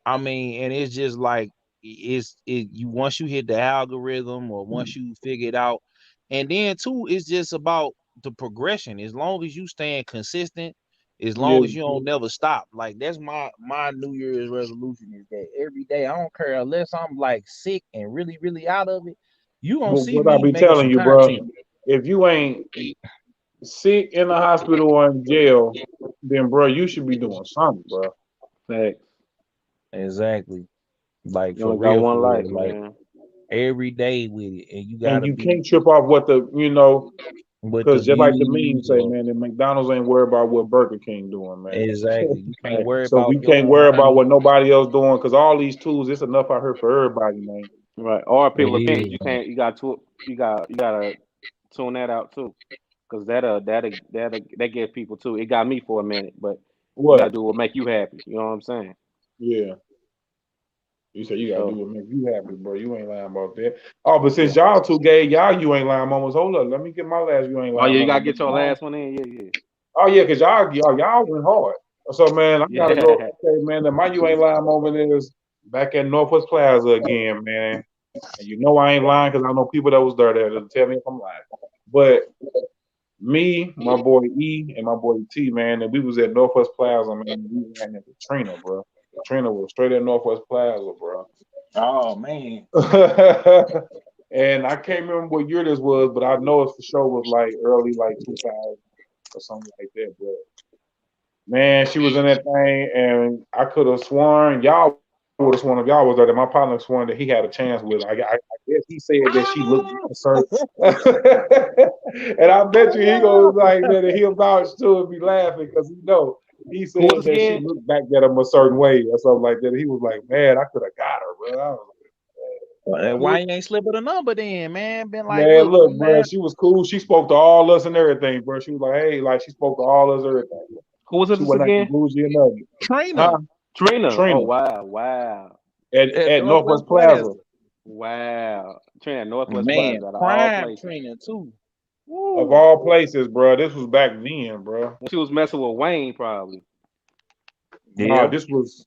I mean, and it's just like you once you hit the algorithm or once you figure it out, and then too, it's just about the progression. As long as you staying consistent, as long Yeah. as you don't never stop. Like that's my New Year's resolution is that every day I don't care unless I'm like sick and really out of it. You gonna But see what I me be making telling some you, bro, content. if you ain't sick in the hospital or in jail, then bro, you should be doing something, bro. fact. Exactly. Like You only got for one life, real. Like man. every day with it. And you And gotta you be can't trip off what with the because just like the meme views say, or man, the McDonald's ain't worried about what Burger King doing, man. exactly. You can't Fact. worry So about we can't your worry about money. what nobody else doing because all these tools, it's enough out here for everybody, man. Right. Or It people opinions. is, You man. can't. You gotta tune that out too, because that get people too. It got me for a minute, but you gotta What? do what make you happy. You know what I'm saying? Yeah. You said you gotta do So what make you happy, bro. You ain't lying about that. Oh, but since yeah. y'all two gay, y'all you ain't lying moments. Hold up, let me get my last you ain't Oh lying yeah, you gotta moment. get your last one in. Yeah, Oh yeah, cause y'all went hard. So man, I yeah. gotta go. Yeah. Okay, man, my you ain't lying moment is back at Northwest Plaza again, man. And you know I ain't lying because I know people that was there to tell me if I'm lying. But me, my boy E, and my boy T, man, and we was at Northwest Plaza, man. We ran into Trina, bro. Trina was straight at Northwest Plaza, bro. Oh man. And I can't remember what year this was, but I know it's for sure was like early like 2000 or something like that. But man, she was in that thing, and I could have sworn y'all would have sworn if y'all was there that my partner sworn that he had a chance with her. I guess he said that she looked a certain, and I bet you he goes like that, and he'll vouch to and be laughing because he Who was said that she again? looked back at him a certain way or something like that. He was like, man, I could have got her, bro. I was like, Why you ain't slipping a number then, man? Been like, man, look, bro, man. she was cool. She spoke to all us and everything, bro. She was like, hey, like she spoke to all us everything. Who was She this wasn't acting again? bougie or nothing. Trina. Huh? Trina. Trina Oh wow. at Northwest Plaza. Wow. Trina at Northwest Man, Plaza out of all prime places. Trina too. Of Woo. all places, bro. This was back then, bro. She was messing with Wayne probably. Nah, Yeah. this was.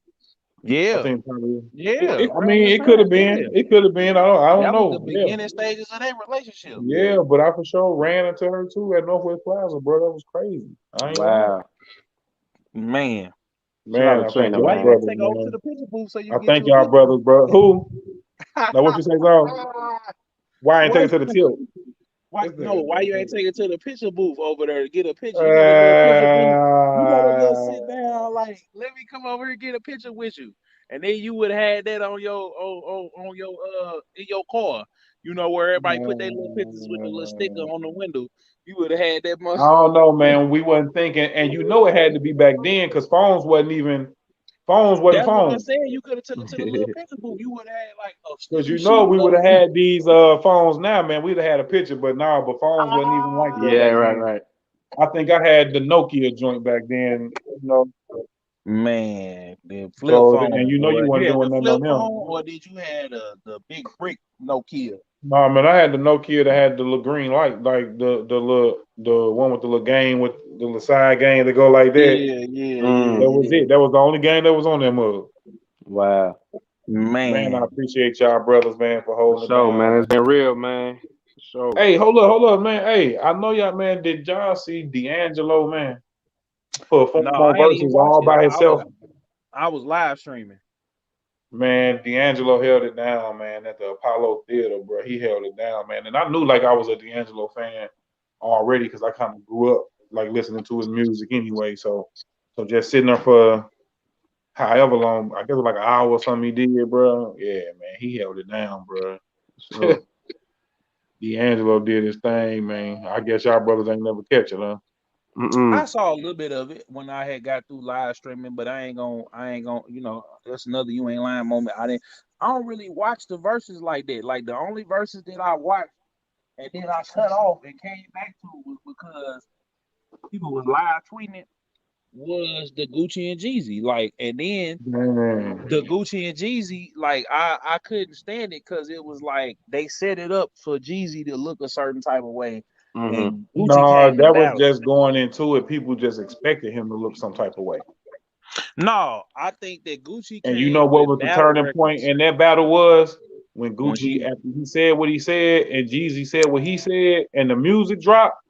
I Yeah. think probably. Yeah. I Around mean, that it could time. have been. Yeah. It could have been. I don't That was the know. Yeah. beginning stages of their relationship. Yeah, but I for sure ran into her too at Northwest Plaza, bro. That was crazy. I ain't lying. Wow. Man. Shout out Man, to I thank Trina, y'all Why you man. gotta brothers, take over to man. the picture booth so you I get thank you a y'all picture? brothers, bro. Who? Now what you say, Zone? Why I ain't Why, take it to the tilt? This nigga, why you ain't man. take it to the picture booth over there to get a picture? You know the little picture booth. You know the little sit down, like, let me come over here and get a picture with you. And then you would have had that on your on your in your car. You know, where everybody put their little pictures with the little sticker on the window. You would have had that I don't know, man. We wasn't thinking, and you know it had to be back then because phones wasn't That's what I phones. said. You could have took it to the little picture booth. You would have had like a Because sticker you know sheet we would of have had these phones now, man. We'd have had a picture, but phones wasn't even like that Yeah, back then. right. I think I had the Nokia joint back then, you know. man, the flip So phone, and you know you boy. You wasn't had the doing nothing flip on them. phone, or did you had the big brick Nokia? No, man, I had the Nokia that had the little green light, like the one with the little game with the little side game that go like that. That was Yeah. it. That was the only game that was on that mug. Wow. Man, I Man, appreciate y'all brothers, man, for For holding it sure, down, man. It's man. been real, man. For sure. Hey, hold up, man. Hey, I know y'all, man. Did y'all see D'Angelo, man, no, perform on I ain't even Versus watched all it. by himself? I was live streaming. Man, D'Angelo held it down, man, at the Apollo Theater, bro. He held it down, man. And I knew like I was a D'Angelo fan already because I kind of grew up like listening to his music anyway. So just sitting there for however long, I guess it was like an hour or something he did, bro. Yeah, man, he held it down, bro. Sure. D'Angelo did his thing, man. I guess y'all brothers ain't never catch it, huh? I saw a little bit of it when I had got through live streaming, but I ain't gonna, you know, that's another you ain't lying moment. I don't really watch the verses like that. Like the only verses that I watched and then I cut off and came back to was because people was live tweeting it was the Gucci and Jeezy. Like, and then Man. the Gucci and Jeezy, like I couldn't stand it because it was like they set it up for Jeezy to look a certain type of way, and Gucci No, came to that was battle. just going into it. People just expected him to look some type of way. No, I think that Gucci And you know came what with was the battle turning point records in that battle was when when Gucci, he. after he said what he said and Jeezy said what he said and the music dropped,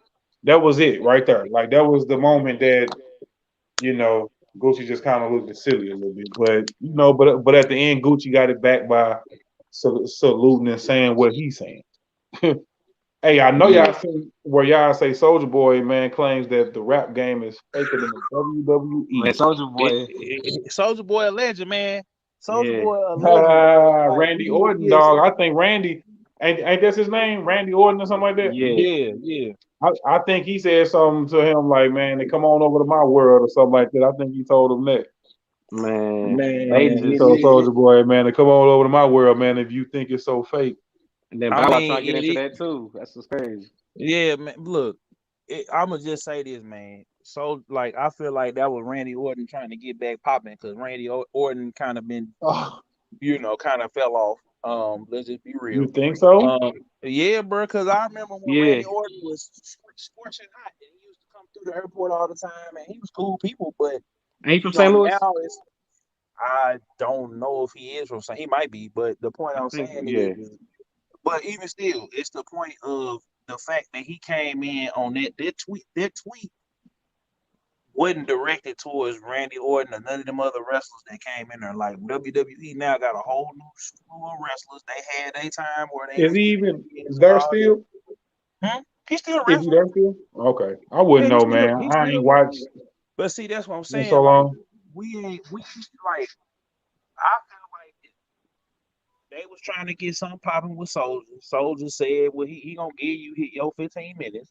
that was it right there. Like that was the moment that, you know, Gucci just kind of looked silly a little bit. But you know, but at the end, Gucci got it back by saluting and saying what he's saying. Hey, I know Yeah, y'all seen where y'all say Soldier Boy, man, claims that the rap game is faker than the WWE. Man, Soldier Boy. Soldier Boy a legend, man. Soldier Yeah. Boy a legend. Like Randy he Orton, is. dog. I think Randy ain't that's his name, Randy Orton or something like that. Yeah. Yeah. I think he said something to him like, "Man, they come on over to my world" or something like that. I think he told him that. Man. They Man, He just told Soldier Boy, "Man, to come on over to my world, man. If you think it's so fake." and then I Bow Wow mean, trying to get into that too. That's just crazy. yeah, man. Look, I'ma just say this, man. So, like, I feel like that was Randy Orton trying to get back popping because Randy Orton kind of been, Oh, kind of fell off. Let's just be you real. think so? Yeah, bro. Because I remember when Yeah. Randy Orton was scorching hot, and he used to come through the airport all the time, and he was cool people. But Ain't he from St. Louis? now I don't know if he is from. He might be, but the point I I'm think saying yeah. is. But even still, it's the point of the fact that he came in on that tweet. That tweet wasn't directed towards Randy Orton or none of them other wrestlers that came in there. Like WWE now got a whole new slew of wrestlers. They had a time where they Is was he getting even kids and there all that. still? He's still Is he wrestling. there still? Okay, I wouldn't Yeah, know, man. I ain't watched But see, that's what I'm in saying. so Like long. we like I feel like they was trying to get something popping with Soldier. Soldier said, "Well, he gonna give you your 15 minutes."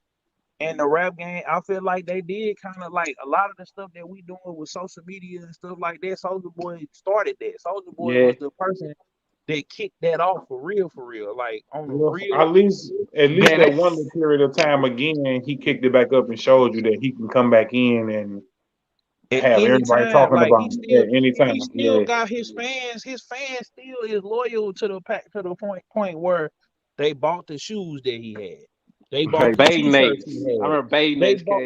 And the rap game, I feel like they did kind of like a lot of the stuff that we doing with social media and stuff like that. Soldier Boy started that. Soldier Boy Yeah. was the person that kicked that off for real, like on the Well, real. at least Man, that one little period of time again, he kicked it back up and showed you that he can come back in and At have any everybody time, talking like about him at any time. he still Yeah. got his fans. His fans still is loyal to the point where they bought the shoes that he had. They bought the Bathing t-shirts apes. he I had. remember bathing They apes. bought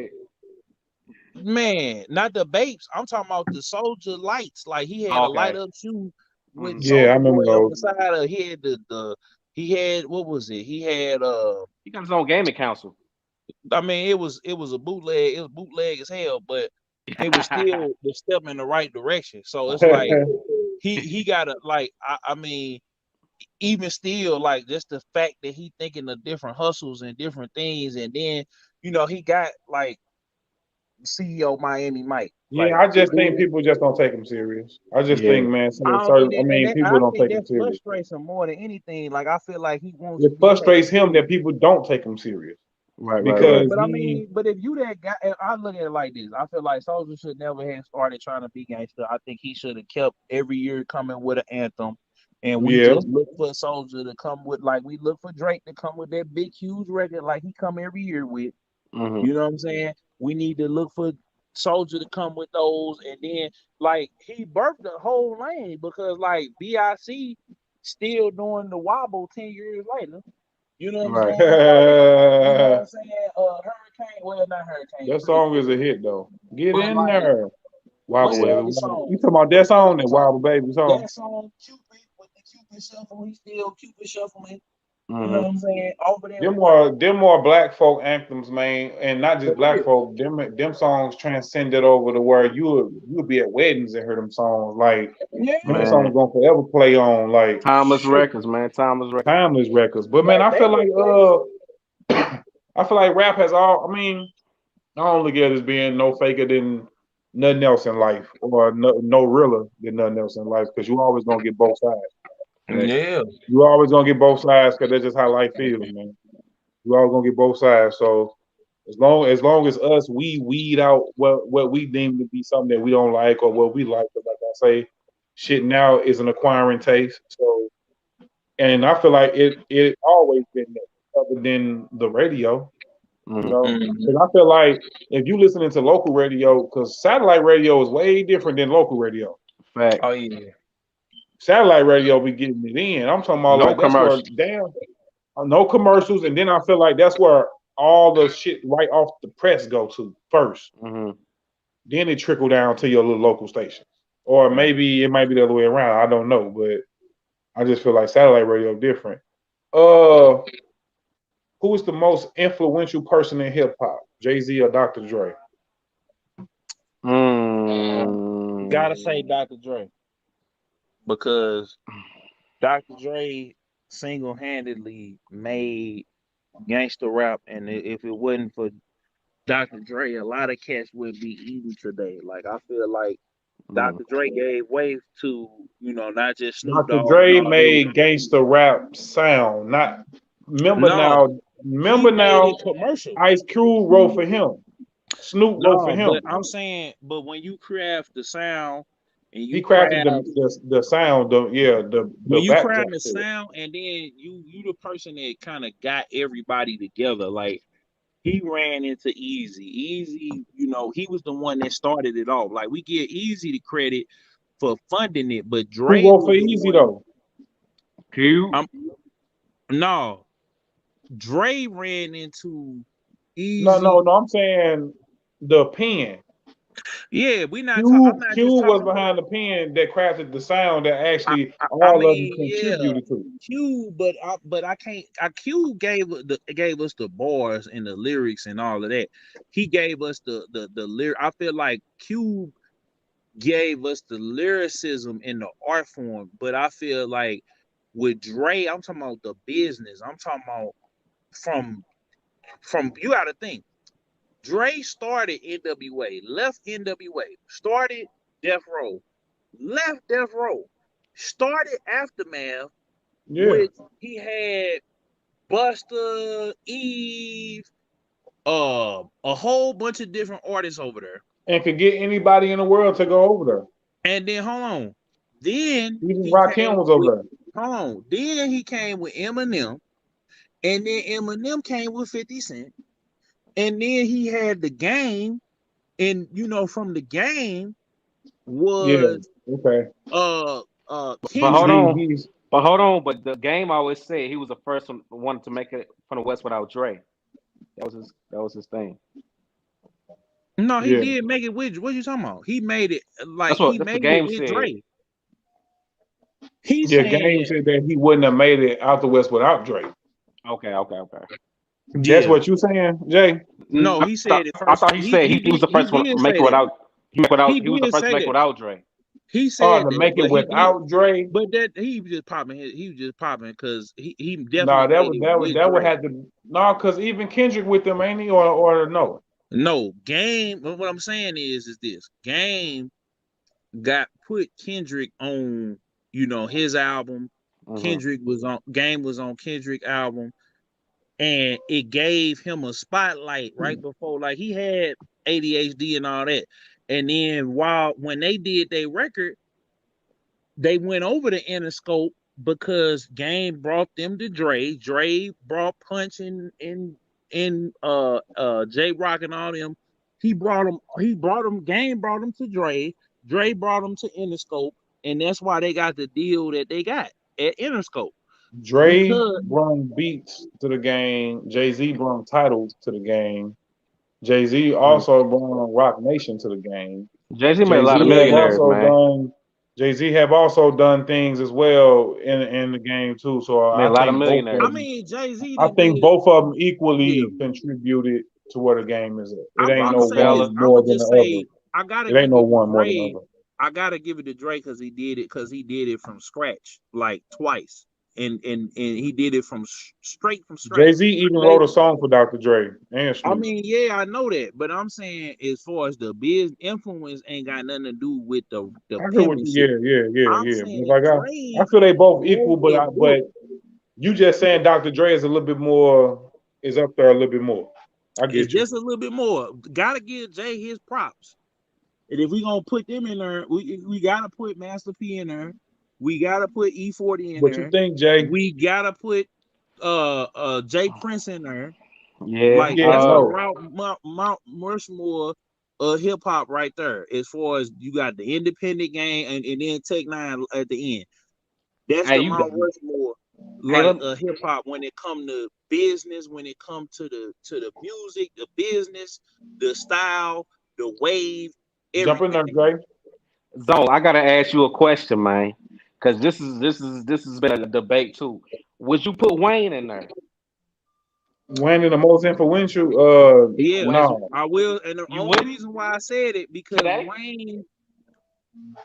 man, not the Bapes. I'm talking about the Soldier lights. Like he had a light Okay. up shoe with Yeah, I Soldier remember Boy up those. beside her. He had he had what was it? He had He got his own gaming console. I mean it was a bootleg. It was bootleg as hell, but it was still the step in the right direction. So it's like he gotta like I mean even still like just the fact that he thinking of different hustles and different things, and then he got like CEO Miami Mike. Yeah, Like I the just think dude, people just don't take him serious. I just Yeah. think, man, I don't think that, and people I don't think take him that serious. frustrates him more than anything. Like I feel like he wants to It be frustrates taken him that serious. people don't take him serious Right. because But I he, mean, but if you that guy, I look at it like this. I feel like Soldier should never have started trying to be gangster. I think he should have kept every year coming with an anthem, and we yeah, just look for Soldier to come with like we look for Drake to come with that big huge record like he come every year with. Mm-hmm. You know what I'm saying? We need to look for Soldier to come with those, and then like he birthed the whole lane because like BIC still doing the wobble 10 years later. You know what I'm Right. saying? Like, you know what I'm saying? Hurricane, well not Hurricane that 3, song is a hit though. Get but in like there, Wobble what's the Baby. other song? You talking about that What's the song, other that song? Wobble Baby song? That song Cupid with the Cupid shuffle, he still Cupid shuffling. You know Mm-hmm. what I'm saying? Over there. Them more black folk anthems, man, and not just For black real. folk. Them songs transcended over to where you'll be at weddings and hear them songs. Like Yeah. them Man. songs gonna forever play on like Timeless records, man. Timeless records. timeless records. But man, Like I they feel would like I feel like rap has all. I mean, I don't look at it as being no faker than nothing else in life, or no realer than nothing else in life, because you always gonna get both sides. Yeah. You always gonna get both sides because that's just how life feels, man. You always gonna get both sides. So as long as us, we weed out what we deem to be something that we don't like or what we like. But like I say, shit now is an acquiring taste. So, and I feel like it always been that, other than the radio. You Mm-hmm. know, Mhm. because I feel like if you listening to local radio, because satellite radio is way different than local radio. Fact. Oh yeah. Satellite radio be getting it in. I'm talking about No like that's where commercials. no commercials, and then I feel like that's where all the shit right off the press go to first. Mm-hmm. Then it trickle down to your little local station, or maybe it might be the other way around. I don't know, but I just feel like satellite radio different. Uh, who is the most influential person in hip hop? Jay-Z or Dr. Dre? Gotta say Dr. Dre. Because Dr. Dre single-handedly made gangster rap, and if it wasn't for Dr. Dre, a lot of cats would be eating today. Like I feel like Mm-hmm. Dr. Dre gave way to not just Snoop Dr. Dogg and Dre all them. made gangster rap sound. Not No, he remember made now. it commercial. Ice Cube wrote for him. Snoop wrote for No, him. but I'm saying, but when you craft the sound and He you crafted craft the sound. The when you craft backdrop the to it. sound, and then you the person that kind of got everybody together. Like he ran into Easy. Easy, he was the one that started it off. Like we give Easy the credit for funding it, but Who Dre wrote for was the Easy one. though? Cube. No, Dre ran into No, Easy. no, no. I'm saying the pen. Yeah, we not talking. I'm Q not Q just was talking about. behind the pen that crafted the sound that actually I all of them mean, yeah, contributed to. Q, but I can't. Q gave us the bars and the lyrics and all of that. He gave us the lyric. I feel like Q gave us the lyricism in the art form, but I feel like with Dre, I'm talking about the business. I'm talking about from you got to think. Dre started NWA, left NWA, started Death Row, left Death Row, started Aftermath, Yeah. which he had Busta, Eve, a whole bunch of different artists over there. And could get anybody in the world to go over there. And then hold on. Then Even he Rakim came was over with there. hold on. Then he came with Eminem. And then Eminem came with 50 Cent. And then he had the Game. And from the Game Yeah. was Okay. But hold Kendrick. on. He's But the Game always said he was the first one to make it from the West without Dre. That was his thing. No, he yeah. did make it with. What you talking about? He made it That's the made it Game with said. Dre. He Yeah, Game said, said that he wouldn't have made it out the West without Drake. Okay. That's yeah. what you saying, Jay? No, he said it I first. thought he said he was the first one to did make say it that. without. He He was the did first to say make it that. without Dre. He Oh, said to that, make it without Dre? but that he was just popping. He was just popping because he No, definitely made it with that would Dre. have to no, because even Kendrick with them, ain't he? Or no? No, Game. What I'm saying is this: Game got put Kendrick on, his album. Kendrick was on Game was on Kendrick album, and it gave him a spotlight right before, like he had ADHD and all that. And then when they did their record, they went over to Interscope because Game brought them to Dre. Dre brought Punch and J Rock and all them. He brought them. Game brought them to Dre. Dre brought them to Interscope, and that's why they got the deal that they got at Interscope. Dre Because brought beats to the game. Jay-Z brought titles to the game. Jay-Z also brought Rock Nation to the game. Jay-Z made a lot of millionaires, man. Jay-Z have also done things as well in the game too. So Made a lot of I millionaires. mean, Jay-Z think both of them equally Yeah. contributed to where the game is at. It I'm ain't about no to say one this. more I'ma than just the say other. I gotta It ain't give no it to one more than the Dre. other. I gotta give it to Dre because he did it from scratch, like twice, and he did it from straight from scratch. Jay-Z even Jay, wrote a song for Dr. Dre and I Snoop. mean, yeah, I know that, but I'm saying as far as the biz influence ain't got nothing to do with the I hear what pimping you, shit. I'm yeah. saying Like I Dre feel they both equal, wrote a book. but you just saying Dr. Dre is a little bit more, is up there a little bit more. I It's get you. just a little bit more. Gotta give Jay his props. And if we gonna put them in there, we gotta put Master P in there. We gotta put E40 in What you there. think, Jay? We gotta put Jay Prince in there. Yeah. Like that's the Mount Rushmore hip hop right there. As far as you got the independent game and then Tech Nine at the end. That's the Mount Rushmore hip hop when it come to business, when it come to the music, the business, the style, the wave, Jump in everything. there, Jay. Zone, I gotta ask you a question, man, because this has been a debate too. Would you put Wayne in there? Wayne in the most influential. Yeah, No, I will. And the You only would reason why I said it because today? Wayne,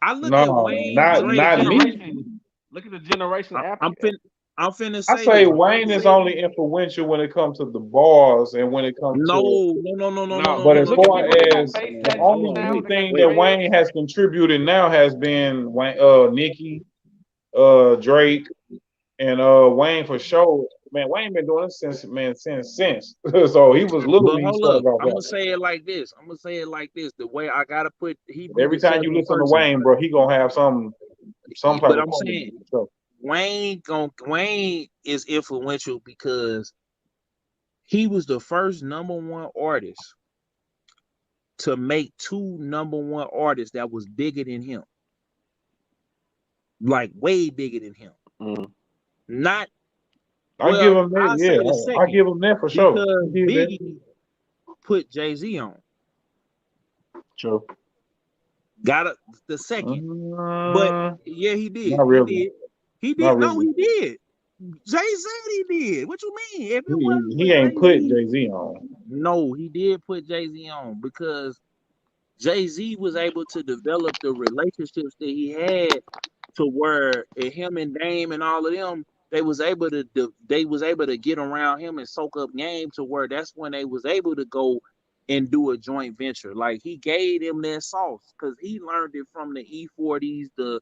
I look at no, Wayne, not Drake. me. Look at the generation I'm after. finna I say say this. Wayne is only influential when it comes to the bars and when it comes to. But as Look at far people that gonna as face the that only now. new They got thing that dreads. Wayne has contributed now has been Nicki, Drake, and Wayne for sure. Man, Wayne been doing this since. So he was little But when he hold started up, off I'm gonna rapping. say it like this. The way I gotta put, he be Every the time you second listen to person. Wayne, bro, he gonna have some type But of I'm saying quality. So, Wayne is influential because he was the first #1 artist to make 2 #1 artists that was bigger than him, like way bigger than him. Not I give him I that. say the Yeah, I second give him that for sure. because He did that. Biggie put Jay-Z on. True. Got the second. But yeah, he did. Not really. He did. He Not did. No, really. he did. Jay said he did. What you mean? If it wasn't He for ain't put Jay-Z, Jay-Z on. no, he did put Jay-Z on because Jay-Z was able to develop the relationships that he had to where him and Dame and all of them, they was able to get around him and soak up game to where that's when they was able to go and do a joint venture. Like he gave them that sauce because he learned it from the E40s, the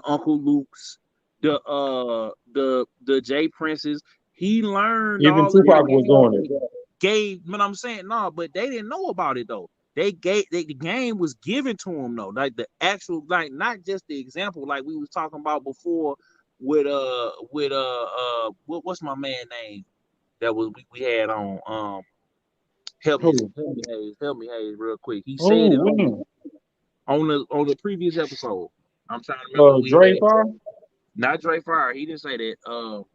Uncle Luke's, the J Princes. He learned Even all of Tupac that. was doing it. Gave, but I'm saying no, but they didn't know about it though. The game was given to them though, like the actual, like not just the example, like we was talking about before with what's my man name that was we had on help me Hayes real quick. He said it on the previous episode. I'm trying to remember who he Dre had. Fire? Not Dre Fire. He didn't say that.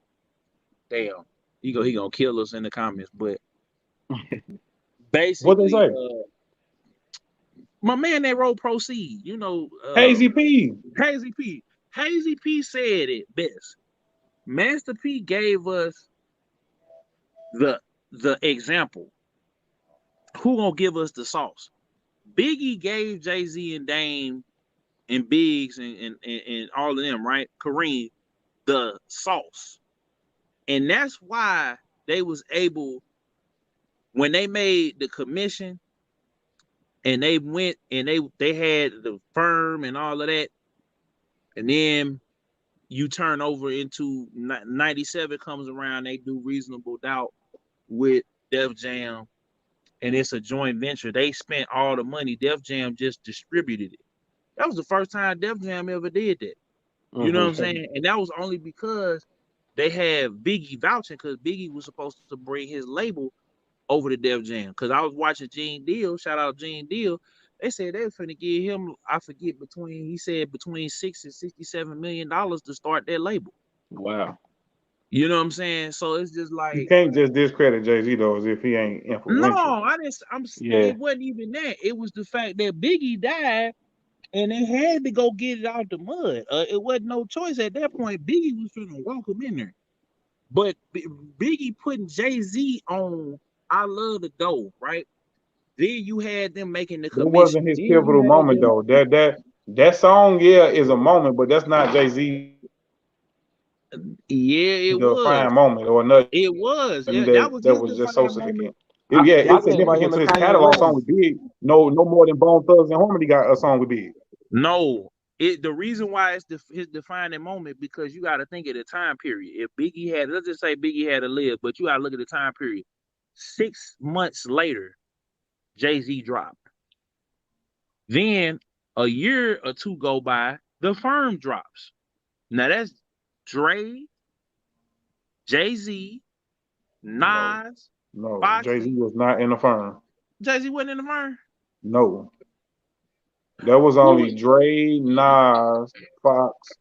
Damn, he gonna kill us in the comments, but basically, What they say? my man that wrote Proceed, you know, Hazy P. Hazy P said it best. Master P gave us the example. Who gonna give us the sauce? Biggie gave Jay-Z and Dame and Biggs and all of them, right? Kareem, the sauce. And that's why they was able, when they made the commission and they went and they had the firm and all of that, and then you turn over into 97 comes around, they do Reasonable Doubt with Def Jam, and it's a joint venture. They spent all the money. Def Jam just distributed it. That was the first time Def Jam ever did that. You know what I'm saying? And that was only because they had Biggie vouching, because Biggie was supposed to bring his label over to Def Jam. Because I was watching Gene Deal, shout out Gene Deal. They said they were finna give him, I forget, he said between $6 and $67 million to start their label. Wow. You know what I'm saying? So it's just like, you can't just discredit Jay-Z though as if he ain't influential. No, I didn't. It wasn't even that. It was the fact that Biggie died, and they had to go get it out the mud. It wasn't no choice at that point. Biggie was trying to walk him in there, but Biggie putting Jay-Z on "I Love the Dough," right? Then you had them making the commission. It wasn't his pivotal moment though. That song, is a moment, but that's not Jay-Z. Yeah, it was. Defining moment or nothing. It was. Yeah, that was just so significant. It's significant to his catalog song with Big. No more than Bone Thugs and Harmony got a song with Big. No, the reason why it's his defining moment, because you got to think of the time period. If Biggie had, let's just say Biggie had to live, but you got to look at the time period. 6 months later, Jay-Z dropped. Then a year or two go by, the firm drops. Now that's Dre, Jay-Z, Nas. No, Jay-Z was not in the firm. Jay-Z wasn't in the firm? No. That was only Dre, Nas, Fox.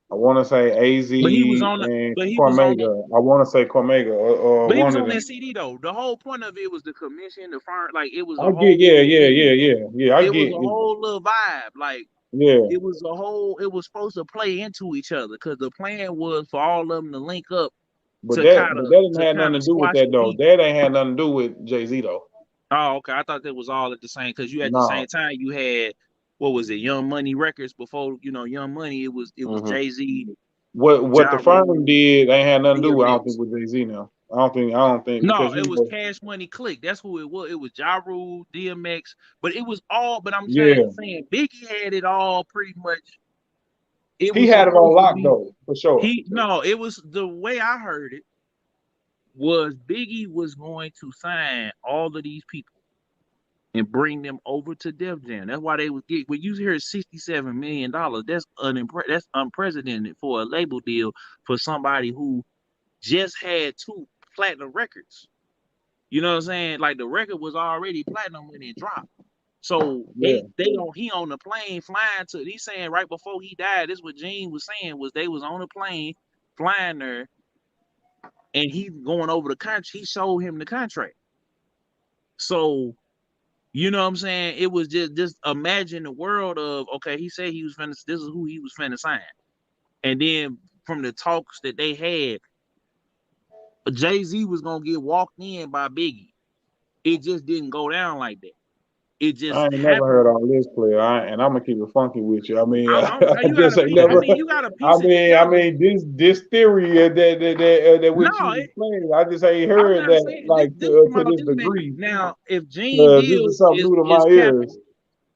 I want to say AZ and Cormega. I want to say Cormega. But he was on that CD though. The whole point of it was the commission, the firm. Like it was. I get. It was a whole little vibe. Like it was a whole. It was supposed to play into each other because the plan was for all of them to link up. But that didn't have nothing to do with that though. That ain't had nothing to do with Jay-Z though. Oh, okay. I thought that was all at the same, because you at the same time you had, what was it, Young Money Records before, Young Money. It was Jay-Z. What the firm did ain't had nothing to do with, I don't think, with Jay-Z now. I don't think. No, it was Cash Money Click. That's who it was. It was Ja Rule, DMX, but it was all. But I'm saying Biggie had it all pretty much. He had it on lock though, for sure. It was the way I heard it. Was Biggie was going to sign all of these people and bring them over to Def Jam. That's why they would get, when you hear $67 million, that's unprecedented for a label deal for somebody who just had 2 platinum records. You know what I'm saying? Like the record was already platinum when it dropped. So he on the plane flying to, he's saying right before he died, this is what Gene was saying, was they was on the plane flying there, and he going over the country. He showed him the contract. So You know what I'm saying? It was just imagine the world of, okay, he said he was finna, this is who he was finna sign. And then from the talks that they had, Jay-Z was gonna get walked in by Biggie. It just didn't go down like that. It I just ain't never heard happened. all this player, and I'm gonna keep it funky with you. I mean, I You just gotta ain't piece. I never. mean, you gotta piece it I together. mean, this theory that which you No, was playing, I just ain't I'm heard not that saying like this to about this this man. degree. Now, if Gene This is Deal something new to is my ears.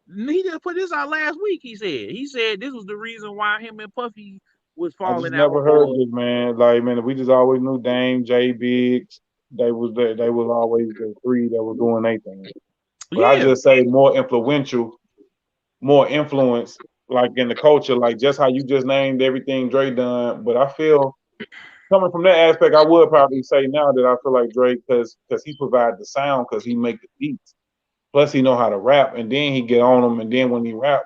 capping, he just put this out last week. He said this was the reason why him and Puffy was I just falling out. never heard this, man. Like, man, we just always knew Dame, J, Biggs. They was always the three that were doing their thing. But I Yeah, just say more influential, more influence, like in the culture, like just how you just named everything Dre done. But I feel coming from that aspect, I would probably say now that I feel like Drake because he provides the sound because he make the beats. Plus he know how to rap, and then he get on them, and then when he rap,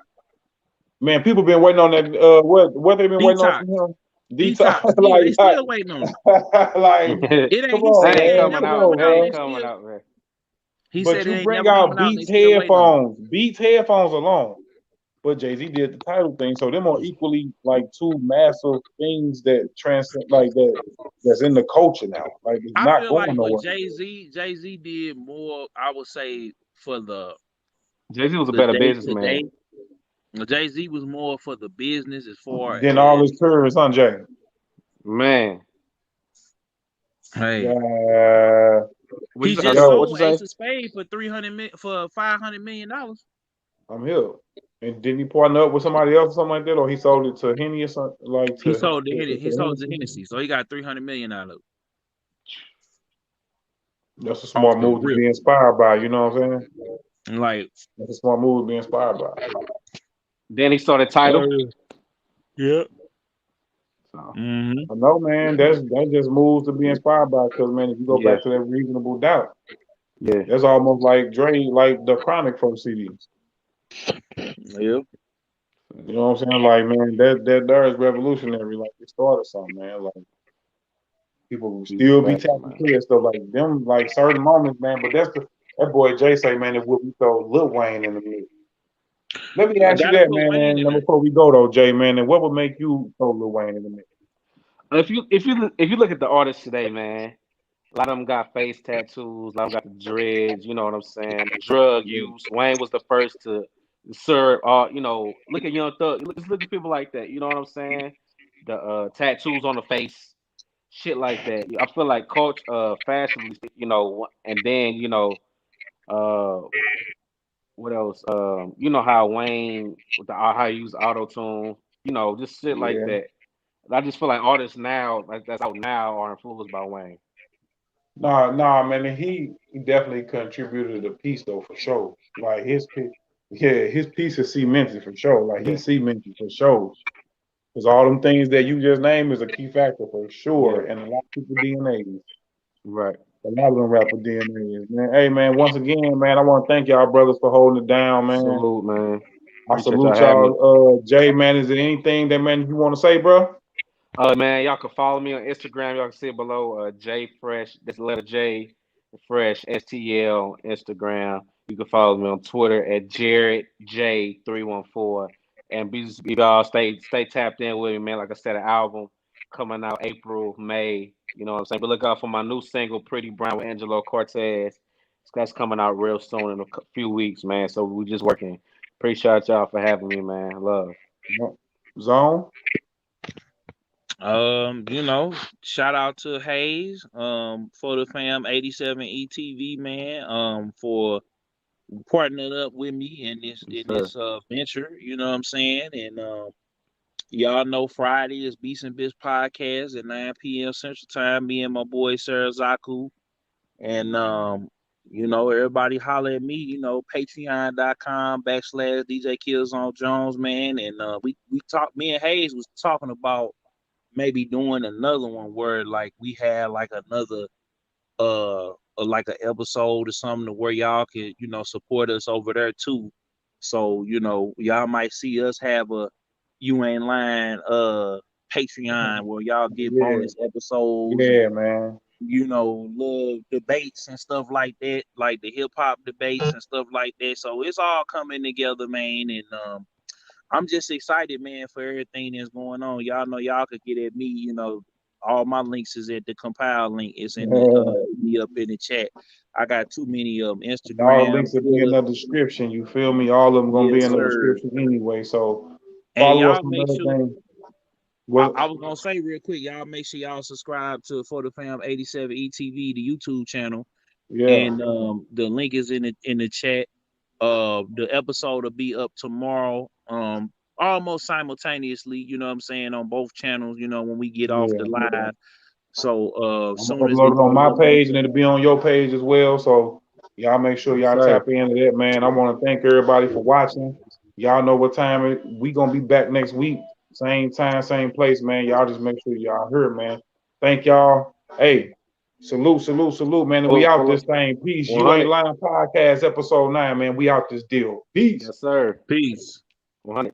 man, people been waiting on that. What they been waiting on detox, from him? detox. Detox, Still, they still waiting on it. like, It come ain't. He on, said That it ain't ain't man, coming never come out, on, coming man. out. Ain't They man. coming still. out, man. He But said it you ain't bring never out coming out. And they Beats still waiting on it. Beats headphones alone. But Jay-Z did the title thing, so them are equally like two massive things that transcend, like that's in the culture now. Like it's I not feel going like with nowhere. Jay-Z did more. I would say for Jay-Z was a the better day to businessman. day. Jay-Z was more for the business as far Then all as, his tours, on Jay. Man. hey, What he you say? just Yo, What sold you say? Ace of Spades for $500 million. I'm here. And didn't he partner up with somebody else or something like that, or he sold it to Henny or something like He to sold the Hennessy. He sold the Hennessy? Hennessy, so he got $300 million out of it. That's a Off smart the move to rip. be inspired by. You know what I'm saying? And like, That's a smart move to be inspired by. Then he saw the title. yeah. So, Mm-hmm. I know, man. That just moves to be inspired by. Because man, if you go yeah, back to that reasonable doubt, yeah. that's almost like Dre, like the Chronic from CDs. Yeah. You know what I'm saying? Like, man, that there is revolutionary. Like, it started something, man. Like, people will He's still be facts, tapping man. to that stuff like them, like certain moments, man. But that boy Jay say, man, it would be throw Lil Wayne in the mix. Let me I ask you gotta that, put Wayne man. in Now, there. before we go though, Jay, man, and what would make you throw Lil Wayne in the mix? If you look at the artists today, man, a lot of them got face tattoos. A lot of them got the dreads. You know what I'm saying? Drug Yeah, use. Wayne was the first to serve. Look at Young Thug. Look at people like that. You know what I'm saying? The tattoos on the face, shit like that. I feel like fashionably, and then uh, what else? You know how Wayne with the how he use auto tune. Just shit like yeah. that. I just feel like artists now, like that's out now, are influenced by Wayne. Nah, man. And he definitely contributed a piece though for sure. Like his piece is cemented for sure. Like Yeah, he's cemented for sure. Because all them things that you just named is a key factor for yeah, sure. And a lot of people DNAs. right. A lot of them rapper DNAs, man. Hey man, once again, man, I want to thank y'all brothers for holding it down, man. Salute, man. I Appreciate y'all salute having me. y'all. Jay, man, is there anything that man you want to say, bro? Man, y'all can follow me on Instagram. Y'all can see it below. J Fresh. That's the letter J. Fresh STL Instagram. You can follow me on Twitter at Jared J314. And be y'all stay tapped in with me, man. Like I said, an album coming out April, May. You know what I'm saying? But look out for my new single, Pretty Brown with Angelo Cortez. That's coming out real soon in a few weeks, man. So we just working. Appreciate y'all for having me, man. Love. Zone. Shout out to Hayes, for the fam 87 ETV, man, for partnering up with me in this Yes, sir. venture. You know what I'm saying? And y'all know Friday is Beast and Biz podcast at 9 p.m. Central Time. Me and my boy Sarah Zaku. And everybody holler at me, patreon.com/DJ Killzone Jones, man. And we talked, me and Hayes was talking about maybe doing another one where like we had like another like an episode or something to where y'all could, support us over there too. So, y'all might see us have a You Ain't Lying Patreon where y'all get Yeah, bonus episodes and yeah, man. you know, love debates and stuff like that, like the hip hop debates and stuff like that. So it's all coming together, man. And I'm just excited, man, for everything that's going on. Y'all know y'all could get at me, you know. All my links is at the compile link. It's in the up in the chat. I got too many of them. All the Instagram, links will be in Twitter. the description. You feel me? All of them gonna be Yes, in the sir. description anyway. So And follow us y'all on make sure. everything. What? I was gonna say real quick, y'all make sure y'all subscribe to For the Fam 87 ETV, the YouTube channel, Yeah. and the link is in the chat. The episode will be up tomorrow, almost simultaneously. You know what I'm saying, on both channels. You know, when we get off the Yeah. live. So I'm gonna soon as upload it it on goes my up on, page and it'll be on your page as well. So y'all make sure Yes, y'all sir. tap into that, man. I want to thank everybody for watching. Y'all know what time we gonna be back next week. Same time, same place, man. Y'all just make sure y'all hear, man. Thank y'all. Hey, salute, salute, salute, man. And we out this thing. Peace. You Ain't 100. Lying podcast, episode 9, man. We out this deal. Peace. Yes, sir. peace. 100.